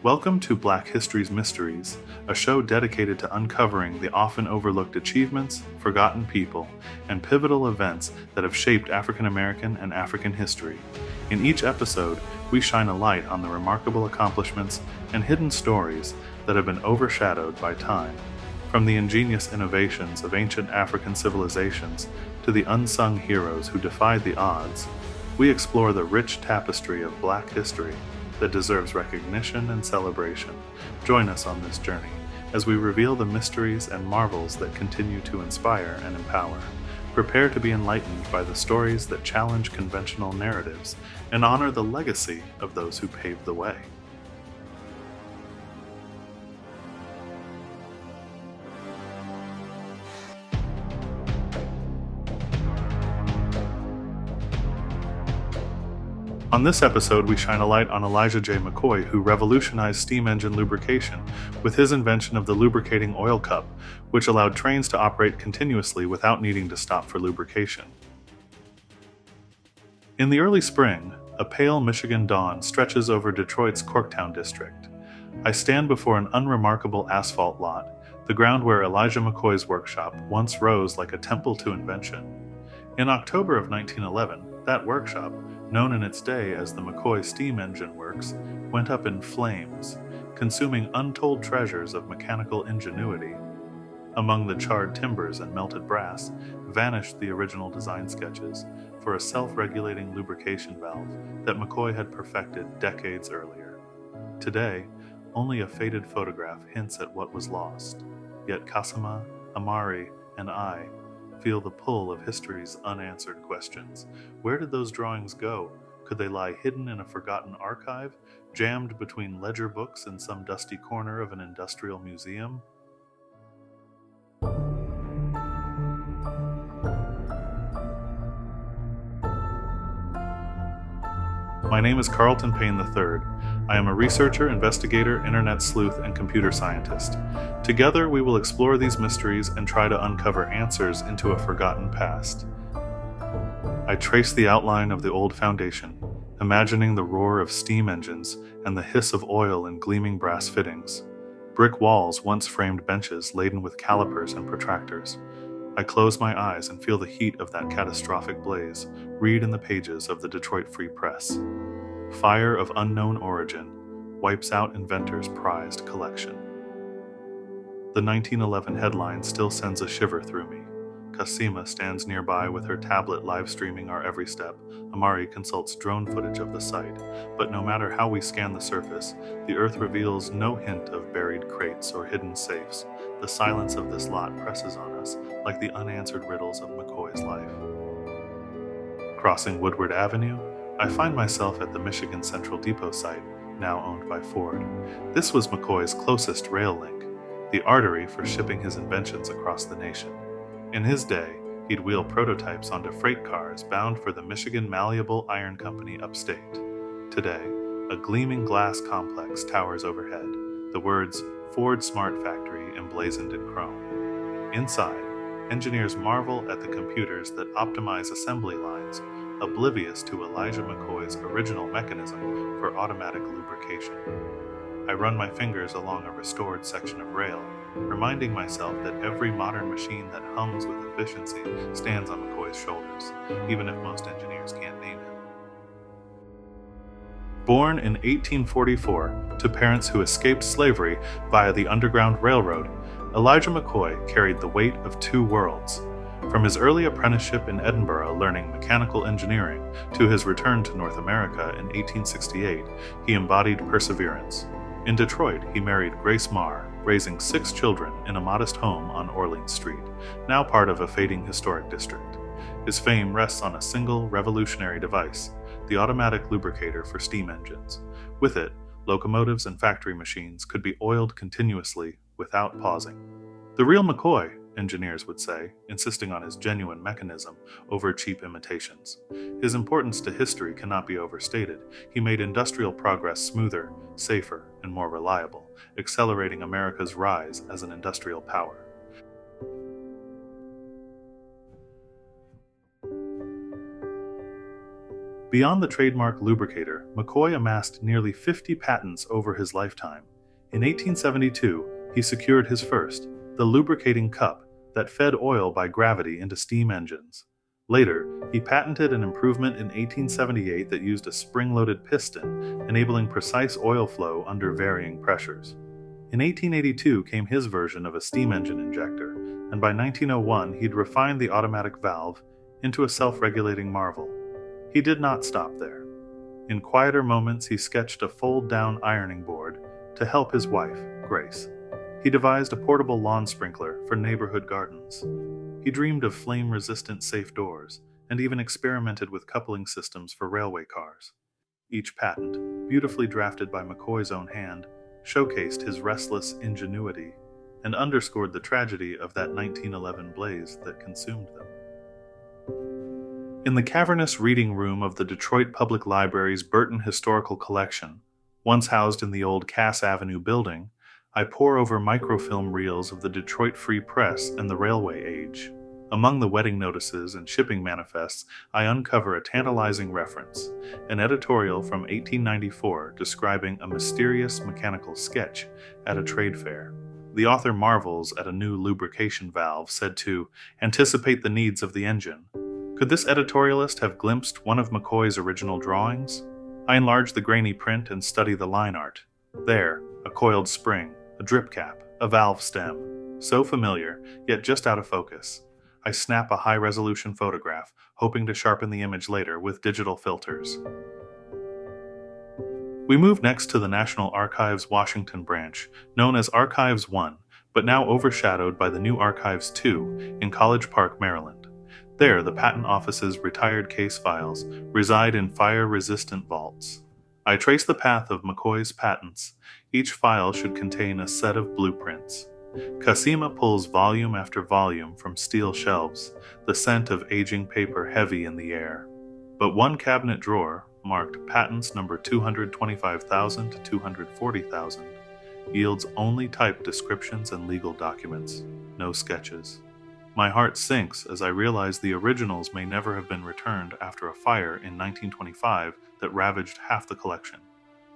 Welcome to Black History's Mysteries, a show dedicated to uncovering the often overlooked achievements, forgotten people, and pivotal events that have shaped African American and African history. In each episode, we shine a light on the remarkable accomplishments and hidden stories that have been overshadowed by time. From the ingenious innovations of ancient African civilizations to the unsung heroes who defied the odds, we explore the rich tapestry of Black history that deserves recognition and celebration. Join us on this journey as we reveal the mysteries and marvels that continue to inspire and empower. Prepare to be enlightened by the stories that challenge conventional narratives and honor the legacy of those who paved the way. On this episode, we shine a light on Elijah J. McCoy, who revolutionized steam engine lubrication with his invention of the lubricating oil cup, which allowed trains to operate continuously without needing to stop for lubrication. In the early spring, a pale Michigan dawn stretches over Detroit's Corktown district. I stand before an unremarkable asphalt lot, the ground where Elijah McCoy's workshop once rose like a temple to invention. In October of 1911, that workshop, known in its day as the McCoy Steam Engine Works, went up in flames, consuming untold treasures of mechanical ingenuity. Among the charred timbers and melted brass vanished the original design sketches for a self-regulating lubrication valve that McCoy had perfected decades earlier. Today, only a faded photograph hints at what was lost, yet Kasama, Amari, and I feel the pull of history's unanswered questions. Where did those drawings go? Could they lie hidden in a forgotten archive, jammed between ledger books in some dusty corner of an industrial museum? My name is Carlton Payne III. I am a researcher, investigator, internet sleuth, and computer scientist. Together, we will explore these mysteries and try to uncover answers into a forgotten past. I trace the outline of the old foundation, imagining the roar of steam engines and the hiss of oil in gleaming brass fittings. Brick walls once framed benches laden with calipers and protractors. I close my eyes and feel the heat of that catastrophic blaze read in the pages of the Detroit Free Press. Fire of unknown origin wipes out inventor's prized collection. The 1911 headline still sends a shiver through me. Kasima stands nearby with her tablet live streaming our every step. Amari consults drone footage of the site, but no matter how we scan the surface, the earth reveals no hint of buried crates or hidden safes. The silence of this lot presses on us like the unanswered riddles of McCoy's life. Crossing Woodward Avenue, I find myself at the Michigan Central Depot site, now owned by Ford. This was McCoy's closest rail link, the artery for shipping his inventions across the nation. In his day, he'd wheel prototypes onto freight cars bound for the Michigan Malleable Iron Company upstate. Today, a gleaming glass complex towers overhead, the words Ford Smart Factory emblazoned in chrome. Inside, engineers marvel at the computers that optimize assembly lines, oblivious to Elijah McCoy's original mechanism for automatic lubrication. I run my fingers along a restored section of rail, reminding myself that every modern machine that hums with efficiency stands on McCoy's shoulders, even if most engineers can't name him. Born in 1844 to parents who escaped slavery via the Underground Railroad, Elijah McCoy carried the weight of two worlds. From his early apprenticeship in Edinburgh learning mechanical engineering to his return to North America in 1868, he embodied perseverance. In Detroit, he married Grace Marr, raising 6 children in a modest home on Orleans Street, now part of a fading historic district. His fame rests on a single revolutionary device, the automatic lubricator for steam engines. With it, Locomotives and factory machines could be oiled continuously without pausing. The real McCoy, engineers would say, insisting on his genuine mechanism over cheap imitations. His importance to history cannot be overstated. He made industrial progress smoother, safer, and more reliable, accelerating America's rise as an industrial power. Beyond the trademark lubricator, McCoy amassed nearly 50 patents over his lifetime. In 1872, he secured his first, the lubricating cup that fed oil by gravity into steam engines. Later, he patented an improvement in 1878 that used a spring-loaded piston, enabling precise oil flow under varying pressures. In 1882 came his version of a steam engine injector, and by 1901 he'd refined the automatic valve into a self-regulating marvel. He did not stop there. In quieter moments, he sketched a fold-down ironing board to help his wife, Grace. He devised a portable lawn sprinkler for neighborhood gardens. He dreamed of flame-resistant safe doors, and even experimented with coupling systems for railway cars. Each patent, beautifully drafted by McCoy's own hand, showcased his restless ingenuity and underscored the tragedy of that 1911 blaze that consumed them. In the cavernous reading room of the Detroit Public Library's Burton Historical Collection, once housed in the old Cass Avenue building, I pore over microfilm reels of the Detroit Free Press and the railway age. Among the wedding notices and shipping manifests, I uncover a tantalizing reference, an editorial from 1894 describing a mysterious mechanical sketch at a trade fair. The author marvels at a new lubrication valve said to anticipate the needs of the engine. Could this editorialist have glimpsed one of McCoy's original drawings? I enlarge the grainy print and study the line art. There, a coiled spring, a drip cap, a valve stem. So familiar, yet just out of focus. I snap a high-resolution photograph, hoping to sharpen the image later with digital filters. We move next to the National Archives Washington branch, known as Archives 1, but now overshadowed by the new Archives 2 in College Park, Maryland. There, the Patent Office's retired case files reside in fire-resistant vaults. I trace the path of McCoy's patents. Each file should contain a set of blueprints. Cassima pulls volume after volume from steel shelves, the scent of aging paper heavy in the air. But one cabinet drawer, marked Patents number 225,000 to 240,000, yields only typed descriptions and legal documents, no sketches. My heart sinks as I realize the originals may never have been returned after a fire in 1925 that ravaged half the collection.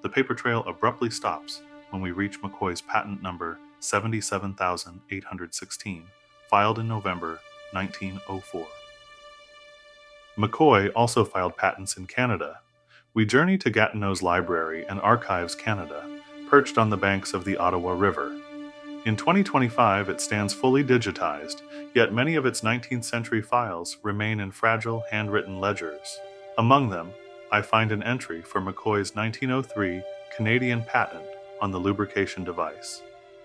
The paper trail abruptly stops when we reach McCoy's patent number 77,816, filed in November 1904. McCoy also filed patents in Canada. We journey to Gatineau's Library and Archives Canada, perched on the banks of the Ottawa River. In 2025, it stands fully digitized, yet many of its 19th century files remain in fragile handwritten ledgers. Among them, I find an entry for McCoy's 1903 Canadian patent on the lubrication device.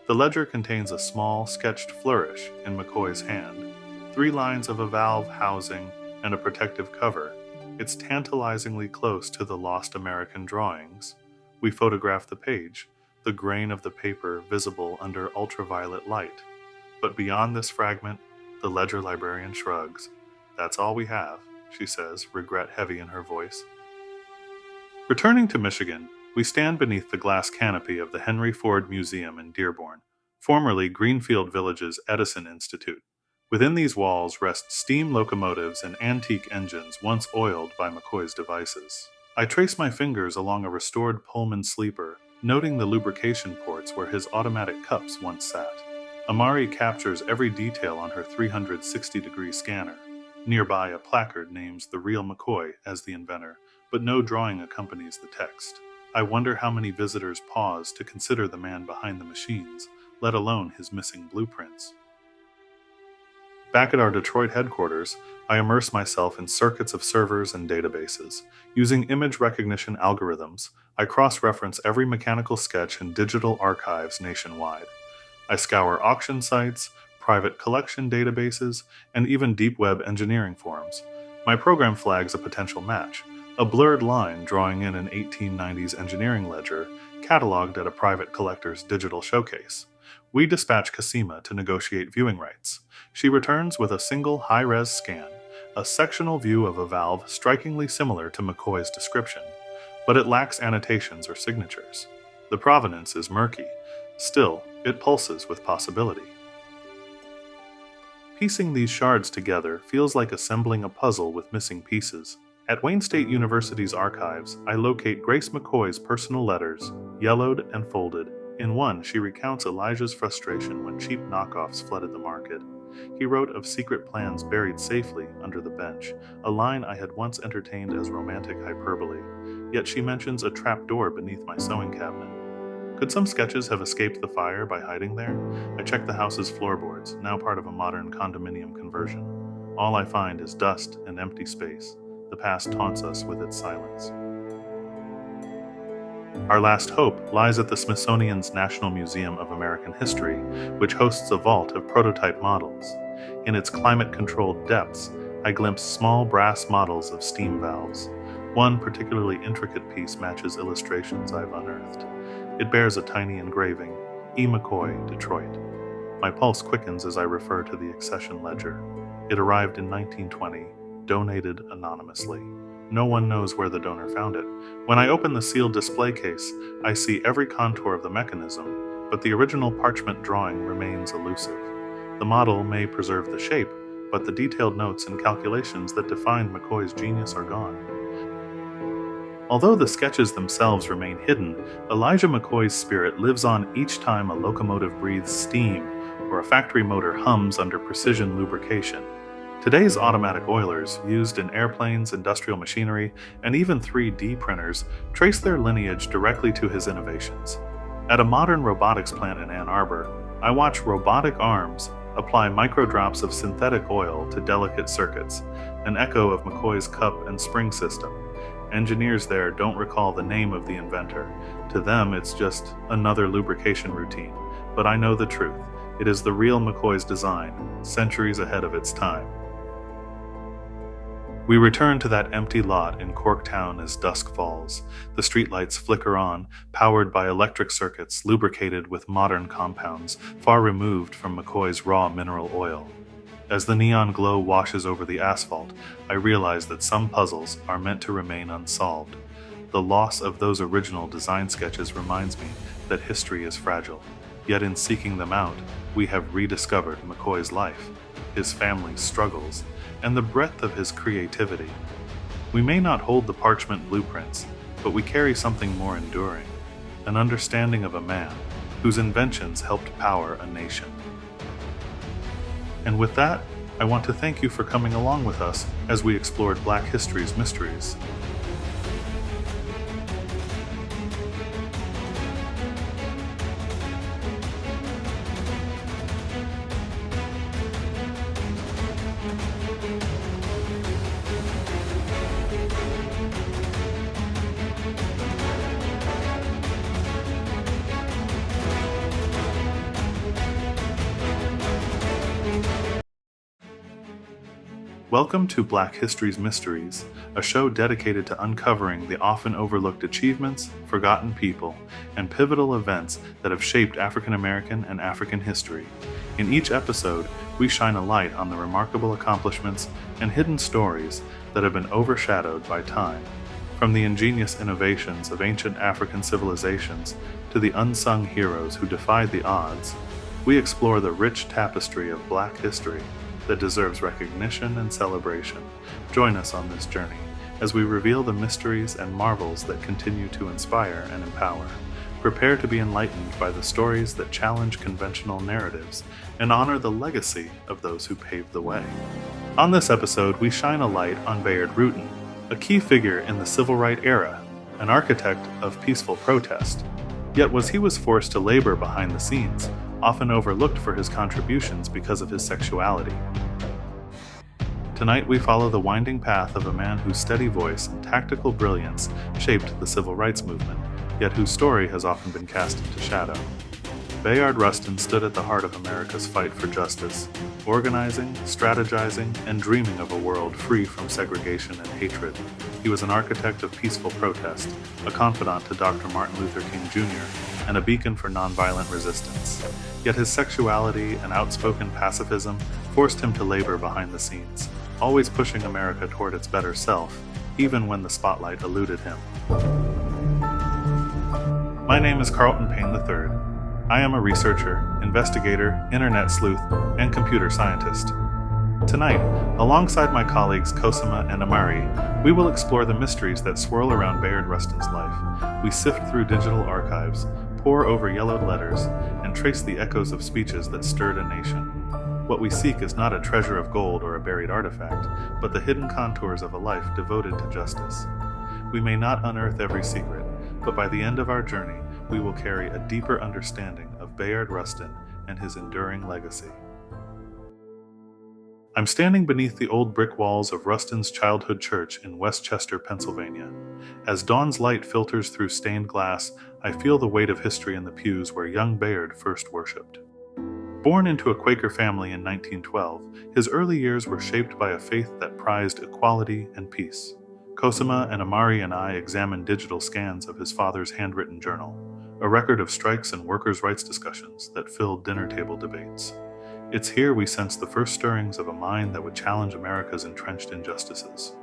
The ledger contains a small, sketched flourish in McCoy's hand, 3 lines of a valve housing and a protective cover. It's tantalizingly close to the lost American drawings. We photograph the page, the grain of the paper visible under ultraviolet light. But beyond this fragment, the ledger librarian shrugs. That's all we have, she says, regret heavy in her voice. Returning to Michigan, we stand beneath the glass canopy of the Henry Ford Museum in Dearborn, formerly Greenfield Village's Edison Institute. Within these walls rest steam locomotives and antique engines once oiled by McCoy's devices. I trace my fingers along a restored Pullman sleeper, noting the lubrication ports where his automatic cups once sat. Amari captures every detail on her 360-degree scanner. Nearby, a placard names the real McCoy as the inventor, but no drawing accompanies the text. I wonder how many visitors pause to consider the man behind the machines, let alone his missing blueprints. Back at our Detroit headquarters, I immerse myself in circuits of servers and databases. Using image recognition algorithms, I cross-reference every mechanical sketch in digital archives nationwide. I scour auction sites, private collection databases, and even deep web engineering forums. My program flags a potential match, a blurred line drawing in an 1890s engineering ledger cataloged at a private collector's digital showcase. We dispatch Cosima to negotiate viewing rights. She returns with a single high-res scan, a sectional view of a valve strikingly similar to McCoy's description, but it lacks annotations or signatures. The provenance is murky. Still, it pulses with possibility. Piecing these shards together feels like assembling a puzzle with missing pieces. At Wayne State University's archives, I locate Grace McCoy's personal letters, yellowed and folded. In one, she recounts Elijah's frustration when cheap knockoffs flooded the market. He wrote of secret plans buried safely under the bench, a line I had once entertained as romantic hyperbole, yet she mentions a trap door beneath my sewing cabinet. Could some sketches have escaped the fire by hiding there? I check the house's floorboards, now part of a modern condominium conversion. All I find is dust and empty space. The past taunts us with its silence. Our last hope lies at the Smithsonian's National Museum of American History, which hosts a vault of prototype models. In its climate-controlled depths, I glimpse small brass models of steam valves. One particularly intricate piece matches illustrations I've unearthed. It bears a tiny engraving, E. McCoy, Detroit. My pulse quickens as I refer to the accession ledger. It arrived in 1920, donated anonymously. No one knows where the donor found it. When I open the sealed display case, I see every contour of the mechanism, but the original parchment drawing remains elusive. The model may preserve the shape, but the detailed notes and calculations that defined McCoy's genius are gone. Although the sketches themselves remain hidden, Elijah McCoy's spirit lives on each time a locomotive breathes steam or a factory motor hums under precision lubrication. Today's automatic oilers, used in airplanes, industrial machinery, and even 3D printers, trace their lineage directly to his innovations. At a modern robotics plant in Ann Arbor, I watch robotic arms apply microdrops of synthetic oil to delicate circuits, an echo of McCoy's cup and spring system. Engineers there don't recall the name of the inventor. To them, it's just another lubrication routine. But I know the truth. It is the real McCoy's design, centuries ahead of its time. We return to that empty lot in Corktown as dusk falls. The streetlights flicker on, powered by electric circuits lubricated with modern compounds, far removed from McCoy's raw mineral oil. As the neon glow washes over the asphalt, I realize that some puzzles are meant to remain unsolved. The loss of those original design sketches reminds me that history is fragile. Yet in seeking them out, we have rediscovered McCoy's life, his family's struggles, and the breadth of his creativity. We may not hold the parchment blueprints, but we carry something more enduring, an understanding of a man whose inventions helped power a nation. And with that, I want to thank you for coming along with us as we explored Black history's mysteries. Welcome to Black History's Mysteries, a show dedicated to uncovering the often overlooked achievements, forgotten people, and pivotal events that have shaped African American and African history. In each episode, we shine a light on the remarkable accomplishments and hidden stories that have been overshadowed by time. From the ingenious innovations of ancient African civilizations to the unsung heroes who defied the odds, we explore the rich tapestry of Black history that deserves recognition and celebration. Join us on this journey as we reveal the mysteries and marvels that continue to inspire and empower. Prepare to be enlightened by the stories that challenge conventional narratives and honor the legacy of those who paved the way. On this episode, we shine a light on Bayard Rustin, a key figure in the civil rights era, an architect of peaceful protest. Yet he was forced to labor behind the scenes, often overlooked for his contributions because of his sexuality. Tonight we follow the winding path of a man whose steady voice and tactical brilliance shaped the civil rights movement, yet whose story has often been cast into shadow. Bayard Rustin stood at the heart of America's fight for justice, organizing, strategizing, and dreaming of a world free from segregation and hatred. He was an architect of peaceful protest, a confidant to Dr. Martin Luther King Jr., and a beacon for nonviolent resistance. Yet his sexuality and outspoken pacifism forced him to labor behind the scenes, always pushing America toward its better self, even when the spotlight eluded him. My name is Carlton Payne III. I am a researcher, investigator, internet sleuth, and computer scientist. Tonight, alongside my colleagues Cosima and Amari, we will explore the mysteries that swirl around Bayard Rustin's life. We sift through digital archives, pore over yellowed letters, and trace the echoes of speeches that stirred a nation. What we seek is not a treasure of gold or a buried artifact, but the hidden contours of a life devoted to justice. We may not unearth every secret, but by the end of our journey, we will carry a deeper understanding of Bayard Rustin and his enduring legacy. I'm standing beneath the old brick walls of Rustin's childhood church in Westchester, Pennsylvania. As dawn's light filters through stained glass, I feel the weight of history in the pews where young Bayard first worshipped. Born into a Quaker family in 1912, his early years were shaped by a faith that prized equality and peace. Cosima and Amari and I examined digital scans of his father's handwritten journal, a record of strikes and workers' rights discussions that filled dinner table debates. It's here we sense the first stirrings of a mind that would challenge America's entrenched injustices.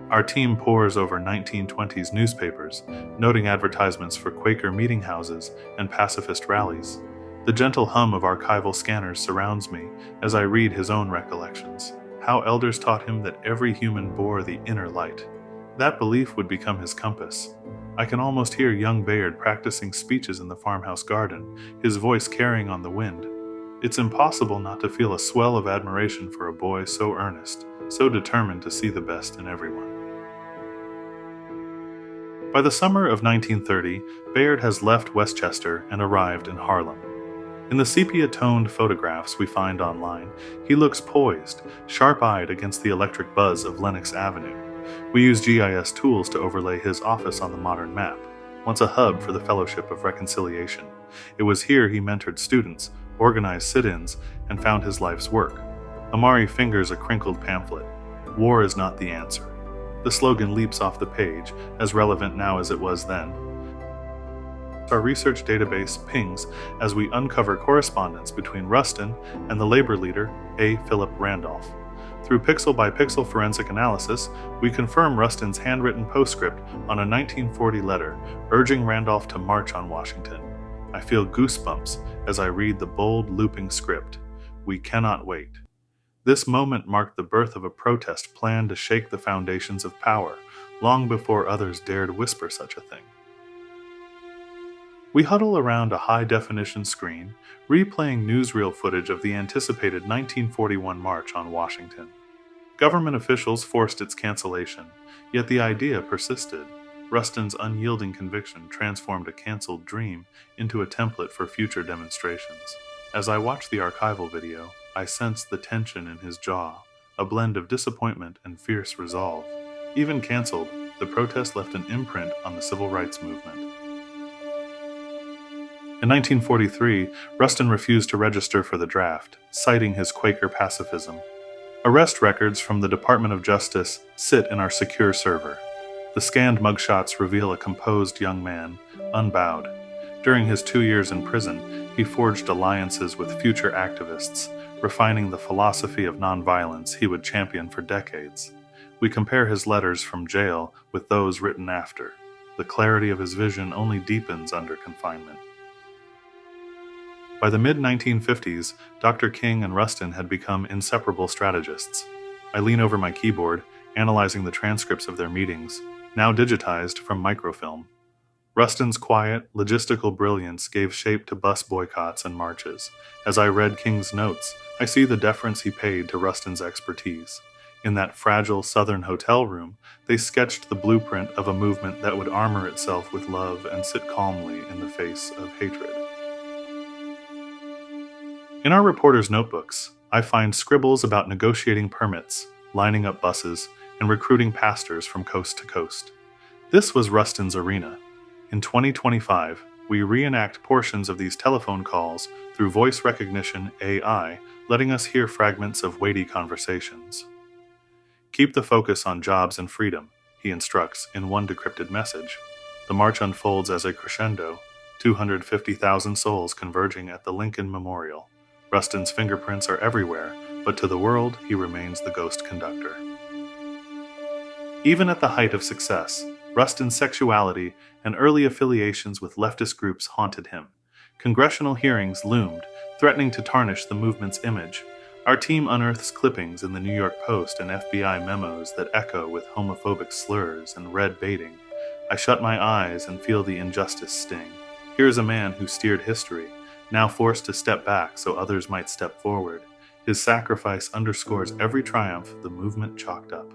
Our team pores over 1920s newspapers, noting advertisements for Quaker meeting houses and pacifist rallies. The gentle hum of archival scanners surrounds me as I read his own recollections, how elders taught him that every human bore the inner light. That belief would become his compass. I can almost hear young Bayard practicing speeches in the farmhouse garden, his voice carrying on the wind. It's impossible not to feel a swell of admiration for a boy so earnest, so determined to see the best in everyone. By the summer of 1930, Bayard has left Westchester and arrived in Harlem. In the sepia-toned photographs we find online, he looks poised, sharp-eyed against the electric buzz of Lenox Avenue. We use GIS tools to overlay his office on the modern map, once a hub for the Fellowship of Reconciliation. It was here he mentored students, organized sit-ins, and found his life's work. Amari fingers a crinkled pamphlet. War is not the answer. The slogan leaps off the page, as relevant now as it was then. Our research database pings as we uncover correspondence between Rustin and the labor leader, A. Philip Randolph. Through pixel-by-pixel forensic analysis, we confirm Rustin's handwritten postscript on a 1940 letter urging Randolph to march on Washington. I feel goosebumps as I read the bold, looping script. We cannot wait. This moment marked the birth of a protest planned to shake the foundations of power, long before others dared whisper such a thing. We huddle around a high-definition screen, replaying newsreel footage of the anticipated 1941 March on Washington. Government officials forced its cancellation, yet the idea persisted. Rustin's unyielding conviction transformed a canceled dream into a template for future demonstrations. As I watch the archival video, I sense the tension in his jaw, a blend of disappointment and fierce resolve. Even canceled, the protest left an imprint on the civil rights movement. In 1943, Rustin refused to register for the draft, citing his Quaker pacifism. Arrest records from the Department of Justice sit in our secure server. The scanned mugshots reveal a composed young man, unbowed. During his 2 years in prison, he forged alliances with future activists, refining the philosophy of nonviolence he would champion for decades. We compare his letters from jail with those written after. The clarity of his vision only deepens under confinement. By the mid-1950s, Dr. King and Rustin had become inseparable strategists. I lean over my keyboard, analyzing the transcripts of their meetings, now digitized from microfilm. Rustin's quiet, logistical brilliance gave shape to bus boycotts and marches. As I read King's notes, I see the deference he paid to Rustin's expertise. In that fragile southern hotel room, they sketched the blueprint of a movement that would armor itself with love and sit calmly in the face of hatred. In our reporters' notebooks, I find scribbles about negotiating permits, lining up buses, and recruiting pastors from coast to coast. This was Rustin's arena. In 2025, we reenact portions of these telephone calls through voice recognition AI, letting us hear fragments of weighty conversations. Keep the focus on jobs and freedom, he instructs in one decrypted message. The march unfolds as a crescendo, 250,000 souls converging at the Lincoln Memorial. Rustin's fingerprints are everywhere, but to the world, he remains the ghost conductor. Even at the height of success, Rustin's sexuality and early affiliations with leftist groups haunted him. Congressional hearings loomed, threatening to tarnish the movement's image. Our team unearths clippings in the New York Post and FBI memos that echo with homophobic slurs and red baiting. I shut my eyes and feel the injustice sting. Here is a man who steered history, now forced to step back so others might step forward. His sacrifice underscores every triumph the movement chalked up.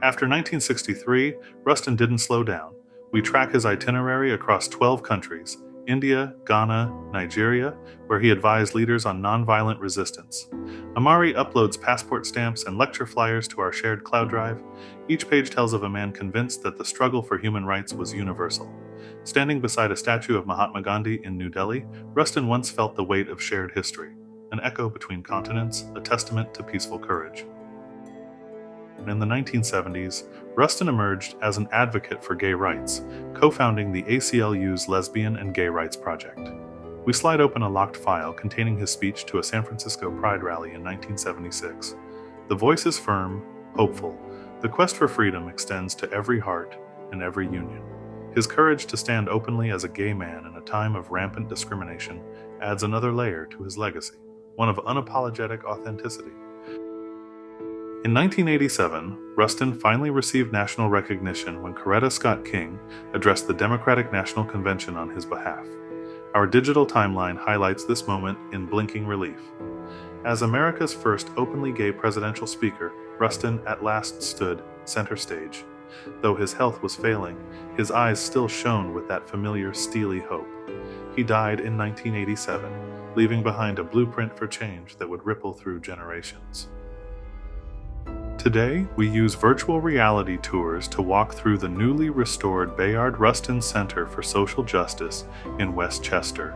After 1963, Rustin didn't slow down. We track his itinerary across 12 countries: India, Ghana, Nigeria, where he advised leaders on nonviolent resistance. Amari uploads passport stamps and lecture flyers to our shared cloud drive. Each page tells of a man convinced that the struggle for human rights was universal. Standing beside a statue of Mahatma Gandhi in New Delhi, Rustin once felt the weight of shared history, an echo between continents, a testament to peaceful courage. In the 1970s, Rustin emerged as an advocate for gay rights, co-founding the ACLU's Lesbian and Gay Rights Project. We slide open a locked file containing his speech to a San Francisco Pride rally in 1976. The voice is firm, hopeful. The quest for freedom extends to every heart and every union. His courage to stand openly as a gay man in a time of rampant discrimination adds another layer to his legacy, one of unapologetic authenticity. In 1987, Rustin finally received national recognition when Coretta Scott King addressed the Democratic National Convention on his behalf. Our digital timeline highlights this moment in blinking relief. As America's first openly gay presidential speaker, Rustin at last stood center stage. Though his health was failing, his eyes still shone with that familiar steely hope. He died in 1987, leaving behind a blueprint for change that would ripple through generations. Today, we use virtual reality tours to walk through the newly restored Bayard Rustin Center for Social Justice in Westchester.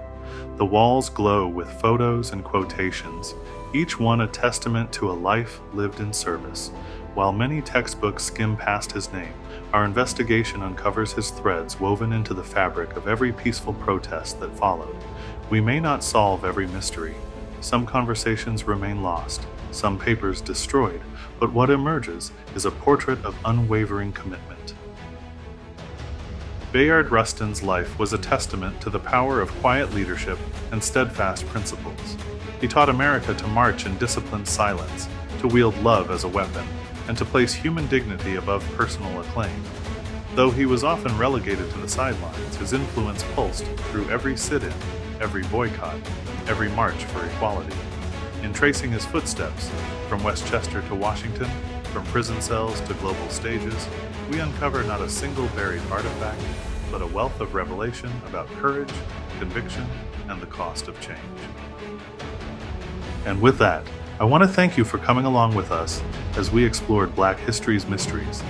The walls glow with photos and quotations, each one a testament to a life lived in service. While many textbooks skim past his name, our investigation uncovers his threads woven into the fabric of every peaceful protest that followed. We may not solve every mystery. Some conversations remain lost, some papers destroyed, but what emerges is a portrait of unwavering commitment. Bayard Rustin's life was a testament to the power of quiet leadership and steadfast principles. He taught America to march in disciplined silence, to wield love as a weapon, and to place human dignity above personal acclaim. Though he was often relegated to the sidelines, his influence pulsed through every sit-in, every boycott, every march for equality. In tracing his footsteps, from Westchester to Washington, from prison cells to global stages, we uncover not a single buried artifact, but a wealth of revelation about courage, conviction, and the cost of change. And with that, I want to thank you for coming along with us as we explored Black history's mysteries.